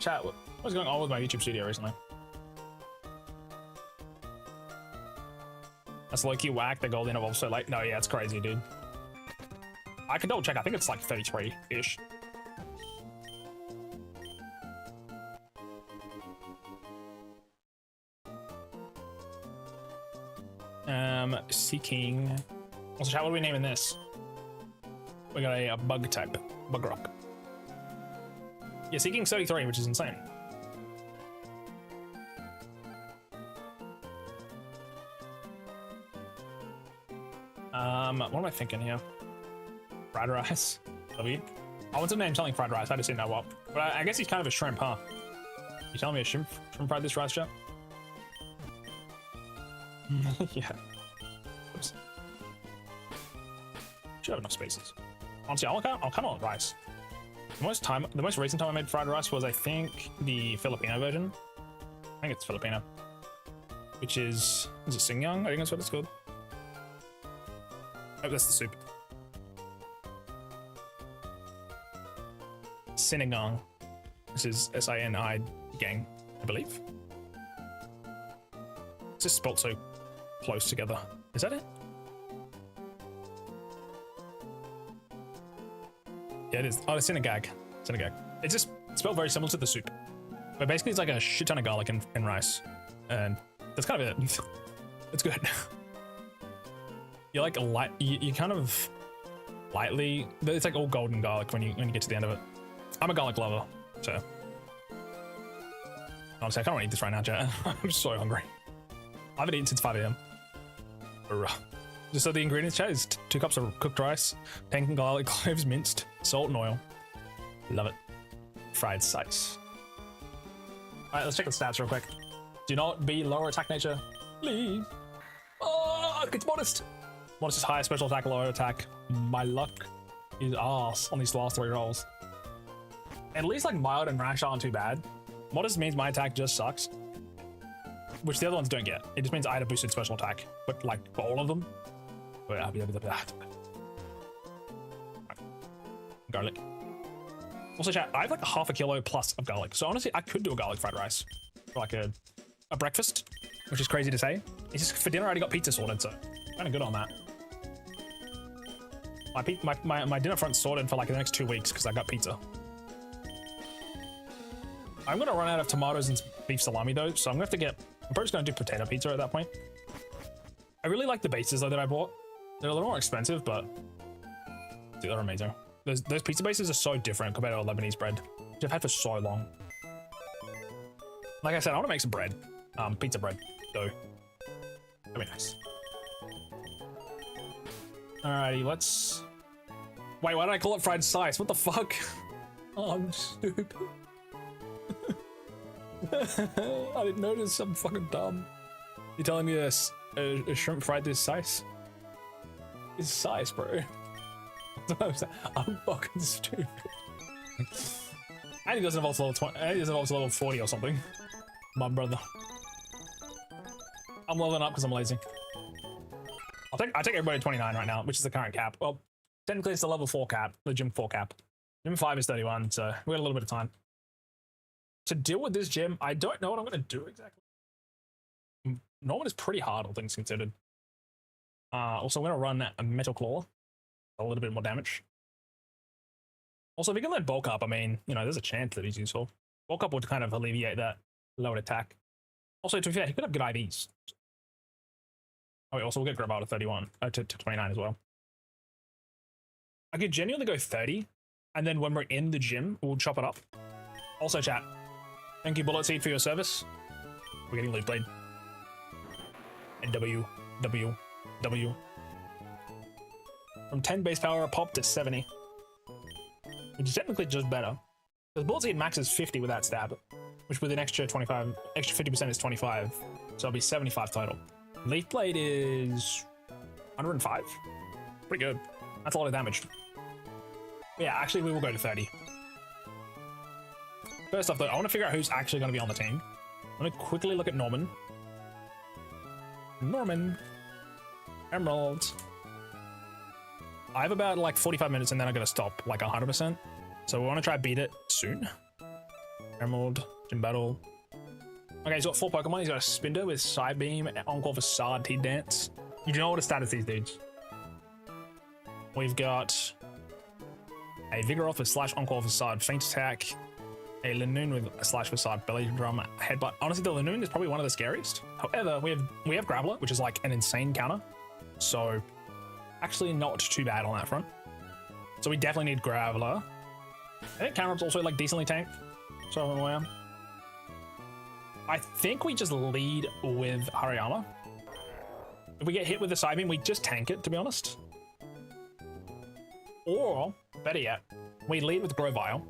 Chat, what's going on with my YouTube studio recently? That's low-key whack, the golden evolved so late. No, yeah, it's crazy, dude. I can double check, I think it's like 33-ish. Seeking. Also, chat, what are we naming this? We got a bug type, bug rock. Yeah, Seeking 33, which is insane. What am I thinking here? Fried rice. W. I want to name something fried rice. I just didn't know what. But I guess he's kind of a shrimp, huh? You telling me a shrimp fried this rice, chat? Yeah. Oops. Should have enough spaces. Honestly, I'll kind of want rice. The most recent time I made fried rice was, I think, the Filipino version. I think it's Filipino. Which is it Singyang? I think that's what it's called. Oh, that's the soup. Sinigang. This is S-I-N-I gang, I believe. It's just spelt so close together. Is that it? Yeah, it is. Oh, it's Sinagag. Sinagag. It's just spelled very similar to the soup. But basically it's like a shit ton of garlic and rice. And that's kind of it. It's good. You're like light, you kind of lightly, it's like all golden garlic when you get to the end of it. I'm a garlic lover, so. Honestly, I can't eat this right now, chat. I'm so hungry. I haven't eaten since 5 AM. Just so the ingredients, chat, is 2 cups of cooked rice, 10 garlic cloves minced, salt and oil. Love it. Fried slice. All right, let's check the stats real quick. Do not be lower attack nature, please. Oh, it's modest. Modest is higher special attack, lower attack. My luck is arse on these last 3 rolls. At least like mild and rash aren't too bad. Modest means my attack just sucks, which the other ones don't get. It just means I had a boosted special attack, but like for all of them. But I'll be able to that. Garlic. Also, chat, I have like a half a kilo plus of garlic, so honestly, I could do a garlic fried rice for like a breakfast, which is crazy to say. It's just for dinner, I already got pizza sorted, so kind of good on that. My dinner front's sorted for like the next 2 weeks because I got pizza. I'm gonna run out of tomatoes and beef salami though, so I'm gonna have to get. I'm probably just gonna do potato pizza at that point. I really like the bases though that I bought. They're a little more expensive, but dude, they're amazing. Those pizza bases are so different compared to a Lebanese bread, which I've had for so long. Like I said, I want to make some bread, pizza bread dough. That'd be nice. Alrighty, let's. Wait, why did I call it fried slice? What the fuck? Oh, I'm stupid. I didn't notice. I'm fucking dumb. You're telling me this a shrimp fried this size? It's size, bro. I'm fucking stupid. And he doesn't evolve to level 20. And he doesn't evolve to level 40 or something. My brother. I'm leveling up because I'm lazy. I take everybody to 29 right now, which is the current cap. Well, technically it's the level 4 cap, the gym 4 cap. Gym 5 is 31, so we got a little bit of time. To deal with this gym, I don't know what I'm going to do exactly. Norman is pretty hard, all things considered. Also, I'm going to run a Metal Claw. A little bit more damage. Also, if you can let bulk up, I mean, you know, there's a chance that he's useful. Bulk up would kind of alleviate that lowered attack. Also, to be fair, he could have good IVs. Oh, wait, also we'll get Grab out to 31, to 29 as well. I could genuinely go 30, and then when we're in the gym, we'll chop it up. Also, chat, thank you, Bullet Seed, for your service. We're getting Loot Blade. And W. From 10 base power pop to 70. Which is technically just better. Because Bullet Seed maxes 50 with that stab, which with an extra 50% is 25. So it'll be 75 total. Leaf Blade is 105. Pretty good. That's a lot of damage. But yeah, actually we will go to 30. First off though, I want to figure out who's actually going to be on the team. I'm going to quickly look at Norman. Emerald. I have about like 45 minutes and then I'm going to stop like 100%. So we want to try beat it soon. Emerald, Gym Battle. Okay, he's got 4 Pokemon. He's got a Spinder with Side Beam, Encore Facade, T-Dance. You do know what to status these dudes. We've got a Vigoroth with Slash, Encore Facade, Feint Attack, a Linoon with a Slash Facade, Belly Drum, Headbutt. Honestly, the Linoon is probably one of the scariest. However, we have Graveler, which is like an insane counter. So actually not too bad on that front. So we definitely need Graveler. I think Cameron's also like decently tanked. So I'm aware. I think we just lead with Hariyama. If we get hit with the Side Beam, we just tank it, to be honest. Or, better yet, we lead with Grovyle,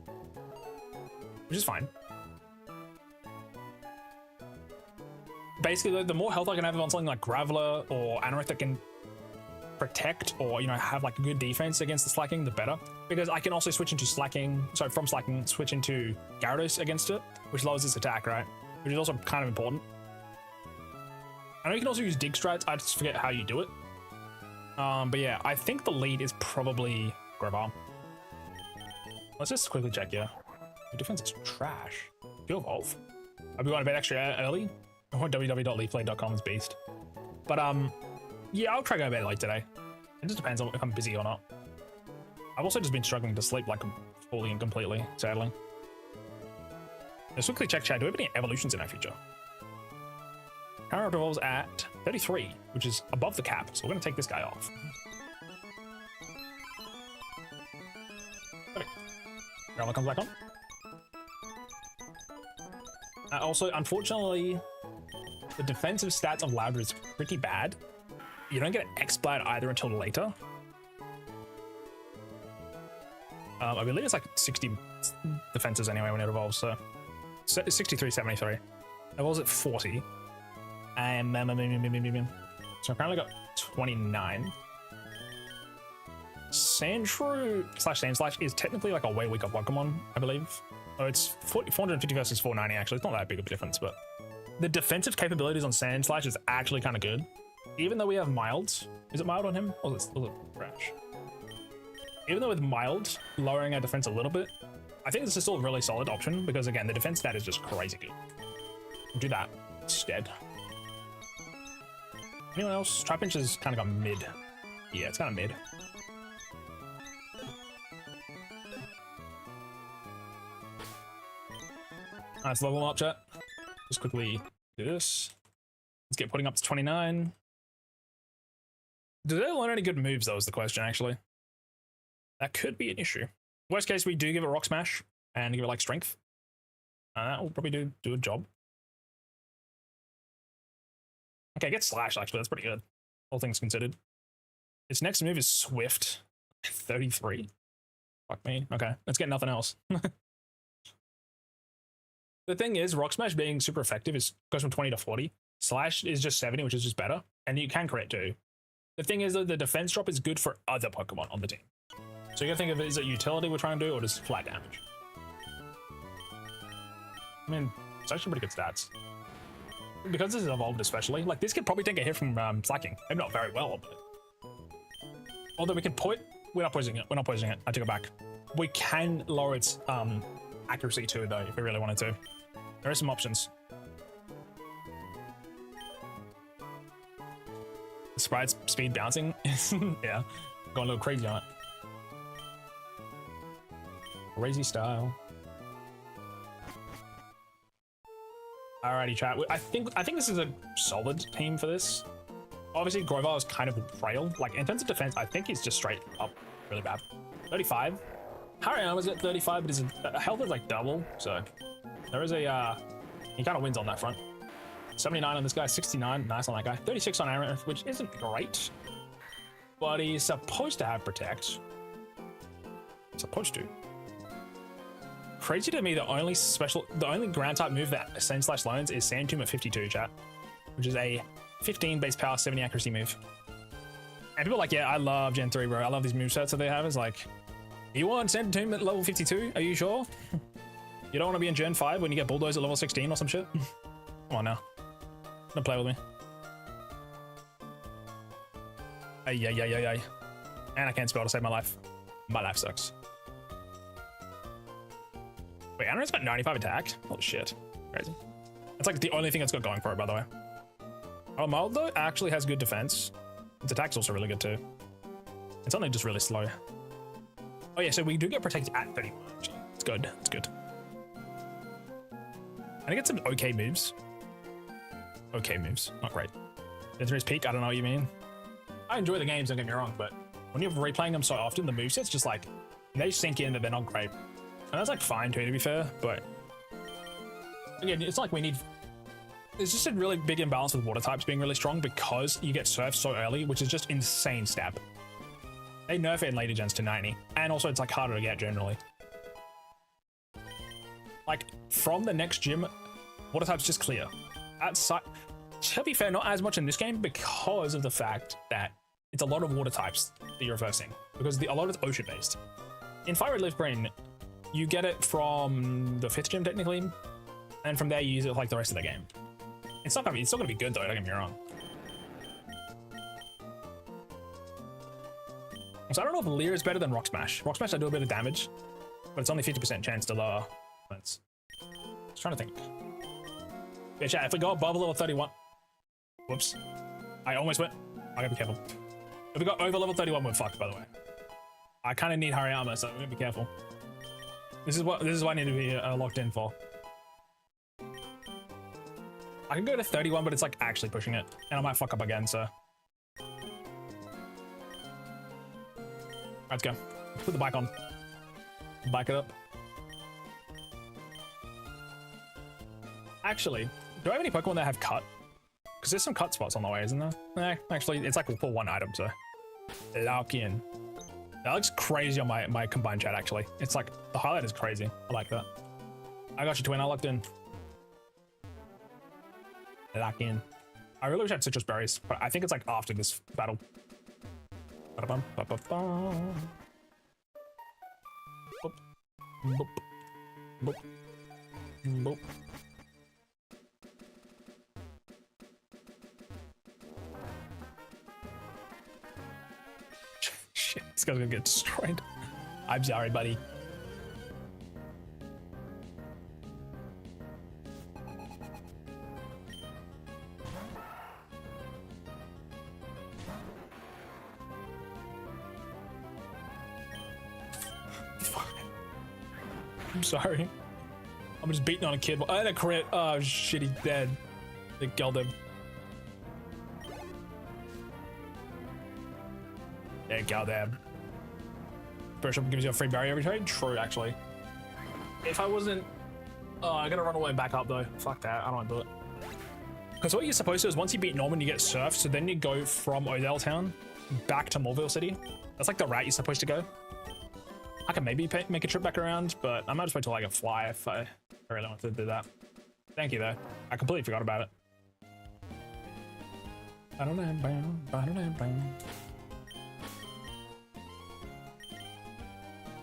which is fine. Basically, the more health I can have on something like Graveler or Anorith that can protect or, you know, have like a good defense against the Slacking, the better. Because I can also switch into Slacking, so from Slacking, switch into Gyarados against it, which lowers its attack, right? Which is also kind of important. I know you can also use Dig Strats, I just forget how you do it. But yeah, I think the lead is probably Grovyle. Let's just quickly check, yeah. The defense is trash. You evolve. I'll be going to bed extra early. www.leafblade.com is beast. But yeah, I'll try to go to bed late today. It just depends on if I'm busy or not. I've also just been struggling to sleep like fully and completely, sadly. Let's quickly check chat. Do we have any evolutions in our future? Current evolves at 33, which is above the cap, so we're going to take this guy off. Okay. Graveler comes back on. Also, unfortunately, the defensive stats of Louder is pretty bad. You don't get an X-Blade either until later. I believe it's like 60 defenses anyway when it evolves, so 63, 73. It evolves at 40. And so I've currently got 29. Sandshrew slash Sandslash is technically like a way weaker Pokemon, I believe. Oh, it's 450 versus 490 actually. It's not that big of a difference, but the defensive capabilities on Sandslash is actually kind of good. Even though we have Mild. Is it Mild on him? Or is it Crash? Even though with Mild, lowering our defense a little bit, I think this is still a really solid option because, again, the defense stat is just crazy good. We'll do that instead. Anyone else? Trapinch has kind of got mid. Yeah, it's kind of mid. Nice level up, chat. Just quickly do this. Let's get putting up to 29. Do they learn any good moves, though, is the question, actually. That could be an issue. Worst case, we do give it Rock Smash and give it, like, Strength. That will probably do a job. Okay, get Slash, actually. That's pretty good. All things considered. Its next move is Swift. 33. Fuck me. Okay, let's get nothing else. The thing is, Rock Smash being super effective goes from 20 to 40. Slash is just 70, which is just better. And you can crit too. The thing is that the defense drop is good for other Pokemon on the team. So you gotta think of it as a utility we're trying to do or just flat damage. I mean, it's actually pretty good stats. Because this is evolved especially, like this could probably take a hit from Slacking. Maybe not very well, but... Although we can put... We're not poisoning it. We're not poisoning it. I take it back. We can lower its accuracy too, though, if we really wanted to. There are some options. The sprite speed bouncing. Yeah, going a little crazy on it. Crazy style. Alrighty, chat. I think this is a solid team for this. Obviously, Grovar is kind of frail. Like, in terms of defense, I think he's just straight up really bad. 35. Hariyama's at 35, but his health is like double, so there is a he kind of wins on that front. 79 on this guy, 69, nice on that guy. 36 on Aaron, which isn't great, but he's supposed to have protect. Supposed to. Crazy to me, the only ground type move that Sand/Loans is Sand Tomb at 52, chat, which is a 15 base power, 70 accuracy move. And people are like, yeah, I love Gen 3, bro. I love these movesets that they have. It's like, you want Sand Tomb at level 52? Are you sure? You don't want to be in Gen 5 when you get Bulldoze at level 16 or some shit? Come on now. Don't play with me. Ay. And I can't spell to save my life. My life sucks. Wait, Aaron's got 95 attack? Holy shit. Crazy. That's like the only thing it's got going for it, by the way. Oh, Mild though actually has good defense. Its attack's also really good too. It's only just really slow. Oh yeah, so we do get protected at 31 actually. It's good, it's good. And I get some okay moves. Okay moves, not great. Gen 3's peak, I don't know what you mean. I enjoy the games, don't get me wrong, but when you're replaying them so often, the movesets just like, they sink in that they're not great. And that's like fine too, to be fair, but again, it's like we need, there's just a really big imbalance with water types being really strong because you get surf so early, which is just insane stab. They nerf it in later gens to 90, and also it's like harder to get generally. Like from the next gym, water types just clear. To be fair, not as much in this game because of the fact that it's a lot of water types that you're reversing, because a lot of it's ocean based. In Fire Red Leaf Green, you get it from the 5th gym technically, and from there you use it like the rest of the game. It's still gonna be good though, don't get me wrong. So I don't know if Leer is better than Rock Smash. Rock Smash I do a bit of damage, but it's only 50% chance to lower points. I was trying to think. Yeah, chat, if we go above level 31, whoops, I almost went. I gotta be careful. If we got over level 31, we're fucked, by the way. I kind of need Hariyama, so I'm gonna be careful. This is what I need to be locked in for. I can go to 31, but it's like actually pushing it, and I might fuck up again, so. Let's go. Put the bike on. Bike it up. Actually, do I have any Pokemon that have cut? Because there's some cut spots on the way, isn't there? Nah, actually, it's like for one item, so. Lock in. That looks crazy on my combined chat, actually. It's like, the highlight is crazy. I like that. I got you, twin. I locked in. Lock in. I really wish I had citrus berries, but I think it's like after this battle. Ba-da-bum, ba-ba-bum. Boop. Boop. Boop. Boop. Shit, this guy's gonna get destroyed. I'm sorry, buddy. I'm sorry. I'm just beating on a kid. I had a crit. Oh shit, he's dead. They killed him. Yeah, killed him. First up gives you a free barrier every trade. True, actually. If I wasn't, oh, I gotta run all the way back up though. Fuck that. I don't want to do it. Because what you're supposed to is once you beat Norman, you get surfed. So then you go from Odell Town back to Morville City. That's like the route you're supposed to go. I can maybe make a trip back around, but I might just wait till I can fly if I really want to do that. Thank you, though. I completely forgot about it.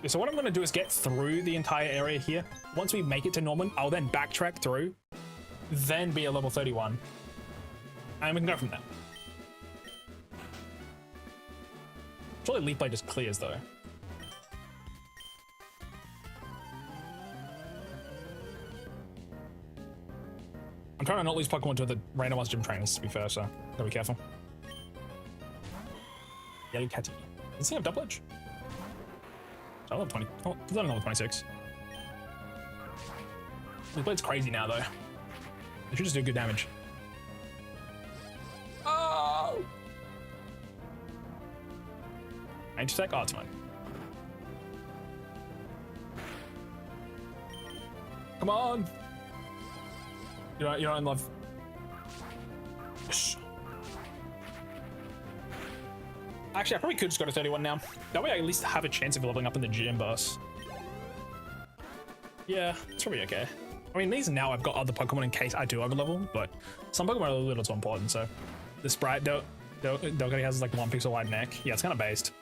So what I'm going to do is get through the entire area here. Once we make it to Norman, I'll then backtrack through, then be at level 31. And we can go from there. Surely Leaf Blade just clears, though. I'm trying to not lose Pokemon to the randomized gym trainers, to be fair, so gotta be careful. Yellow Catty. Does he have double edge? level 20. Oh, he's only level 26. His blade's crazy now, though. It should just do good damage. Oh! Range attack? Oh, it's fine. Come on! You're not in love. Yes. Actually, I probably could just go to 31 now. That way I at least have a chance of leveling up in the gym boss. Yeah, it's probably okay. I mean, these now I've got other Pokemon in case I do overlevel, but some Pokemon are a little too important, so. The sprite Dokari has like 1 pixel wide neck. Yeah, it's kind of based.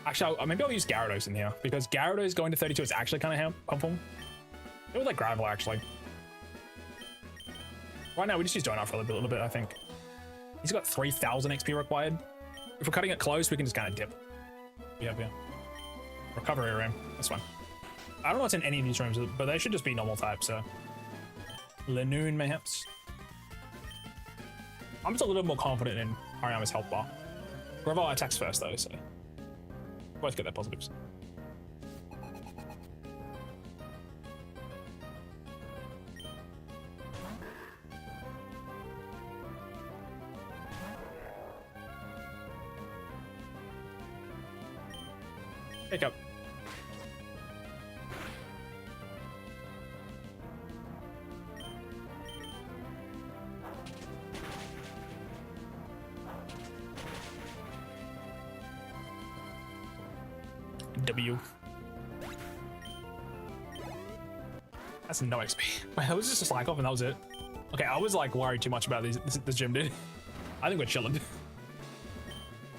Actually, maybe I'll use Gyarados in here, because Gyarados going to 32 is actually kind of helpful. It was like Graveler, actually. Right now, we just use Donut for a little bit, I think. He's got 3,000 XP required. If we're cutting it close, we can just kind of dip. Yeah. Recovery room. That's fine. I don't know what's in any of these rooms, but they should just be normal type, so. Lanoon, mayhaps. I'm just a little more confident in Hariyama's health bar. Gravel attacks first, though, so. Both get their positives. Pick up. W. That's no XP. Wait, that was just a slack off and that was it. Okay, I was like worried too much about this gym, dude. I think we're chilling.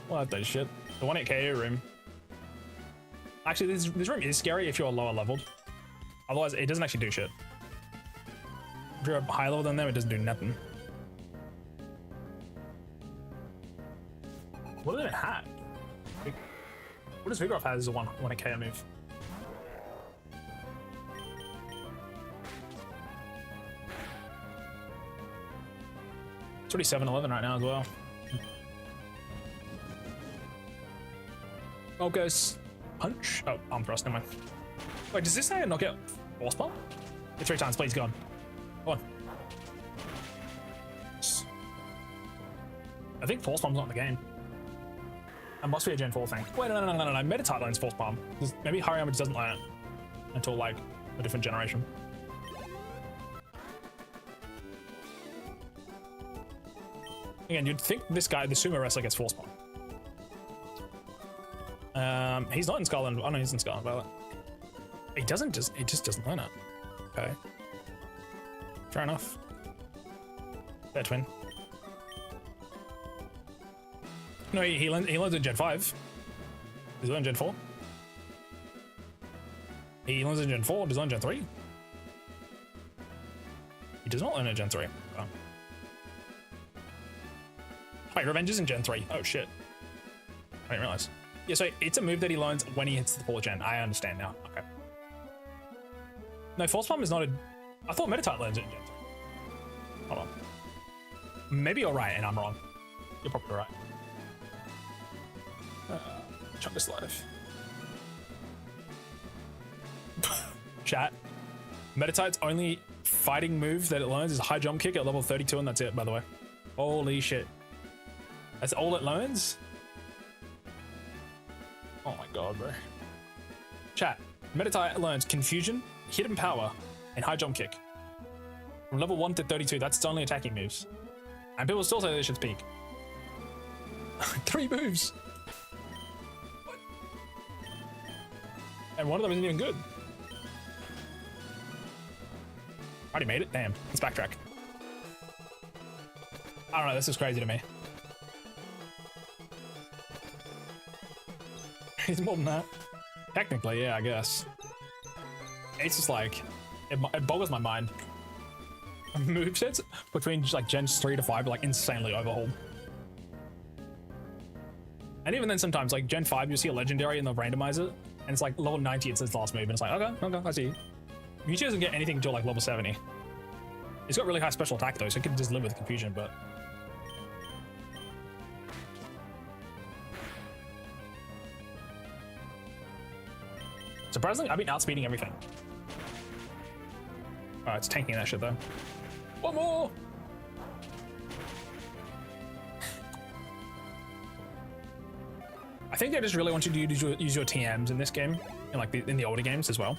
Well, that shit. The 1 KO room. Actually, this room is scary if you're lower leveled. Otherwise, it doesn't actually do shit. If you're high level than them, it doesn't do nothing. What do they even have? What does Vigoroth have as a 1 KO move? It's already 7-11 right now as well. Focus. Punch. Oh, arm thrust, never mind. Wait, does this say a knockout force bomb? Hit 3 times, please, go on. Go on. I think force bomb's not in the game. That must be a Gen 4 thing. Wait, no. Meditite learns force bomb. Maybe Hariyama just doesn't learn it until like a different generation. Again, you'd think this guy, the sumo wrestler, gets force bomb. He's not in Scarlet. Oh no, he's in Scarlet Violet. He just doesn't learn it. Okay. Fair enough. Fair twin. No, he learns in Gen 5. Does he learn Gen 4? He learns in Gen 4. Does he learn Gen 3? He does not learn in Gen 3. Oh. Wait, Revenge is in Gen 3. Oh shit. I didn't realize. Yeah, so it's a move that he learns when he hits the 4th gen. I understand now. Okay. No, Force Bomb is not a... I thought Meditite learns it in Gen 3. Hold on. Maybe you're right and I'm wrong. You're probably right. Chunk this life. Chat. Meditite's only fighting move that it learns is a high jump kick at level 32 and that's it, by the way. Holy shit. That's all it learns? Oh my god, bro. Chat. Meditite learns Confusion, Hidden Power, and High Jump Kick. From level 1 to 32, that's its only attacking moves. And people still say this shit's peak. 3 moves! What? And one of them isn't even good. Already made it? Damn. Let's backtrack. I don't know, this is crazy to me. He's more than that. Technically, yeah, I guess. It's just like, it boggles my mind. Movesets between like Gens 3 to 5 are like insanely overhauled. And even then sometimes, like Gen 5, you see a legendary and they'll randomize it, and it's like level 90, it's its last move, and it's like, okay, I see. Mewtwo doesn't get anything until like level 70. It's got really high special attack though, so it can just live with confusion, but... Surprisingly, I've been outspeeding everything. Oh, it's tanking that shit though. One more! I think they just really wanted you to use your TMs in this game, and like in the older games as well.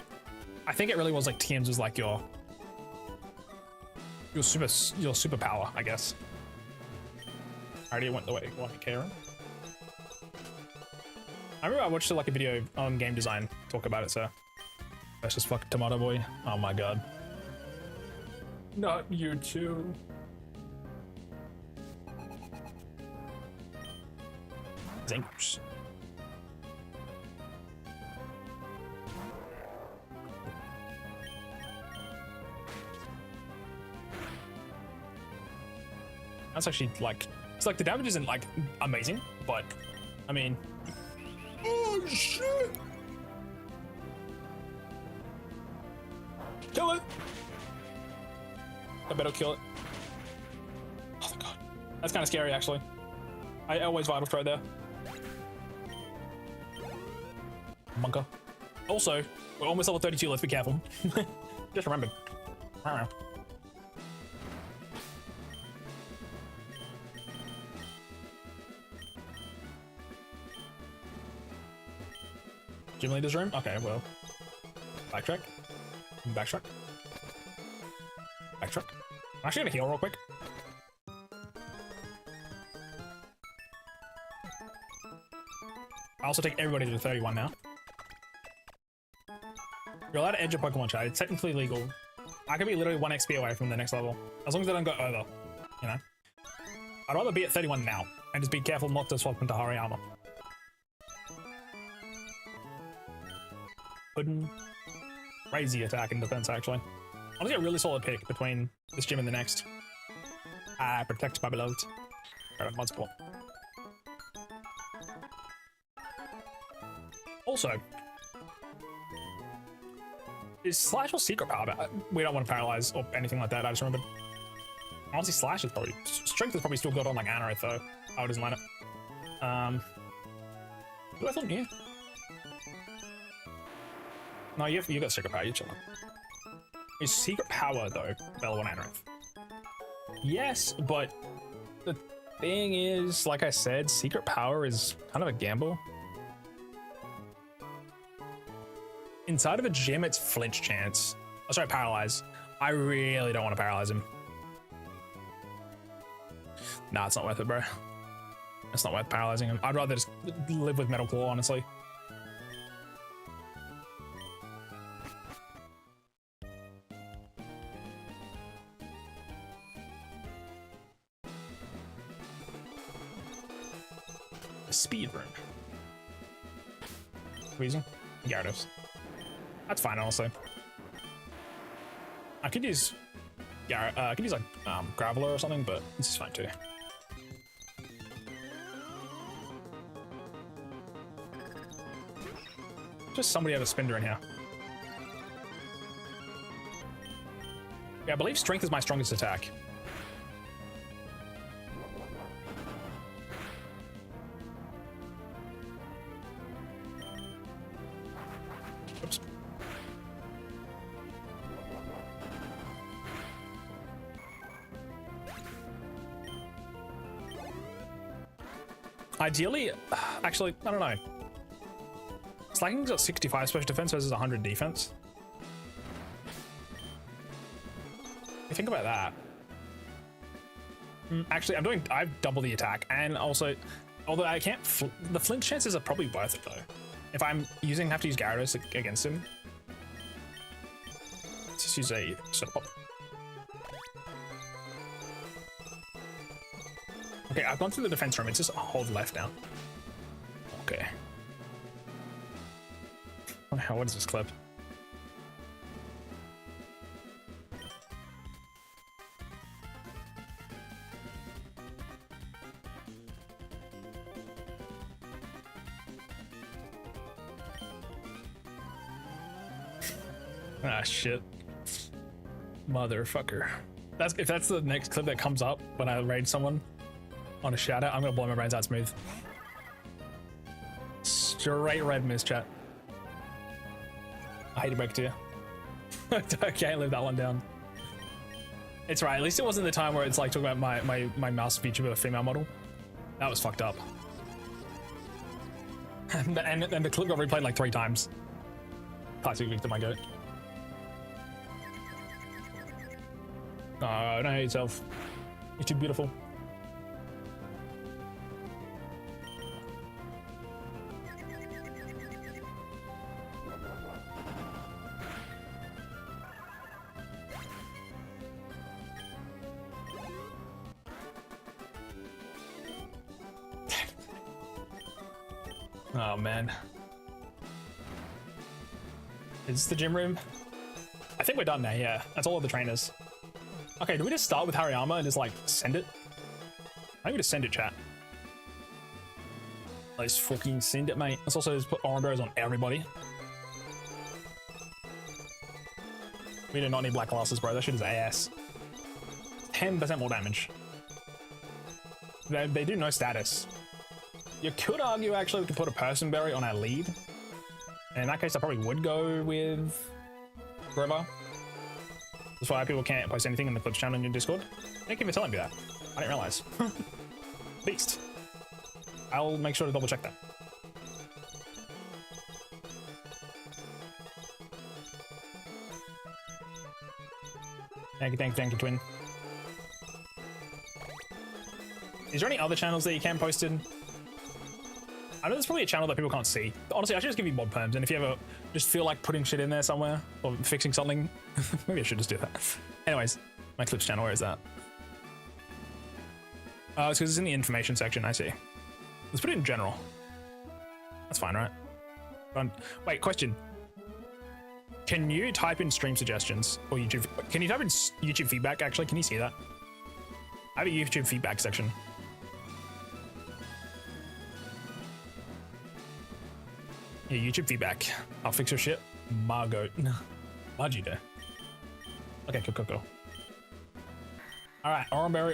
I think it really was like TMs was like your superpower, I guess. I already went the way like Karen. I remember I watched like a video on game design talk about it, so that's just fucking tomato boy. Oh my god. Not you too. Zingers. That's actually like, it's like the damage isn't like amazing, but I mean, oh shit! Kill it! I better kill it. Oh my god, that's kind of scary actually. I always vital throw there. Bunker. Also, we're almost level 32. Let's be careful. Just remembered. I don't know. Gym leader's room? Okay, well. Backtrack. Backtrack. Backtrack. I'm actually gonna heal real quick. I also take everybody to 31 now. You're allowed to edge a Pokemon chat. It's technically legal. I could be literally 1 XP away from the next level. As long as I don't go over, you know? I'd rather be at 31 now and just be careful not to swap into Hariyama. Couldn't crazy attack and defense actually. Honestly, a really solid pick between this gym and the next. Protect my beloved. Mod support. Also, is Slash or Secret Power? We don't want to paralyze or anything like that. I just remembered. Honestly, Slash is probably Strength is probably still good on like Anorith though. Oh, it doesn't line up. Do I thought yeah? No, you got Secret Power. You're chilling. Is Secret Power though available on Anorith? Yes, but the thing is, like I said, Secret Power is kind of a gamble. Inside of a gym, it's flinch chance. Oh, sorry, paralyze. I really don't want to paralyze him. Nah, it's not worth it, bro. It's not worth paralyzing him. I'd rather just live with Metal Claw, honestly. A speed room. Weezing? Gyarados. That's fine, honestly. I could use I could use like Graveler or something, but this is fine too. Just somebody have a Spinda in here. Yeah, I believe Strength is my strongest attack. Oops. Ideally, actually, I don't know. Slacking's got 65 special defense versus 100 defense. You think about that. Actually, I've double the attack, and also, although I can't, the flinch chances are probably worth it though. If I'm have to use Gyarados against him. Let's just use a Soda Pop. Okay, I've gone through the defense room. It's just hold left now. Okay. What is this clip? Ah, shit. Motherfucker. If that's the next clip that comes up when I raid someone on a shout out, I'm gonna blow my brains out smooth. Straight red miss chat. I hate to break it to you. I can't live that one down. It's right. At least it wasn't the time where it's like talking about my mouse feature with a female model. That was fucked up. and the clip got replayed like 3 times. Classic Victor, my goat. Oh, don't hate yourself. You're too beautiful. Oh man. Is this the gym room? I think we're done now, yeah. That's all of the trainers. Okay, do we just start with Hariyama and just like send it? I think we just send it, chat. Let's fucking send it, mate. Let's also just put orange berries on everybody. We do not need black glasses, bro. That shit is ass. 10% more damage. They do no status. You could argue actually we could put a person berry on our lead. And in that case, I probably would go with Grover. That's why people can't post anything in the Clips channel in your Discord. Thank you for telling me that. I didn't realize. Beast. I'll make sure to double check that. Thank you, twin. Is there any other channels that you can post in? I know there's probably a channel that people can't see. Honestly, I should just give you mod perms, and if you ever just feel like putting shit in there somewhere or fixing something, maybe I should just do that. Anyways, my Clips channel, where is that? It's because it's in the information section, I see. Let's put it in general. That's fine, right? Wait, question. Can you type in stream suggestions or YouTube? Can you type in YouTube feedback, actually? Can you see that? I have a YouTube feedback section. Yeah, YouTube feedback. I'll fix your shit. Margot. Why'd you do? Okay, cool. Alright, Oranberry,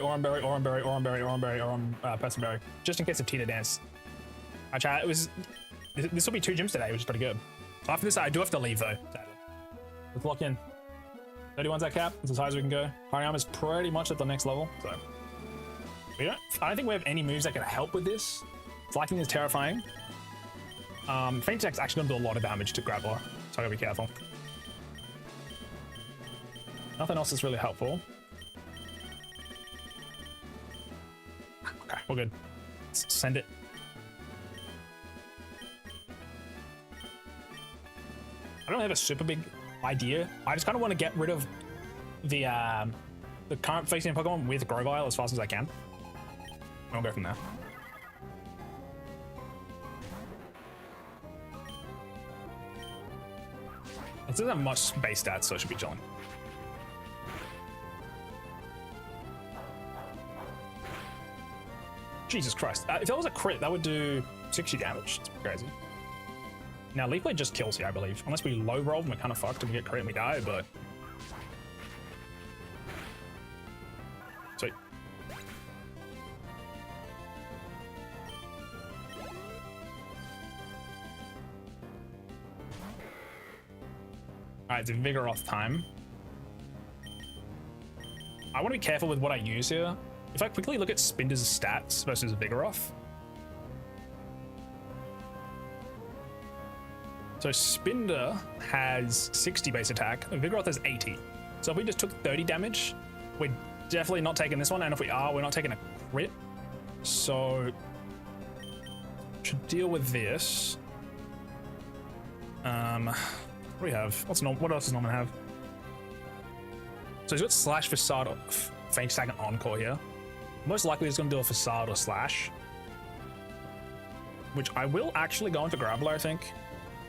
Personberry. Just in case of Tina dance. Alright, chat, this will be 2 gyms today, which is pretty good. So after this, I do have to leave though, sadly. Let's lock in. 31's that cap. It's as high as we can go. Hariyama's pretty much at the next level, so. I don't think we have any moves that can help with this. Lightning is terrifying. Faint Attack's actually gonna do a lot of damage to Grappler, so I gotta be careful. Nothing else is really helpful. Okay, we're good. Let's send it. I don't have a super big idea. I just kind of want to get rid of the current facing Pokemon with Grovyle as fast as I can. I'll go from there. It doesn't have much base stats, so it should be chilling. Jesus Christ. If that was a crit, that would do 60 damage. It's crazy. Now, Leaf Blade just kills here, I believe. Unless we low roll and we're kind of fucked and we get crit and we die, but... Sweet. Alright, it's a Vigoroth time. I want to be careful with what I use here. If I quickly look at Spinder's stats versus Vigoroth. So Spinder has 60 base attack, Vigoroth has 80. So if we just took 30 damage, we're definitely not taking this one, and if we are, we're not taking a crit. So to deal with this, what do we have? What else does Norman have? So he's got Slash, Facade, Faint Attack, and Encore here. Most likely he's going to do a Facade or Slash, which I will actually go into Graveler, I think.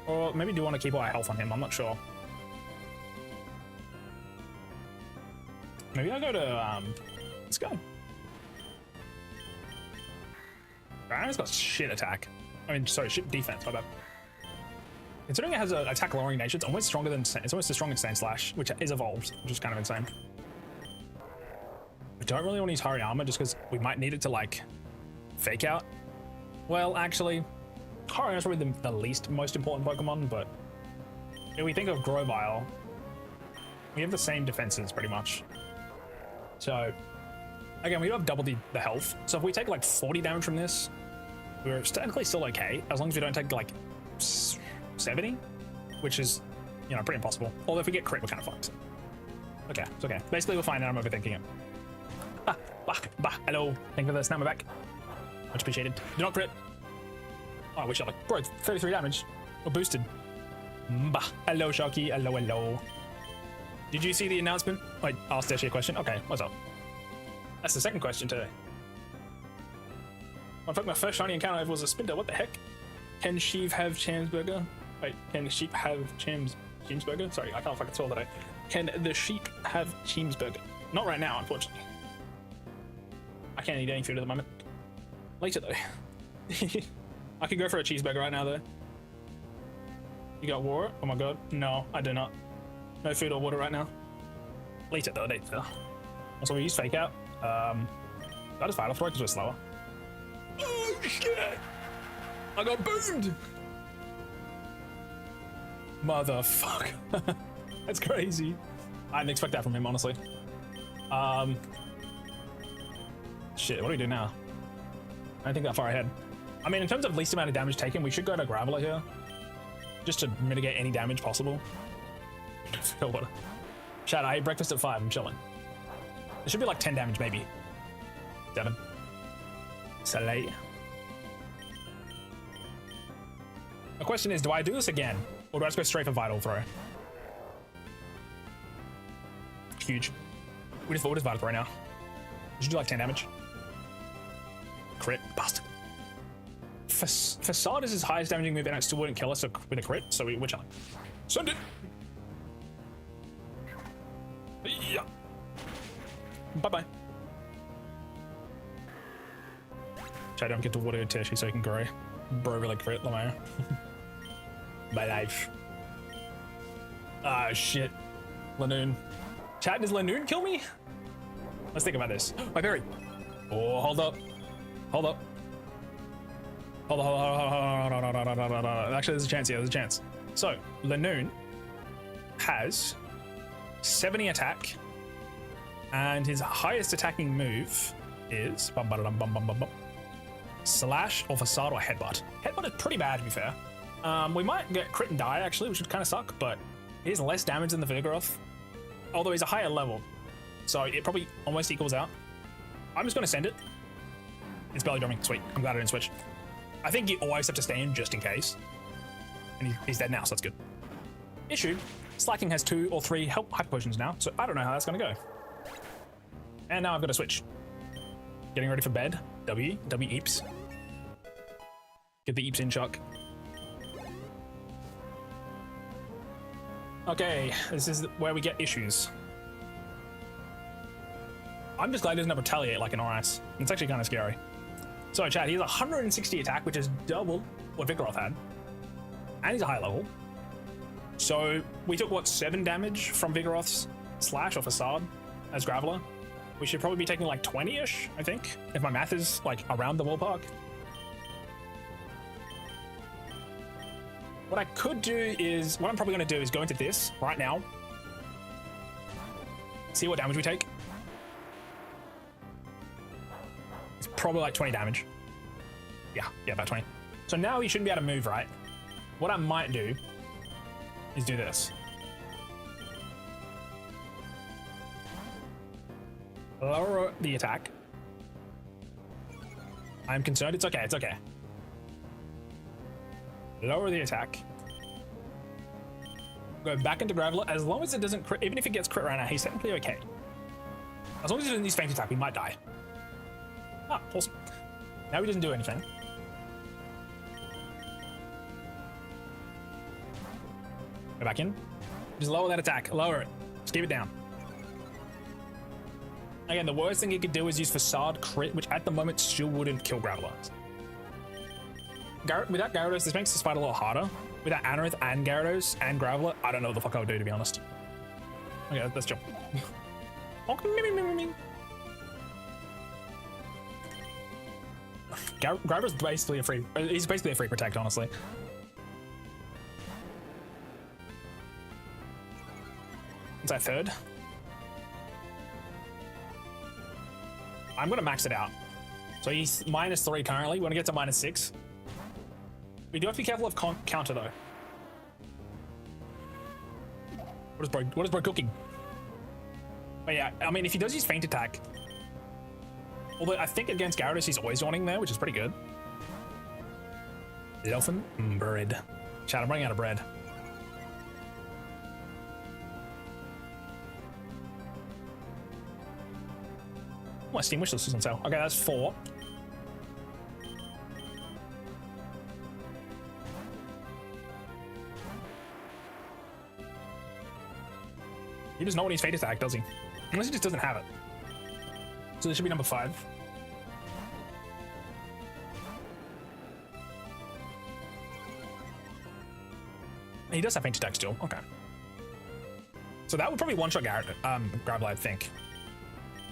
Or maybe do want to keep all our health on him, I'm not sure. Maybe I'll go to, let's go. Ryan's got shit attack. I mean, sorry, shit defense, my bad. Considering it has an attack lowering nature, it's almost stronger than, it's almost as strong as Sand Slash, which is evolved, which is kind of insane. I don't really want to use Hariyama just because we might need it to like fake out. Well, actually, Hariyama's probably the least most important Pokemon, but if we think of Grovile, we have the same defenses pretty much. So again, we do have double the health. So if we take like 40 damage from this, we're technically still okay, as long as we don't take like 70, which is, you know, pretty impossible. Although if we get crit, we're kind of fucked. Okay, it's okay. Basically, we'll find out I'm overthinking it. Hello. Thank you for the snap my back. Much appreciated. Do not crit. Oh, we shot like, bro, 33 damage. We're boosted. Hello, Sharky. Hello. Did you see the announcement? I asked Deschy a question. Okay, what's up? That's the second question today. In fact, my first shiny encounter was a Spinda. What the heck? Can Sheev have Chamsburger? Wait, can sheep have Chamsburger? Sorry, I can't fucking spell today. Can the sheep have Chamsburger? Not right now, unfortunately. I can't eat any food at the moment. Later, though. I could go for a cheeseburger right now, though. You got water? Oh my god. No, I do not. No food or water right now. Later, though. Later. Also, we use fake out. That is fine. I'll throw it because we're slower. Oh, shit! I got boomed! Motherfucker. That's crazy. I didn't expect that from him, honestly. Shit, what do we do now? I don't think that far ahead. I mean, in terms of least amount of damage taken, we should go to Graveler here. Just to mitigate any damage possible. Chat, I ate breakfast at 5. I'm chilling. It should be like 10 damage, maybe. 7. So late. The question is, do I do this again? Or do I just go straight for Vital Throw? Huge. We just forward Vital Throw now. We should do like 10 damage. Crit. Bastard. Facade is his highest damaging move and it still wouldn't kill us with a crit, so we're chilling. Send it! Yeah. Bye-bye. Try don't get to water Deschy so he can grow. Bro really crit, Lamar. My life. Ah, shit. Lanoon. Chat, does Lanoon kill me? Let's think about this. My berry. Oh, hold up. Hold up. Hold on. Actually, there's a chance here. There's a chance. So, Lanoon has 70 attack, and his highest attacking move is slash or facade or headbutt. Headbutt is pretty bad, to be fair. We might get crit and die, actually, which would kind of suck, but he has less damage than the Vigoroth, although he's a higher level, so it probably almost equals out. I'm just going to send it. It's belly drumming. Sweet. I'm glad I didn't switch. I think you always have to stay in just in case. And he's dead now, so that's good. Issue. Slacking has 2 or 3 help hyper potions now, so I don't know how that's going to go. And now I've got to switch. Getting ready for bed. W eeps. Get the eeps in, Chuck. Okay, this is where we get issues. I'm just glad he doesn't have retaliate like an Orice. It's actually kind of scary. So chat, he has 160 attack, which is double what Vigoroth had. And he's a high level. So we took, what, 7 damage from Vigoroth's slash or facade as Graveler. We should probably be taking like 20-ish, I think, if my math is like around the ballpark. What I could do is, what I'm probably going to do is go into this right now. See what damage we take. It's probably like 20 damage. Yeah, about 20. So now he shouldn't be able to move, right? What I might do is do this. Lower the attack. I'm concerned. It's okay. It's okay. Lower the attack. Go back into Graveler. As long as it doesn't crit, even if it gets crit right now, he's technically okay. As long as he doesn't use Faint Attack, we might die. Ah, awesome. Now he doesn't do anything. Go back in. Just lower that attack. Lower it. Just keep it down. Again, the worst thing he could do is use Facade crit, which at the moment still wouldn't kill Graveler. Without Gyarados, this makes this fight a lot harder. Without Anorith and Gyarados and Graveler, I don't know what the fuck I would do, to be honest. Okay, let's jump. Graveler's basically a free. He's basically a free protect, honestly. It's our third. I'm gonna max it out. So he's -3 currently. We're gonna get to -6. We do have to be careful of counter though. What is bro cooking? But yeah, I mean, if he does use feint attack, although I think against Gyarados he's always yawning there, which is pretty good. Elfin bread. Chat, I'm running out of bread. Oh, my Steam wishlist is on sale. Okay, that's 4. He does not want his fate attack, does he? Unless he just doesn't have it. So this should be number 5. He does have feint attack still. Okay. So that would probably one-shot Gravel, I think.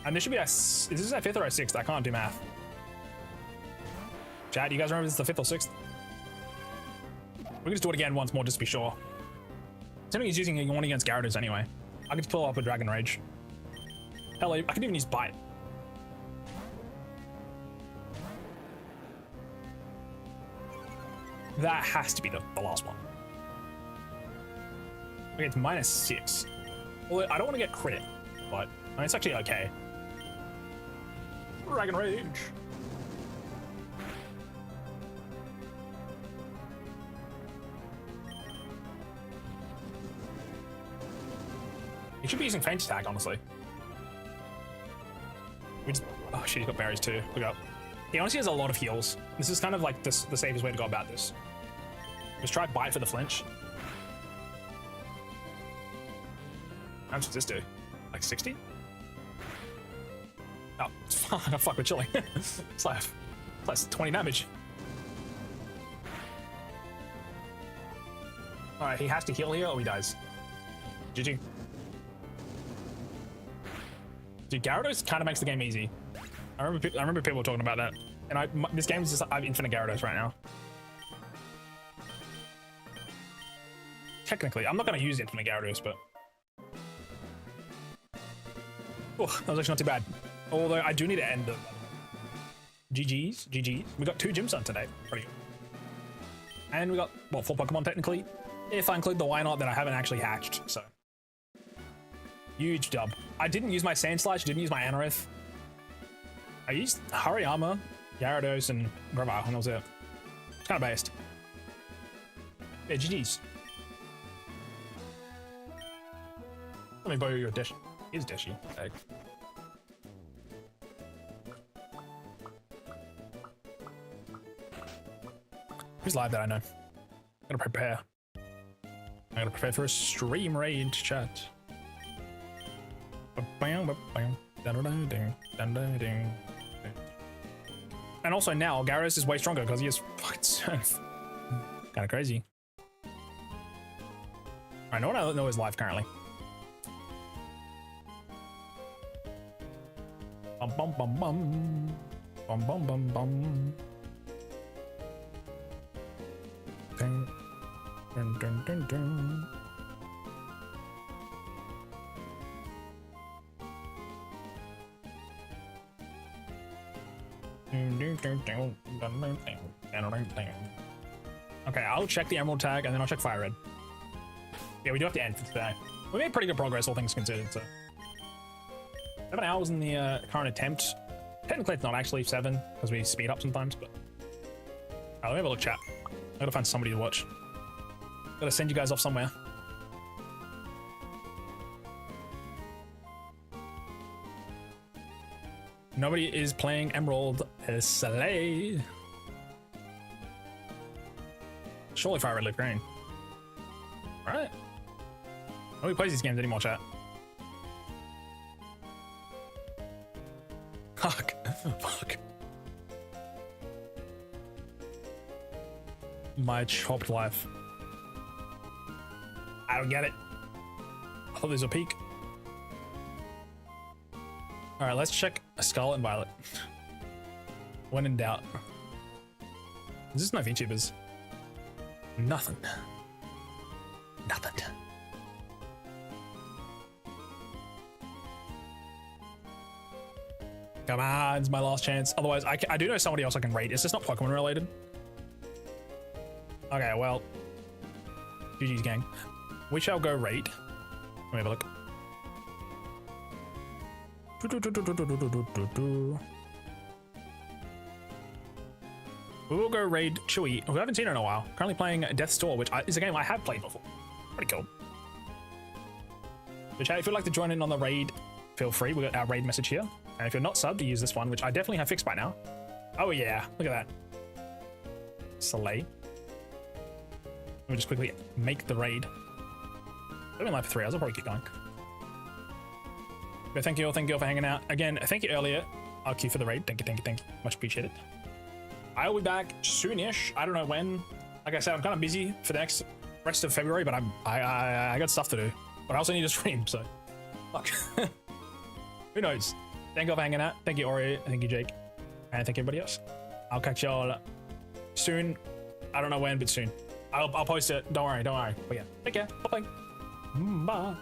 And this should be is this our 5th or our 6th? I can't do math. Chat, you guys remember this is the 5th or 6th? We can just do it again once more just to be sure. Assuming he's using one against Gyarados anyway. I could just pull up a Dragon Rage. Hell, I could even use Bite. That has to be the last one. Okay, it's -6. Well, I don't want to get crit, but I mean, it's actually okay. Dragon Rage. He should be using feint attack, honestly. We just, oh shit, he's got berries too. Look up. He honestly has a lot of heals. This is kind of like the safest way to go about this. Just try Bite for the flinch. How much does this do? Like 60? Oh, fuck, we're chilling. It's like plus 20 damage. Alright, he has to heal here or he dies. GG. Dude, Gyarados kind of makes the game easy. I remember people talking about that. And this game is just, I have infinite Gyarados right now. Technically, I'm not going to use infinite Gyarados, but... Oh, that was actually not too bad. Although I do need to end them. GG's. We got 2 gyms done today. Pretty good. And we got, well, 4 Pokemon technically. If I include the why not, then I haven't actually hatched, so. Huge dub. I didn't use my Sand Slash, didn't use my Anorith. I used Hariyama, Gyarados, and Gravile, and that was it. It's kind of based. Yeah, GG's. Let me borrow your Deschy. Here's Deschy. Egg. Who's live that I know? I gotta prepare. I gotta prepare for a stream raid chat. And also now, Gyarados is way stronger because he has fucking Surf. Kind of crazy. I know what I don't know is live currently. Bum bum bum bum. Bum bum bum bum. Dun dun dun dun dun. Okay, I'll check the Emerald tag and then I'll check Fire Red. Yeah, we do have to end for today. We made pretty good progress, all things considered, so. 7 hours in the current attempt. Technically, it's not actually 7 because we speed up sometimes, but. Let me have a look, chat. I gotta find somebody to watch. Gotta send you guys off somewhere. Nobody is playing Emerald. Slay. Surely Fire Red look green. Right. Nobody plays these games anymore, chat. Fuck. Fuck. My chopped life. I don't get it. I thought there's a peak. All right, let's check Scarlet and Violet. When in doubt. Is this no VTubers? Nothing. Nothing. Come on, it's my last chance. Otherwise, I do know somebody else I can raid. It's just not Pokemon related. Okay, well, GG's gang. We shall go raid. Let me have a look. We will go raid Chewy, who I haven't seen in a while. Currently playing Death's Door, which is a game I have played before. Pretty cool. So chat, if you'd like to join in on the raid, feel free. We got our raid message here. And if you're not subbed, use this one, which I definitely have fixed by now. Oh yeah, look at that. Soleil. We'll just quickly make the raid. I've been live for 3 hours. I'll probably keep going. But thank you all for hanging out. Again, thank you earlier. I'll queue for the raid. Thank you. Much appreciated. I'll be back soonish. I don't know when. Like I said, I'm kind of busy for the next rest of February, but I got stuff to do. But I also need to stream, so fuck. Who knows? Thank you all for hanging out. Thank you, Oreo. Thank you, Jake. And thank you, everybody else. I'll catch y'all soon. I don't know when, but soon. I'll post it. Don't worry. But yeah, take care. Bye. Bye.